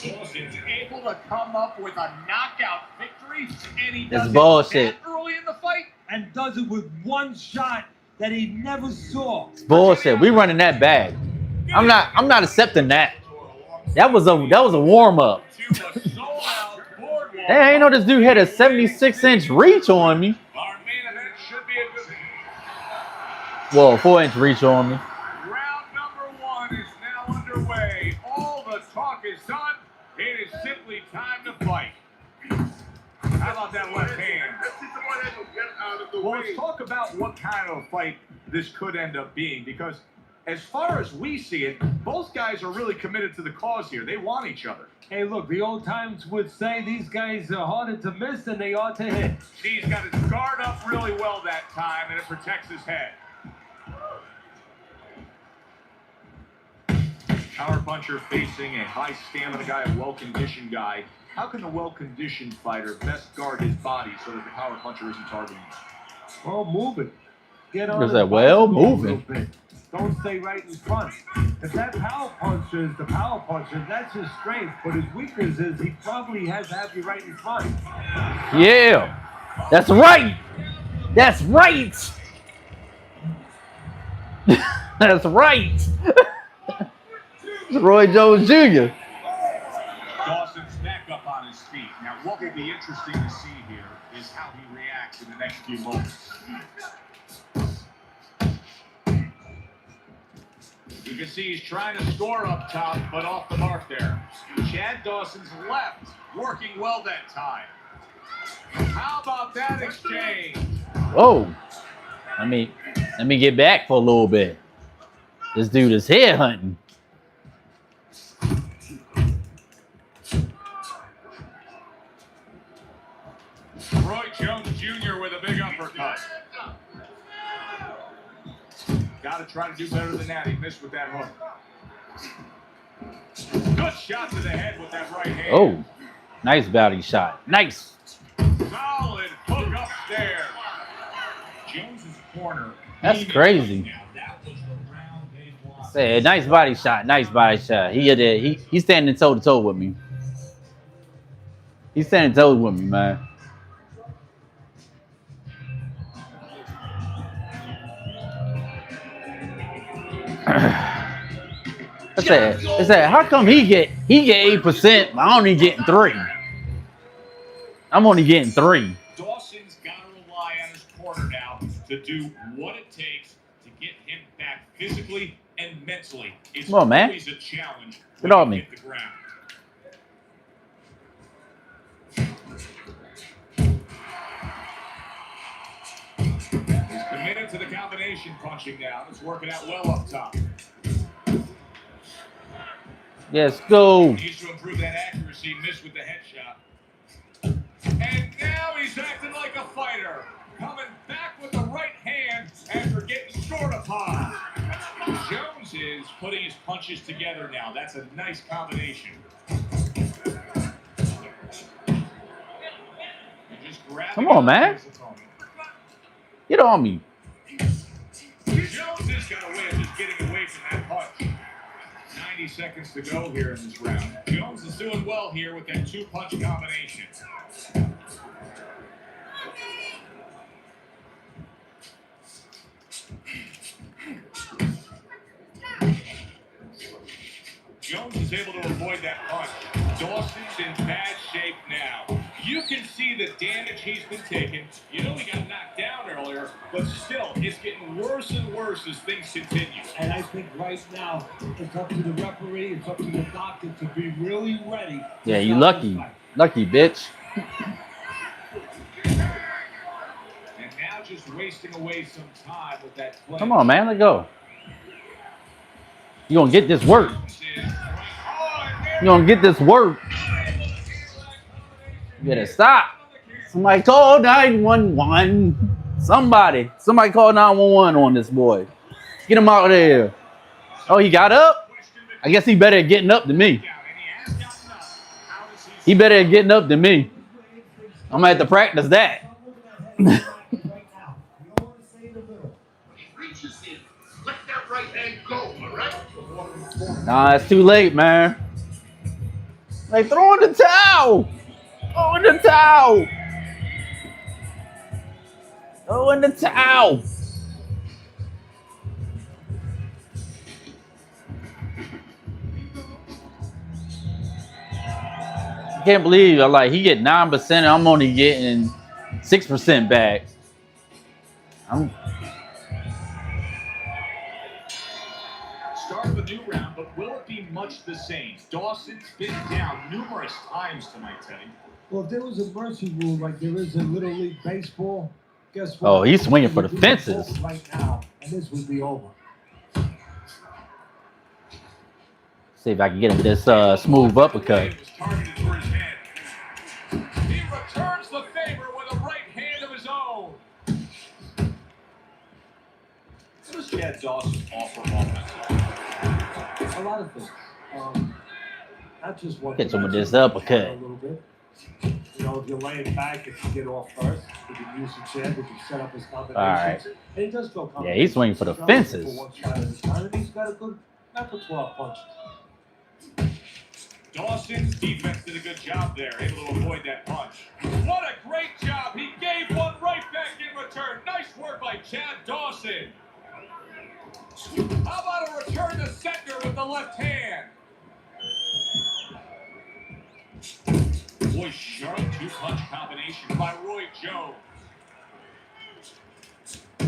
Dawson's able to come up with a knockout victory, and he does It's bullshit. it early in the fight, And does it with one shot that he never saw. It's bullshit. We running that back. I'm not accepting that. That was a warm up. Hey, I ain't know this dude had a 76-inch reach on me. Well, 4-inch reach on me. Round number 1 is now underway. All the talk is done. It is simply time to fight. How about that left hand? Well, let's talk about what kind of fight this could end up being, because as far as we see it, both guys are really committed to the cause here. They want each other. Hey, look, the old times would say these guys are harder to miss than they are to hit. He's got his guard up really well that time, and it protects his head. Power puncher facing a high stamina guy, a well-conditioned guy. How can the well-conditioned fighter best guard his body so that the power puncher isn't targeting him? Well, move it. Get on There's the that well bicycle a moving. little bit. Don't stay right in front. If that power puncher is the power puncher, that's his strength. But his weakness is he probably has to have you right in front. Yeah, that's right. That's right. That's right. Roy Jones Jr. Dawson's back up on his feet. Now, what will be interesting to see here is how he reacts in the next few moments. You can see he's trying to score up top, but off the mark there. Chad Dawson's left, working well that time. How about that exchange? Whoa. Let me get back for a little bit. This dude is head hunting. Roy Jones Jr. with a big uppercut. Got to try to do better than that. He missed with that hook. Good shot to the head with that right hand. Oh, nice body shot. Nice. Solid hook upstairs. Jones's corner. That's crazy. Now, that was the round. Say, nice body shot. Nice body shot. He did. He's standing toe to toe with me. He's standing toe with me, man. I said, how come he get 8%, but I'm only getting 3? I'm only getting 3. Dawson's got to rely on his corner now to do what it takes to get him back physically and mentally. It's Come on, man. always a challenge. Get on me. Hit the ground. He's committed to the combination punching now. It's working out well up top. Yes, go. Needs to improve that accuracy. Missed with the headshot. And now he's acting like a fighter. Coming back with the right hand after getting short upon. Jones is putting his punches together now. That's a nice combination. Come on, man. Get on me. Jones has got a way of just getting away from that punch. 90 seconds to go here in this round. Jones is doing well here with that 2-punch combination. Jones is able to avoid that punch. Dawson's in bad shape now. You can see the damage he's been taking. You know he got knocked down earlier, but still, it's getting worse and worse as things continue. And I think right now, it's up to the referee, it's up to the doctor to be really ready. Yeah, you lucky. Lucky, bitch. And now just wasting away some time with that play. Come on, man. Let's go. You gonna get this work. You gonna get this work. You better stop. Somebody call 911. Somebody call 911 on this boy. Get him out of there. Oh, he got up? I guess he better at getting up than me. He better at getting up than me. I'm gonna have to practice that. Let that right hand go, all right? Nah, it's too late, man. Like, throw in the towel. Throw in the towel. Throw in the towel. I can't believe he get 9% and I'm only getting 6% back. Start of a new round, but will it be much the same? Dawson's been down numerous times tonight, Teddy. Well, if there was a mercy rule like there is in Little League Baseball, guess what? Oh, he's swinging for the fences. Right now, and this would be over. See if I can get him this smooth uppercut. He returns the favor with a right hand of his own. What does Chad Dawson offer offensively? A lot of things. Not just what. Hit him with this uppercut. A little bit. You know, if you're laying back, if you get off first, we can use the jab, we can set up his combinations. All right. And he does go combinations. Yeah, he's swinging for the fences. For one shot at a time, and he's got a good repertoire punches. Dawson's defense did a good job there, able to avoid that punch. What a great job! He gave one right back in return. Nice work by Chad Dawson. How about a return to center with the left hand? Boy, sharp 2-punch combination by Roy Jones.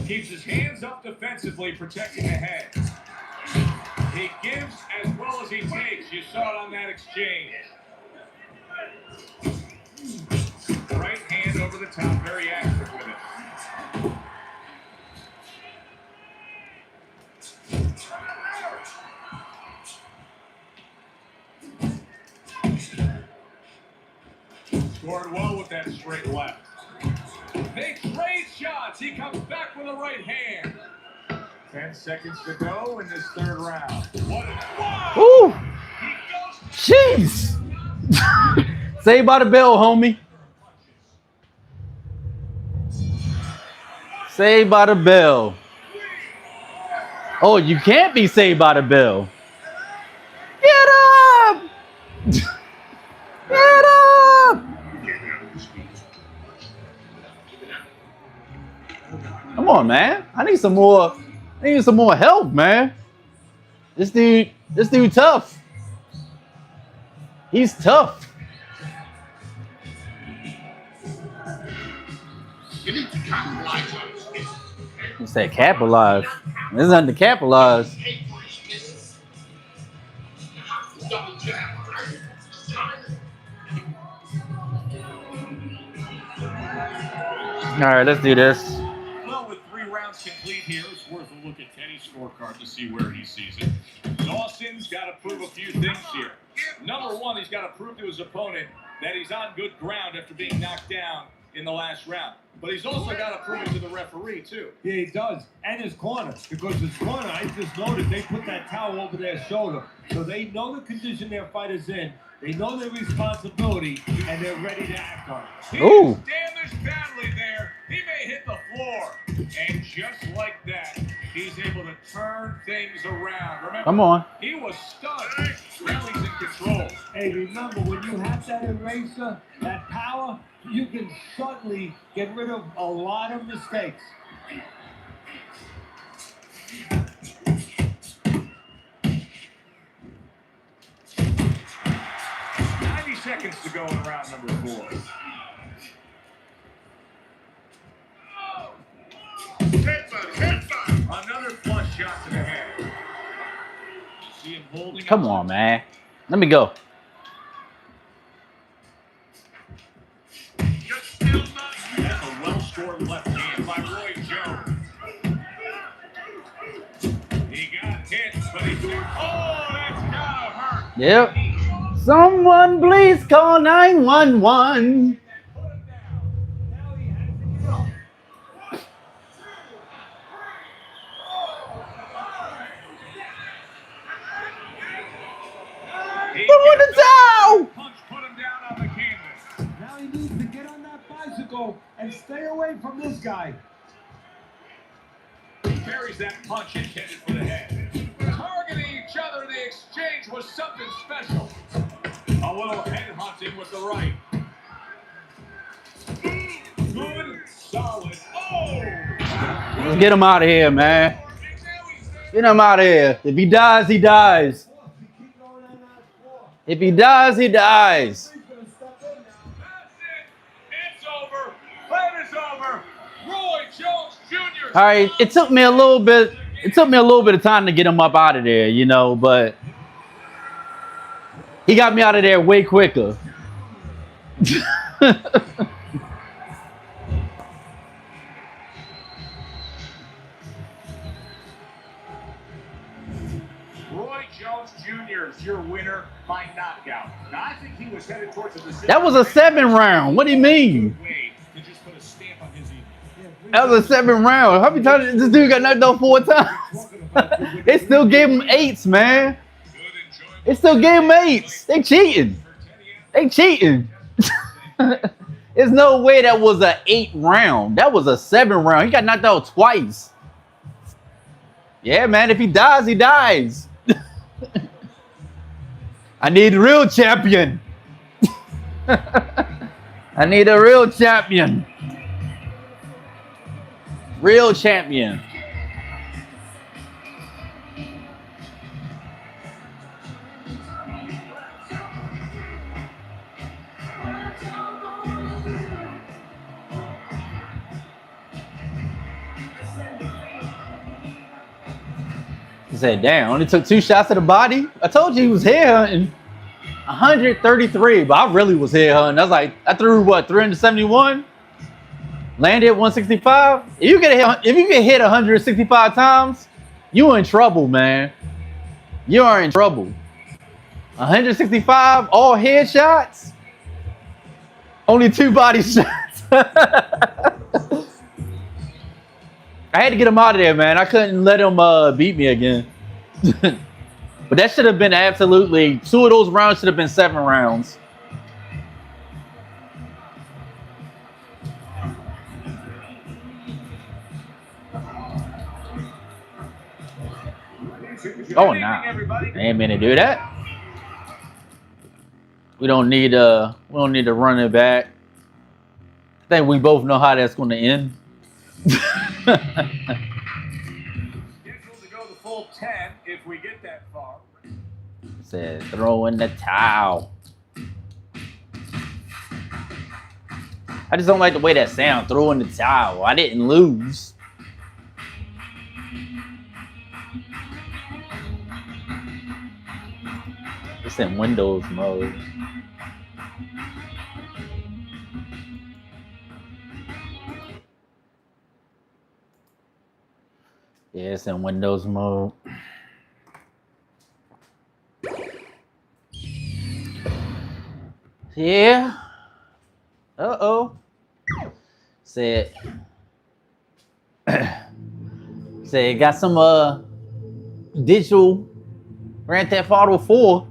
Keeps his hands up defensively, protecting the head. He gives as well as he takes. You saw it on that exchange. Right hand over the top, very active with it. Scored well with that straight left. They trade shots. He comes back with a right hand. 10 seconds to go in this third round. What a wow! Ooh! Jeez! Saved by the bell, homie. Saved by the bell. Oh, you can't be saved by the bell. Get up! Get up! Come on, man. I need some more help, man. This dude tough. He's tough. You need to capitalize on his misses. He said capitalize. There's nothing to capitalize. Double jab. All right, let's do this. Well, with 3 rounds complete here, it's worth a look at Teddy's scorecard to see where he sees it. Dawson's got to prove a few things here. Number 1, he's got to prove to his opponent that he's on good ground after being knocked down in the last round. But he's also got to prove it to the referee, too. Yeah, he does. And his corner. Because his corner, I just noticed they put that towel over their shoulder. So they know the condition their fighter's in. They know their responsibility, and they're ready to act on it. Ooh. Damaged badly there. He may hit the floor. And just like that, he's able to turn things around. Remember, Come on. he was stunned. Now he's in control. Hey, remember, when you have that eraser, that power, you can suddenly get rid of a lot of mistakes. Seconds to go in round number 4. Another flush shot to the head. See him holding. Come on, man. Let me go. That's a well-scored left hand by Roy Jones. He got hit, but he took. Oh, that's gotta hurt. Yep. Someone please call 911. Put the towel. Punch put him down on the canvas. Now he needs to get on that bicycle and stay away from this guy. He carries that punch intended for the head. Targeting each other, the exchange was something special. A little head hunting with the right. Good, solid. Oh! Let's get him out of here, man. Get him out of here. If he dies, he dies. If he dies, he dies. That's it. It's over. Fight is over. Roy Jones Jr. All right, it took me a little bit of time to get him up out of there, you know, but he got me out of there way quicker. Roy Jones Jr. is your winner by knockout. Now, I think he was headed towards a decision. That was a 7 round. What do you mean? To just put a stamp on his evening. That was a 7 round. How many times did this dude got knocked out 4 times? They still gave him 8s, man. They still gave him 8s. They cheating. They cheating. There's no way that was an 8 round. That was a 7 round. He got knocked out twice. Yeah, man. If he dies, he dies. I need a real champion. I need a real champion. Real champion. He said, damn, only took 2 shots to the body. I told you he was head hunting. 133, but I really was head hunting. I was like, I threw what, 371? Landed 165. If you get hit 165 times, you in trouble, man. You are in trouble. 165, all headshots. Only 2 body shots. I had to get him out of there, man. I couldn't let him beat me again. But that should have been absolutely, 2 of those rounds should have been 7 rounds. Oh, nah. I ain't meant to do that. We don't need to run it back. I think we both know how that's going to end. Scheduled to go the full 10 if we get that far. Said throw in the towel. I just don't like the way that sound. Throw in the towel. I didn't lose. It's in Windows mode. Yeah, it's in Windows mode. Yeah. Uh-oh. Said got some digital Grand Theft Auto 4.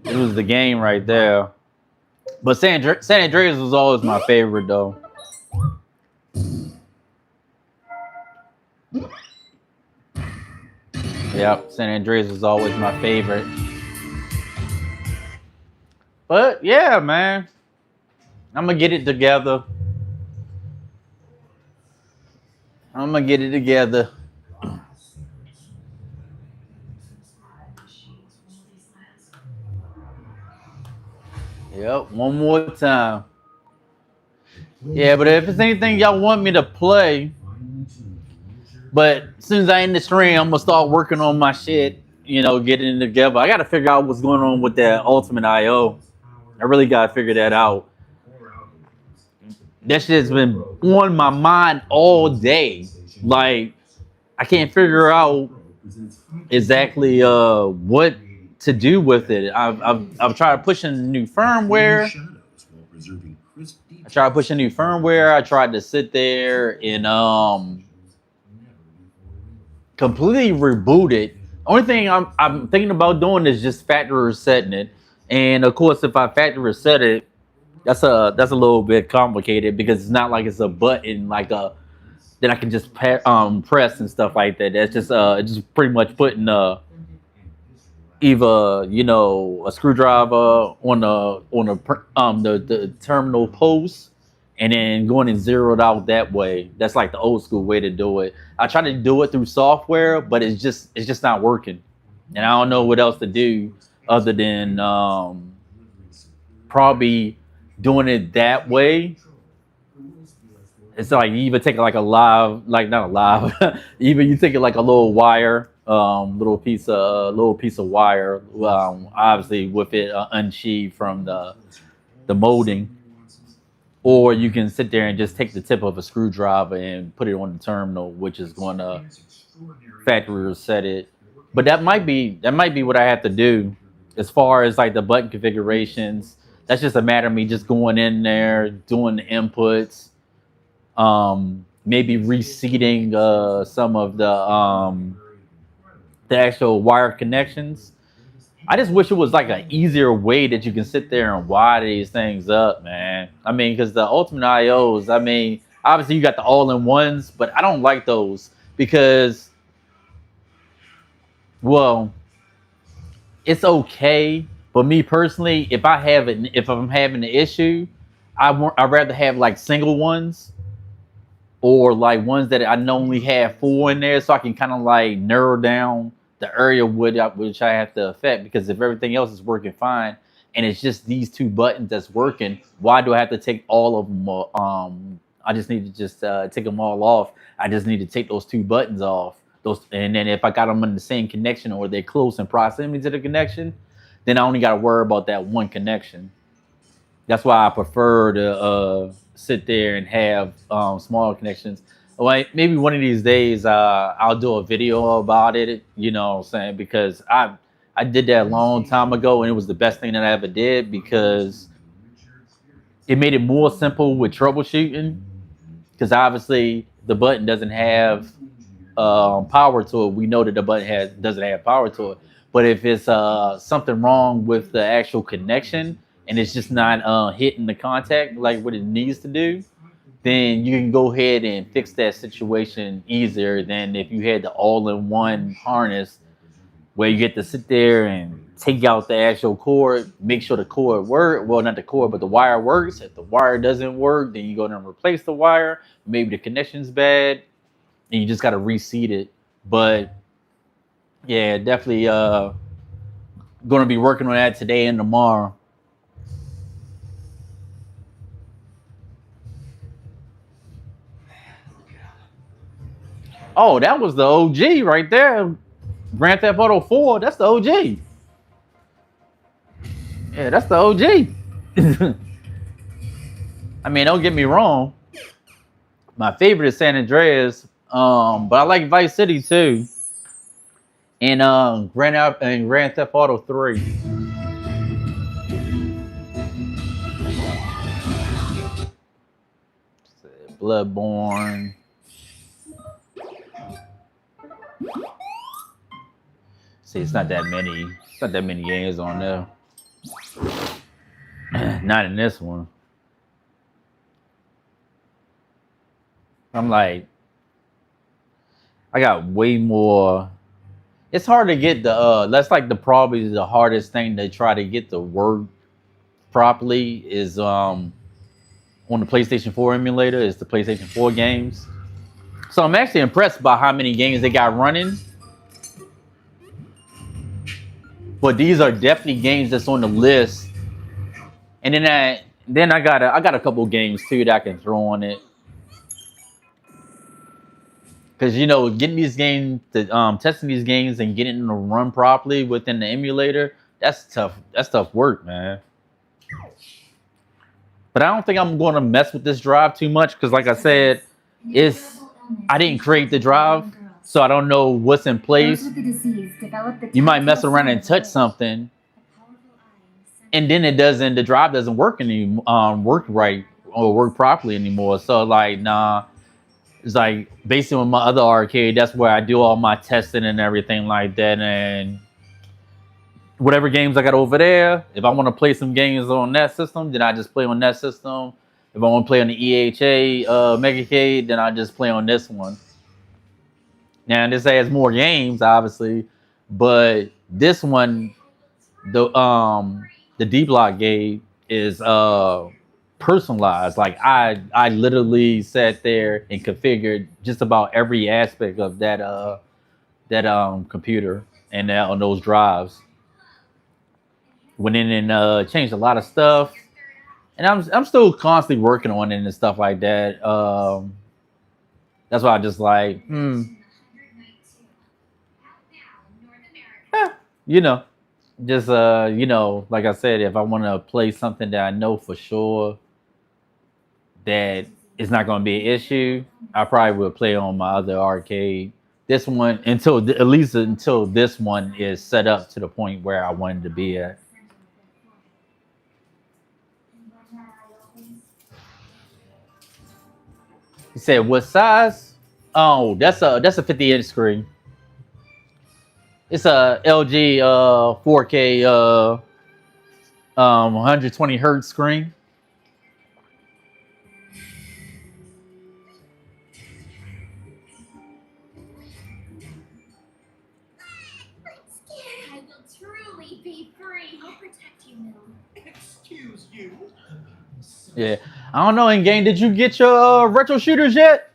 It was the game right there. But San Andreas was always my favorite though. Yep, San Andreas was always my favorite. But yeah, man. I'm gonna get it together. Yep, one more time. Yeah, but if it's anything y'all want me to play, but as soon as I end the stream, I'm gonna start working on my shit, getting it together. I gotta figure out what's going on with that Ultimate IO. I really gotta figure that out. That shit's been on my mind all day. Like, I can't figure out exactly what to do with it. I've tried pushing new firmware. I tried to sit there and completely reboot it. Only thing I'm thinking about doing is just factory resetting it. And of course, if I factory reset it, that's a little bit complicated because it's not like it's a button like that I can just press and stuff like that. That's just pretty much putting either a screwdriver on the terminal post and then going and zeroed out that way. That's like the old school way to do it. I tried to do it through software, but it's just not working, and I don't know what else to do other than probably doing it that way. It's like you even take like a live, like not a live, even you take it like a little wire, little piece of wire, obviously with it unsheathed from the molding, or you can sit there and just take the tip of a screwdriver and put it on the terminal, which is going to factory reset it. But that might be what I have to do as far as like the button configurations. That's just a matter of me just going in there, doing the inputs, maybe reseating some of the actual wire connections. I just wish it was like an easier way that you can sit there and wire these things up, man. I mean, because the Ultimate IOs, I mean, obviously you got the all-in-ones, but I don't like those because, well, it's okay. But me personally, if I'm having an issue, I'd rather have like single ones or like ones that I normally have 4 in there, so I can kind of like narrow down the area which I have to affect. Because if everything else is working fine and it's just these 2 buttons that's working, why do I have to take all of them? I just need to just take them all off. I just need to take those 2 buttons off. And then if I got them in the same connection or they're close in proximity to the connection, then I only got to worry about that one connection. That's why I prefer to sit there and have smaller connections. Like maybe one of these days I'll do a video about it, you know what I'm saying? Because I did that a long time ago and it was the best thing that I ever did because it made it more simple with troubleshooting. Because obviously the button doesn't have power to it. We know that the button doesn't have power to it. But if it's something wrong with the actual connection and it's just not hitting the contact like what it needs to do, then you can go ahead and fix that situation easier than if you had the all-in-one harness where you get to sit there and take out the actual cord, make sure the cord work. Well, not the cord, but the wire works. If the wire doesn't work, then you go and replace the wire. Maybe the connection's bad, and you just got to reseat it. But yeah, definitely going to be working on that today and tomorrow. Oh, that was the OG right there. Grand Theft Auto 4, that's the OG. Yeah, that's the OG. I mean, don't get me wrong. My favorite is San Andreas, but I like Vice City too. And Grand Theft Auto 3. Bloodborne. See, it's not that many. It's not that many games on there. Not in this one. I'm like, I got way more. It's hard to get the that's like probably the hardest thing to try to get to work properly is on the PlayStation 4 emulator is the PlayStation 4 games. So I'm actually impressed by how many games they got running. But these are definitely games that's on the list. And then I got a couple games too that I can throw on it. Because, you know, getting these games, testing these games and getting them to run properly within the emulator, that's tough. That's tough work, man. But I don't think I'm going to mess with this drive too much because, like I said, I didn't create the drive, so I don't know what's in place. You might mess around and touch something, and then the drive doesn't work work right or work properly anymore. So, like, nah. It's like basically with my other arcade, that's where I do all my testing and everything like that. And whatever games I got over there, if I want to play some games on that system, then I just play on that system. If I want to play on the EHA MegaCade, then I just play on this one. Now this has more games, obviously, but this one, the D Block game is personalized. Like I literally sat there and configured just about every aspect of that computer and on those drives. Went in and changed a lot of stuff, and I'm still constantly working on it and stuff like that. That's why I just like you know, just you know, like I said, if I want to play something that I know for sure that it's not going to be an issue, I probably will play on my other arcade. This one at least until this one is set up to the point where I wanted to be at. He said, "What size?" Oh, that's a 50-inch screen. It's a LG 4K 120 hertz screen. I will truly be free. I'll protect you, Mill. Excuse you. Yeah, I don't know. In game, did you get your retro shooters yet?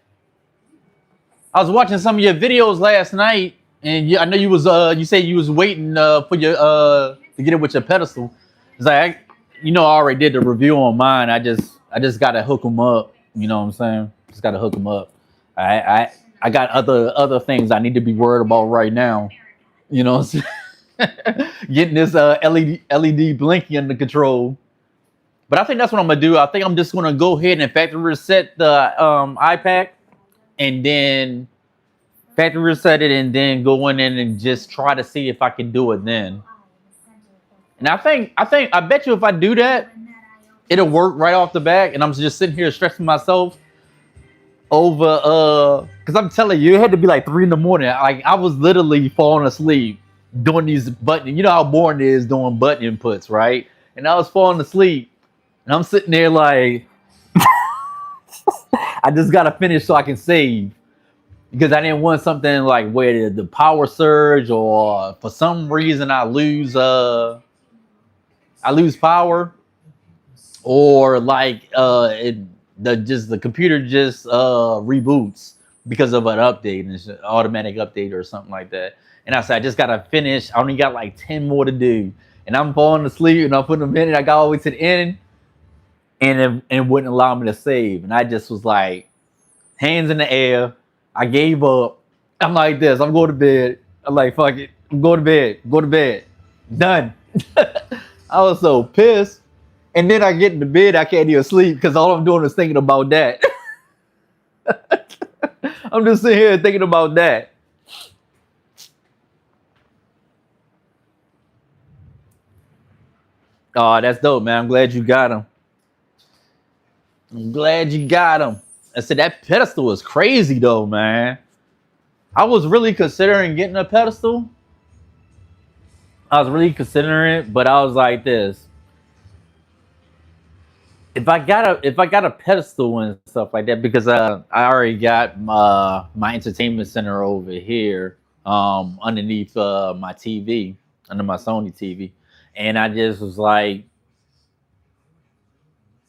I was watching some of your videos last night, and I know you was you said you was waiting for your to get it with your pedestal. It's like I already did the review on mine. I just gotta hook them up. You know what I'm saying? Just gotta hook them up. I got other things I need to be worried about right now. You know what I'm saying? Getting this LED blinking under control. But I think that's what I'm gonna do. I think I'm just gonna go ahead and factory reset the iPad, and then factory reset it, and then go in and just try to see if I can do it then. And I bet you if I do that, it'll work right off the bat. And I'm just sitting here stressing myself over because I'm telling you, it had to be like 3 a.m. Like I was literally falling asleep doing these button. You know how boring it is doing button inputs, right? And I was falling asleep. And I'm sitting there like, I just gotta finish so I can save. Because I didn't want something like where the power surge or for some reason I lose power, or like the computer just reboots because of an update, and it's an automatic update or something like that. And I said I just gotta finish. I only got like 10 more to do, and I'm falling asleep and I'm putting them in, and I got all the way to the end, and it wouldn't allow me to save, and I just was like hands in the air. I gave up. I'm like this. I'm going to bed. I'm like, fuck it. I'm going to bed. Go to bed. Done. I was so pissed. And then I get into bed. I can't even sleep because all I'm doing is thinking about that. I'm just sitting here thinking about that. Oh, that's dope, man. I'm glad you got him. I'm glad you got him. I said that pedestal is crazy though, man. I was really considering getting a pedestal. I was really considering it, but I was like this. If I got a pedestal and stuff like that, because I already got my entertainment center over here underneath my TV, under my Sony TV, and I just was like,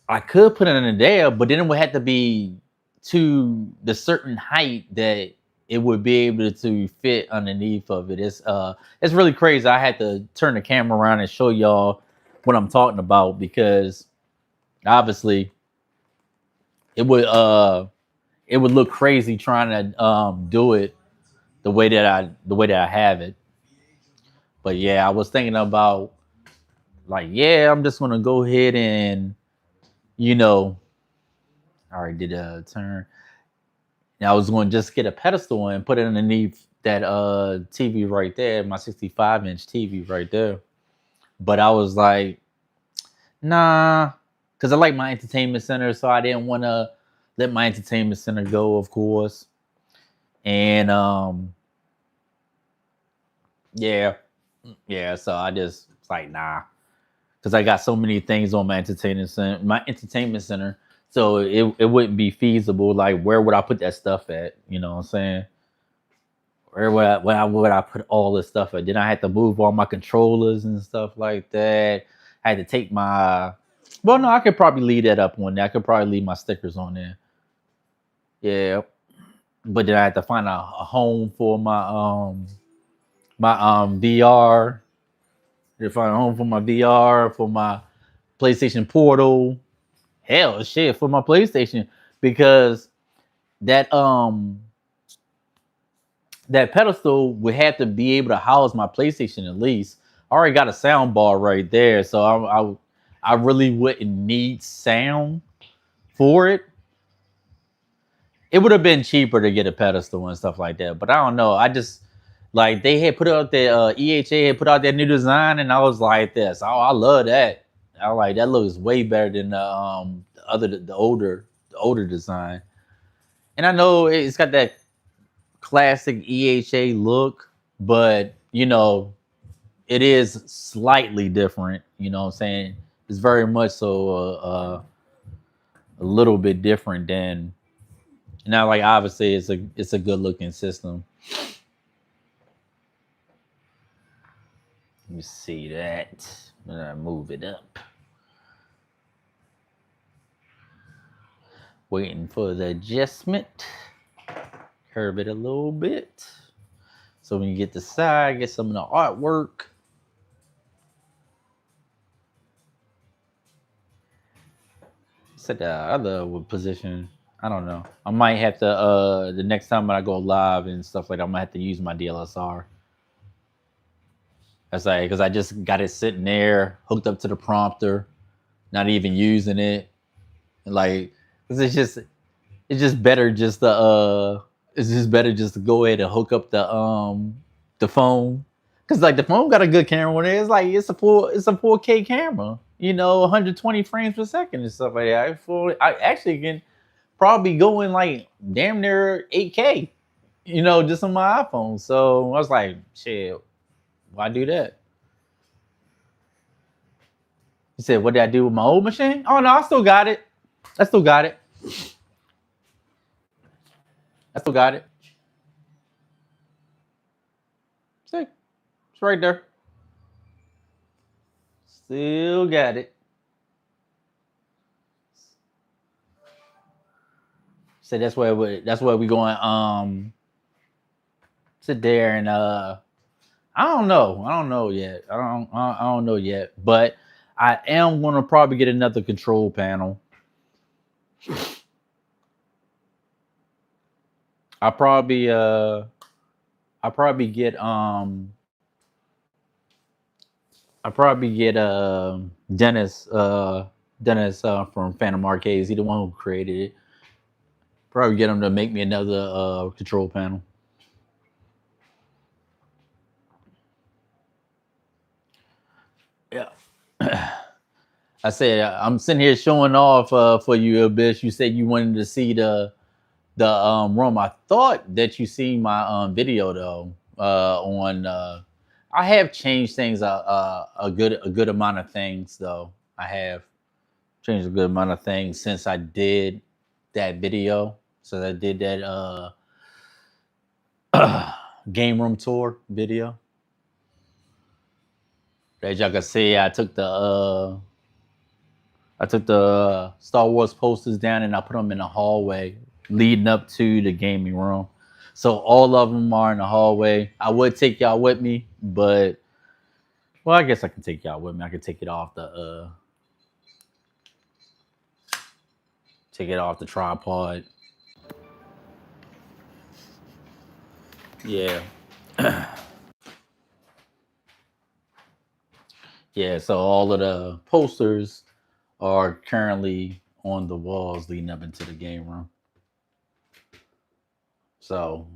I could put it in there, but then it would have to be to the certain height that it would be able to fit underneath of it. It's really crazy. I had to turn the camera around and show y'all what I'm talking about, because obviously it would look crazy trying to do it the way that I have it. But yeah, I was thinking about like, yeah, I'm just gonna go ahead and, you know, I already did a turn. And I was going to just get a pedestal and put it underneath that TV right there, my 65-inch TV right there. But I was like, nah, because I like my entertainment center, so I didn't want to let my entertainment center go, of course. And yeah, so I just was like, nah, because I got so many things on my entertainment center. So it wouldn't be feasible. Like, where would I put that stuff at? You know what I'm saying? Where would I put all this stuff at? Then I had to move all my controllers and stuff like that. I had to take my... Well, no, I could probably leave that up on there. I could probably leave my stickers on there. Yeah. But then I had to find a home for my VR. I had to find a home for my VR, for my PlayStation Portal. Hell, shit, for my PlayStation, because that pedestal would have to be able to house my PlayStation at least. I already got a sound bar right there, so I really wouldn't need sound for it. It would have been cheaper to get a pedestal and stuff like that, but I don't know. I just like, they had put out their EHA had put out their new design, and I was like this. Oh, I love that. I was like, that looks way better than the older design. And I know it's got that classic EHA look, but you know, it is slightly different. You know what I'm saying? It's very much so a little bit different than... Now, like, obviously it's a good looking system. Let me see that. I'm gonna move it up. Waiting for the adjustment. Curve it a little bit. So when you get the side, get some of the artwork. Set the other position. I don't know. I might have to, the next time when I go live and stuff like that, I might have to use my DLSR. That's like, because I just got it sitting there, hooked up to the prompter, not even using it. And like, it's just better just to go ahead and hook up the phone. Cause like the phone got a good camera on it. It's like it's a 4K camera, you know, 120 frames per second and stuff like that. I actually can probably go in like damn near 8K, you know, just on my iPhone. So I was like, shit, why do that? He said, what did I do with my old machine? Oh no, I still got it. I still got it. See, it's right there. Still got it. So that's where we going. Sit there and I don't know yet. I don't know yet. But I am gonna probably get another control panel. I probably get Dennis from Phantom Arcades. He's the one who created it. Probably get him to make me another control panel. Yeah. I said I'm sitting here showing off for you, Abyss. You said you wanted to see the room. I thought that you seen my video though on. I have changed things a good amount of things though. I have changed a good amount of things since I did that video. So I did that game room tour video. As y'all can see, I took the Star Wars posters down and I put them in the hallway leading up to the gaming room. So all of them are in the hallway. I would take y'all with me, but well, I guess I can take y'all with me. I can take it off the tripod. Yeah. Yeah, so all of the posters are currently on the walls leading up into the game room. So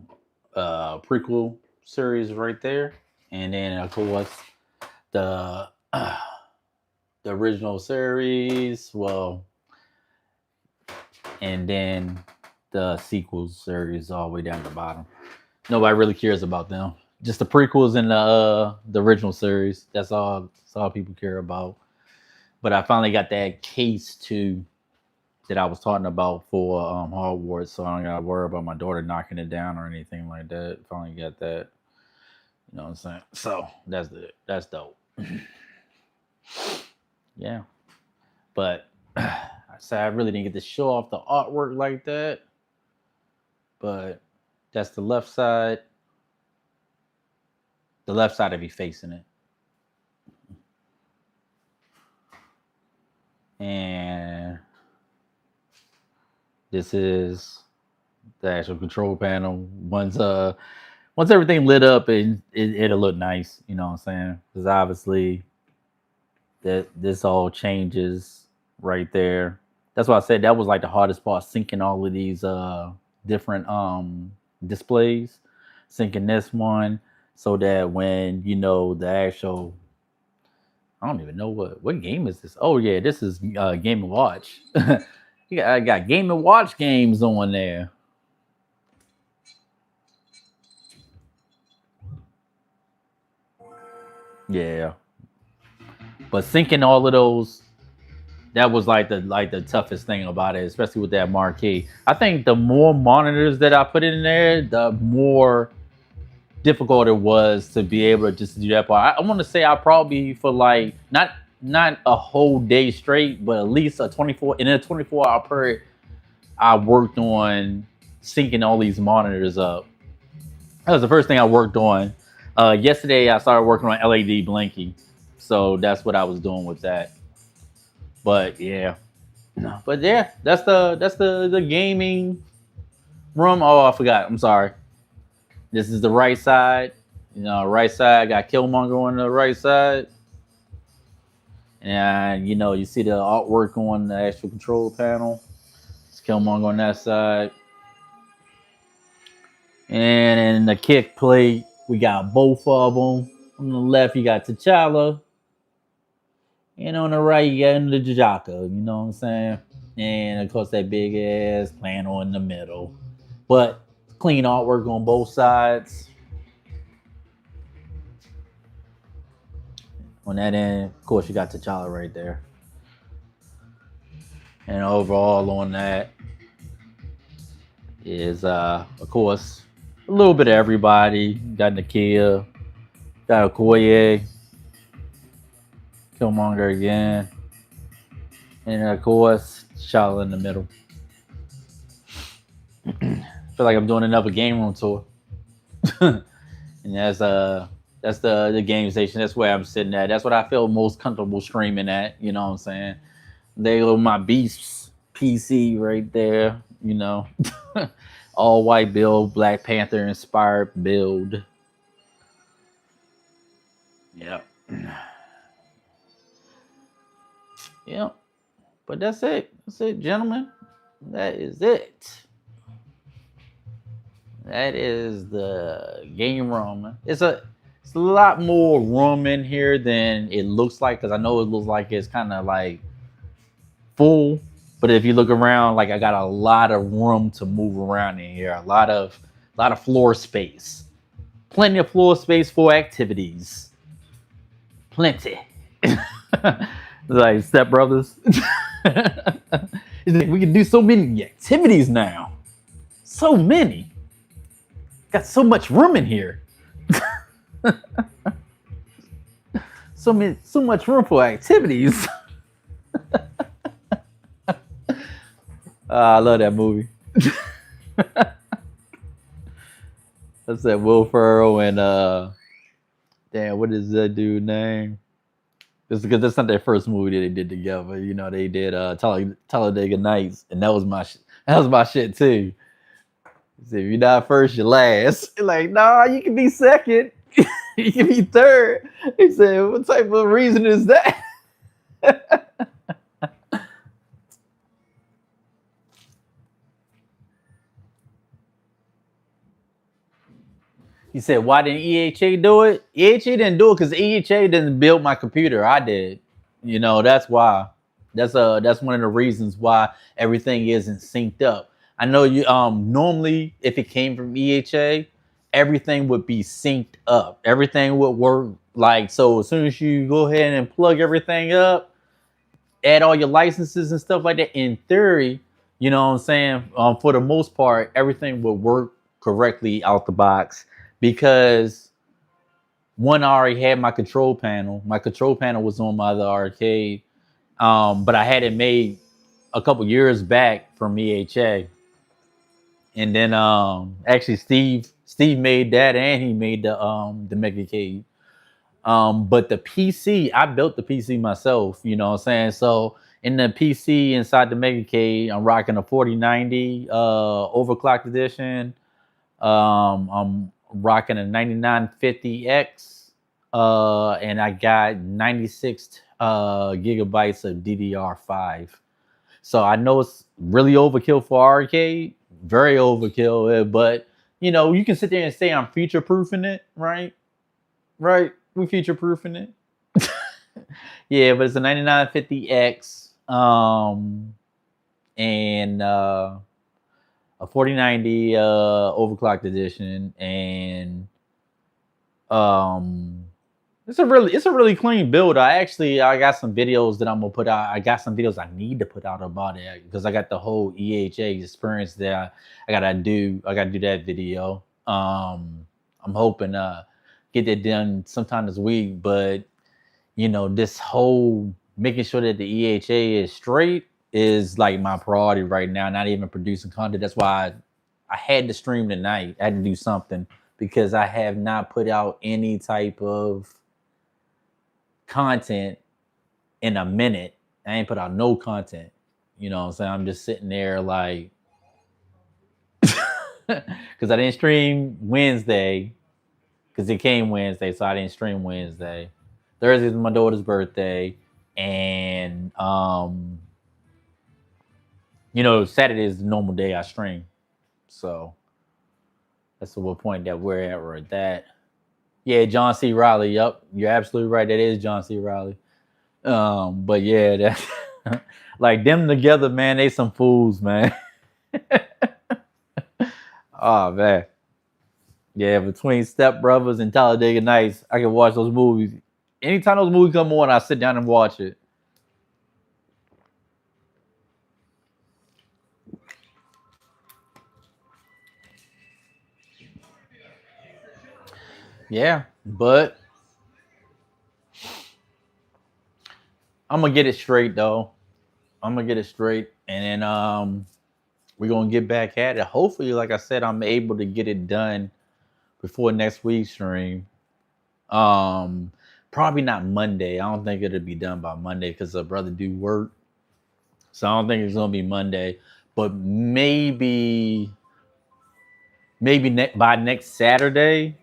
prequel series right there. And then of course the original series, well, and then the sequel series all the way down the bottom. Nobody really cares about them. Just the prequels and the original series. That's all people care about. But I finally got that case too that I was talking about for Hogwarts, so I don't gotta worry about my daughter knocking it down or anything like that. Finally got that. You know what I'm saying? So that's dope. Yeah. But I said I really didn't get to show off the artwork like that. But that's the left side. The left side of you facing it. And this is the actual control panel. Once everything lit up, it'll look nice. You know what I'm saying? Because obviously this all changes right there. That's why I said that was like the hardest part, syncing all of these different displays, syncing this one so that when the actual, I don't even know what game is this. Oh yeah, this is Game & Watch. I got Game & Watch games on there. Yeah, but syncing all of those, that was like the toughest thing about it, especially with that marquee. I think the more monitors that I put in there, the more difficult it was to be able to just do that part. I want to say I probably for like not a whole day straight, but at least a 24-hour period, I worked on syncing all these monitors up. That was the first thing I worked on. Yesterday I started working on LED blinking, so that's what I was doing with that. But yeah, that's the gaming room. Oh, I forgot. I'm sorry. This is the right side. Right side. I got Killmonger on the right side. And you see the artwork on the actual control panel. It's Killmonger on that side. And in the kick plate, we got both of them. On the left, you got T'Challa. And on the right, you got the J'aka. You know what I'm saying? And of course, that big ass panel in the middle. But clean artwork on both sides. On that end, of course, you got T'Challa right there. And overall on that, is of course a little bit of everybody. Got Nakia, got Okoye, Killmonger again, and of course Charlotte in the middle. Feel like I'm doing another game room tour. And that's the game station. That's where I'm sitting at. That's what I feel most comfortable streaming at. You know what I'm saying? They go my Beasts PC right there. You know, all white build, Black Panther inspired build. Yep. Yep. But that's it. That's it, gentlemen. That is it. That is the game room. It's a lot more room in here than it looks like, because I know it looks like it's kind of like full. But if you look around, like I got a lot of room to move around in here. A lot of floor space. Plenty of floor space for activities. Plenty. Like Step Brothers. We can do so many activities now. So many. Got so much room in here. So much room for activities. I love that movie. That's that Will Ferrell and damn, what is that dude name? Just because that's not their first movie that they did together. You know, they did Talladega Nights, and that was my shit too. So if you're not first, you're last. Like, nah, you can be second. You can be third. He said, what type of reason is that? He said, why didn't EHA do it? EHA didn't do it because EHA didn't build my computer. I did. You know, that's why. That's one of the reasons why everything isn't synced up. I know you normally if it came from EHA, everything would be synced up. Everything would work like so. As soon as you go ahead and plug everything up, add all your licenses and stuff like that, in theory, you know what I'm saying? For the most part, everything would work correctly out the box. Because one, I already had my control panel. My control panel was on my other arcade. But I had it made a couple years back from EHA. And then actually Steve made that, and he made the MegaCade. But the PC, I built the PC myself, you know what I'm saying? So in the PC inside the MegaCade, I'm rocking a 4090 overclocked edition. I'm rocking a 9950X, and I got 96 gigabytes of DDR5. So I know it's really overkill for arcade, very overkill, but you know, you can sit there and say I'm future proofing it, right? Right, we future proofing it. Yeah, but it's a 9950X, and a 4090 overclocked edition, and it's a really clean build. I got some videos that I'm gonna put out. I got some videos I need to put out about it because I got the whole EHA experience there. I gotta do that video. I'm hoping get that done sometime this week, but you know, this whole making sure that the EHA is straight is like my priority right now. Not even producing content. That's why I had to stream tonight. I had to do something because I have not put out any type of content in a minute. I ain't put out no content. You know what I'm saying? I'm just sitting there like, because I didn't stream Wednesday because it came Wednesday, so I didn't stream Wednesday. Thursday is my daughter's birthday, and you know, Saturday is the normal day I stream. So that's the point that we're at right that. Yeah, John C. Riley. Yep, you're absolutely right. That is John C. Riley. But yeah, that like them together, man, they some fools, man. Oh man. Yeah, between Step Brothers and Talladega Nights, I can watch those movies. Anytime those movies come on, I sit down and watch it. Yeah, but I'm gonna get it straight though. I'm gonna get it straight, and then we're gonna get back at it. Hopefully, like I said, I'm able to get it done before next week's stream. Um, Probably not Monday. I don't think it'll be done by Monday because the brother do work, so I don't think it's gonna be Monday. But by next Saturday,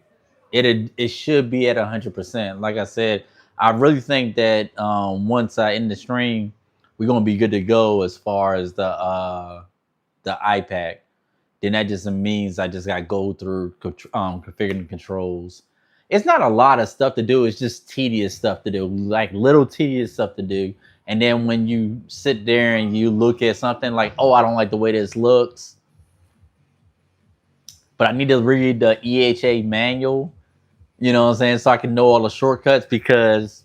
it should be at 100%. Like I said, I really think that once I end the stream, we're gonna be good to go as far as the iPad. Then that just means I just got to go through configuring the controls. It's not a lot of stuff to do. It's just tedious stuff to do, like little tedious stuff to do. And then when you sit there and you look at something like, oh, I don't like the way this looks, but I need to read the EHA manual, you know what I'm saying, so I can know all the shortcuts because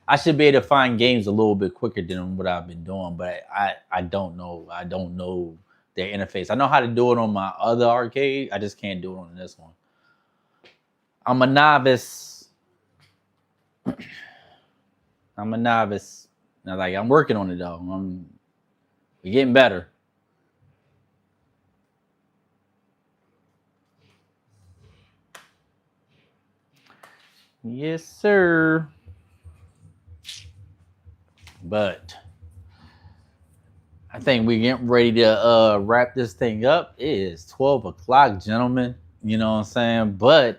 I should be able to find games a little bit quicker than what I've been doing, but I don't know. I don't know their interface. I know how to do it on my other arcade. I just can't do it on this one. I'm a novice. I'm a novice. Now, like I'm working on it though. We're getting better. Yes, sir. But I think we're getting ready to wrap this thing up. It is 12 o'clock, gentlemen. You know what I'm saying? But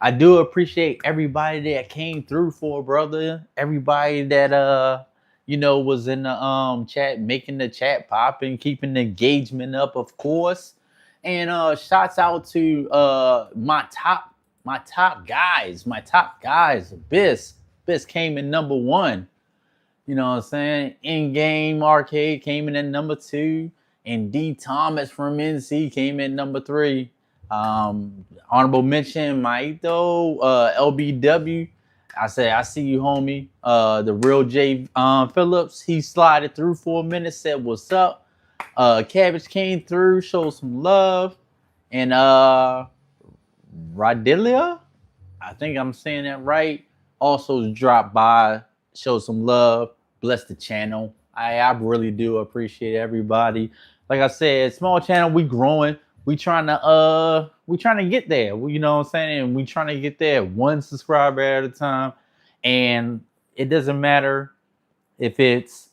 I do appreciate everybody that came through for brother. Everybody that was in the chat, making the chat popping, keeping the engagement up, of course. And shouts out to my top guys. Biss came in number 1. You know what I'm saying? In-game arcade came in at number 2. And D Thomas from NC came in number 3. Honorable mention, Maito, LBW. I said, I see you, homie. The real J Phillips, he slided through for a minute, said, what's up? Cabbage came through, showed some love. And Rodilia, I think I'm saying that right, also dropped by, showed some love, bless the channel. I really do appreciate everybody. Like I said, small channel, we growing. We trying to get there. You know what I'm saying? And we trying to get there 1 subscriber at a time. And it doesn't matter if it's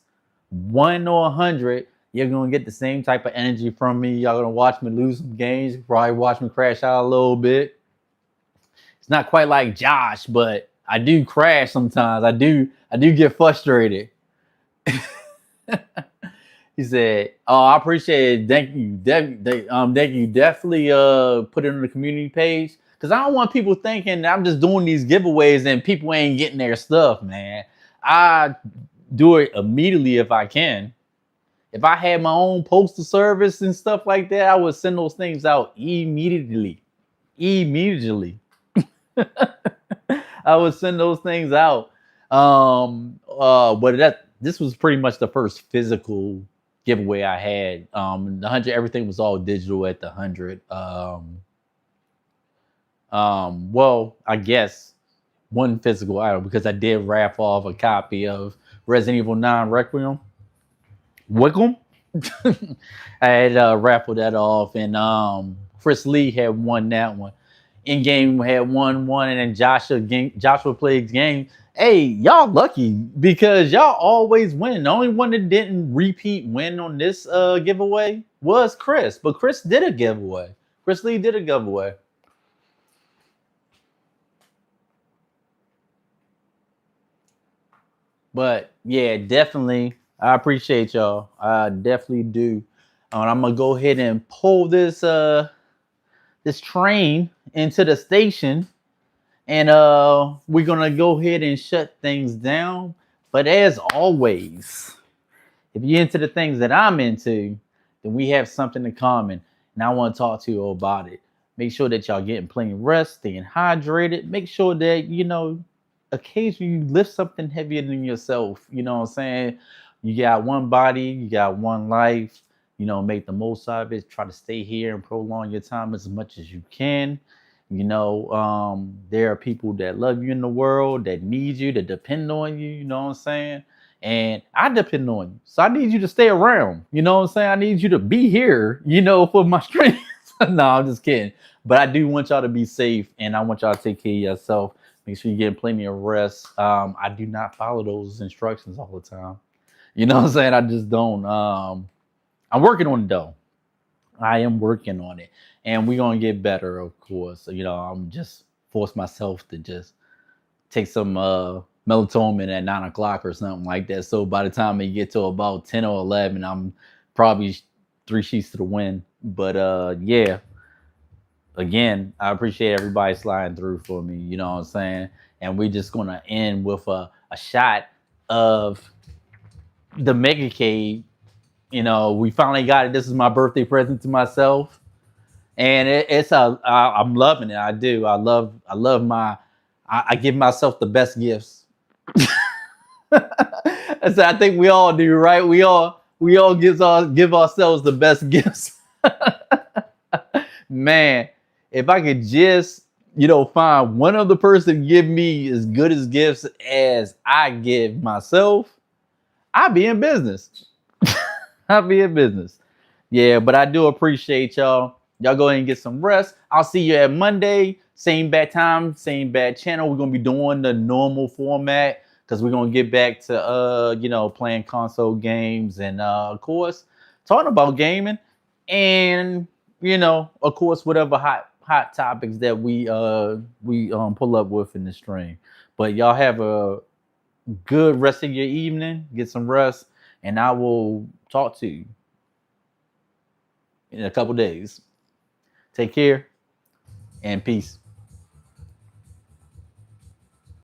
1 or 100, you're gonna get the same type of energy from me. Y'all gonna watch me lose some games, probably watch me crash out a little bit. It's not quite like Josh, but I do crash sometimes. I do get frustrated. He said, "Oh, I appreciate it. Thank you. Thank you. Definitely put it on the community page because I don't want people thinking that I'm just doing these giveaways and people ain't getting their stuff, man. I do it immediately if I can. If I had my own postal service and stuff like that, I would send those things out immediately. I would send those things out. But this was pretty much the first physical giveaway I had. The 100, everything was all digital at the 100. Well, I guess one physical item because I did wrap off a copy of Resident Evil 9 Requiem. Wickham. I had raffled that off, and Chris Lee had won that one. In game had won one, and then Joshua played game. Hey, y'all lucky because y'all always win. The only one that didn't repeat win on this giveaway was Chris, but Chris did a giveaway. Chris Lee did a giveaway. But yeah, definitely, I appreciate y'all. I definitely do. And I'm gonna go ahead and pull this this train into the station, and we're gonna go ahead and shut things down. But as always, if you're into the things that I'm into, then we have something in common, and I want to talk to you about it. Make sure that y'all getting plenty of rest, staying hydrated. Make sure that occasionally you lift something heavier than yourself. You know what I'm saying? You got one body, you got one life. Make the most of it. Try to stay here and prolong your time as much as you can. You know, there are people that love you in the world, that need you, that depend on you. You know what I'm saying? And I depend on you. So I need you to stay around. You know what I'm saying? I need you to be here, you know, for my strength. No, I'm just kidding. But I do want y'all to be safe, and I want y'all to take care of yourself. Make sure you're getting plenty of rest. I do not follow those instructions all the time. You know what I'm saying? I just don't. I'm working on it though. I am working on it, and we're gonna get better, of course. You know, I'm just force myself to just take some melatonin at 9 o'clock or something like that. So by the time I get to about 10 or 11, I'm probably 3 sheets to the wind. But yeah, again, I appreciate everybody sliding through for me. You know what I'm saying? And we're just gonna end with a shot of the MegaCade. You know, we finally got it. This is my birthday present to myself, and I'm loving it. I do. I love my. I give myself the best gifts. So I think we all do, right? We all give ourselves the best gifts. Man, if I could just, you know, find one other person give me as good as gifts as I give myself, I'd be in business. I'd be in business. Yeah, but I do appreciate y'all. Y'all go ahead and get some rest. I'll see you at Monday. Same bad time, same bad channel. We're gonna be doing the normal format because we're gonna get back to you know, playing console games and of course talking about gaming and, you know, of course whatever hot topics that we pull up with in the stream. But y'all have a good rest of your evening. Get some rest, and I will talk to you in a couple days. Take care and peace.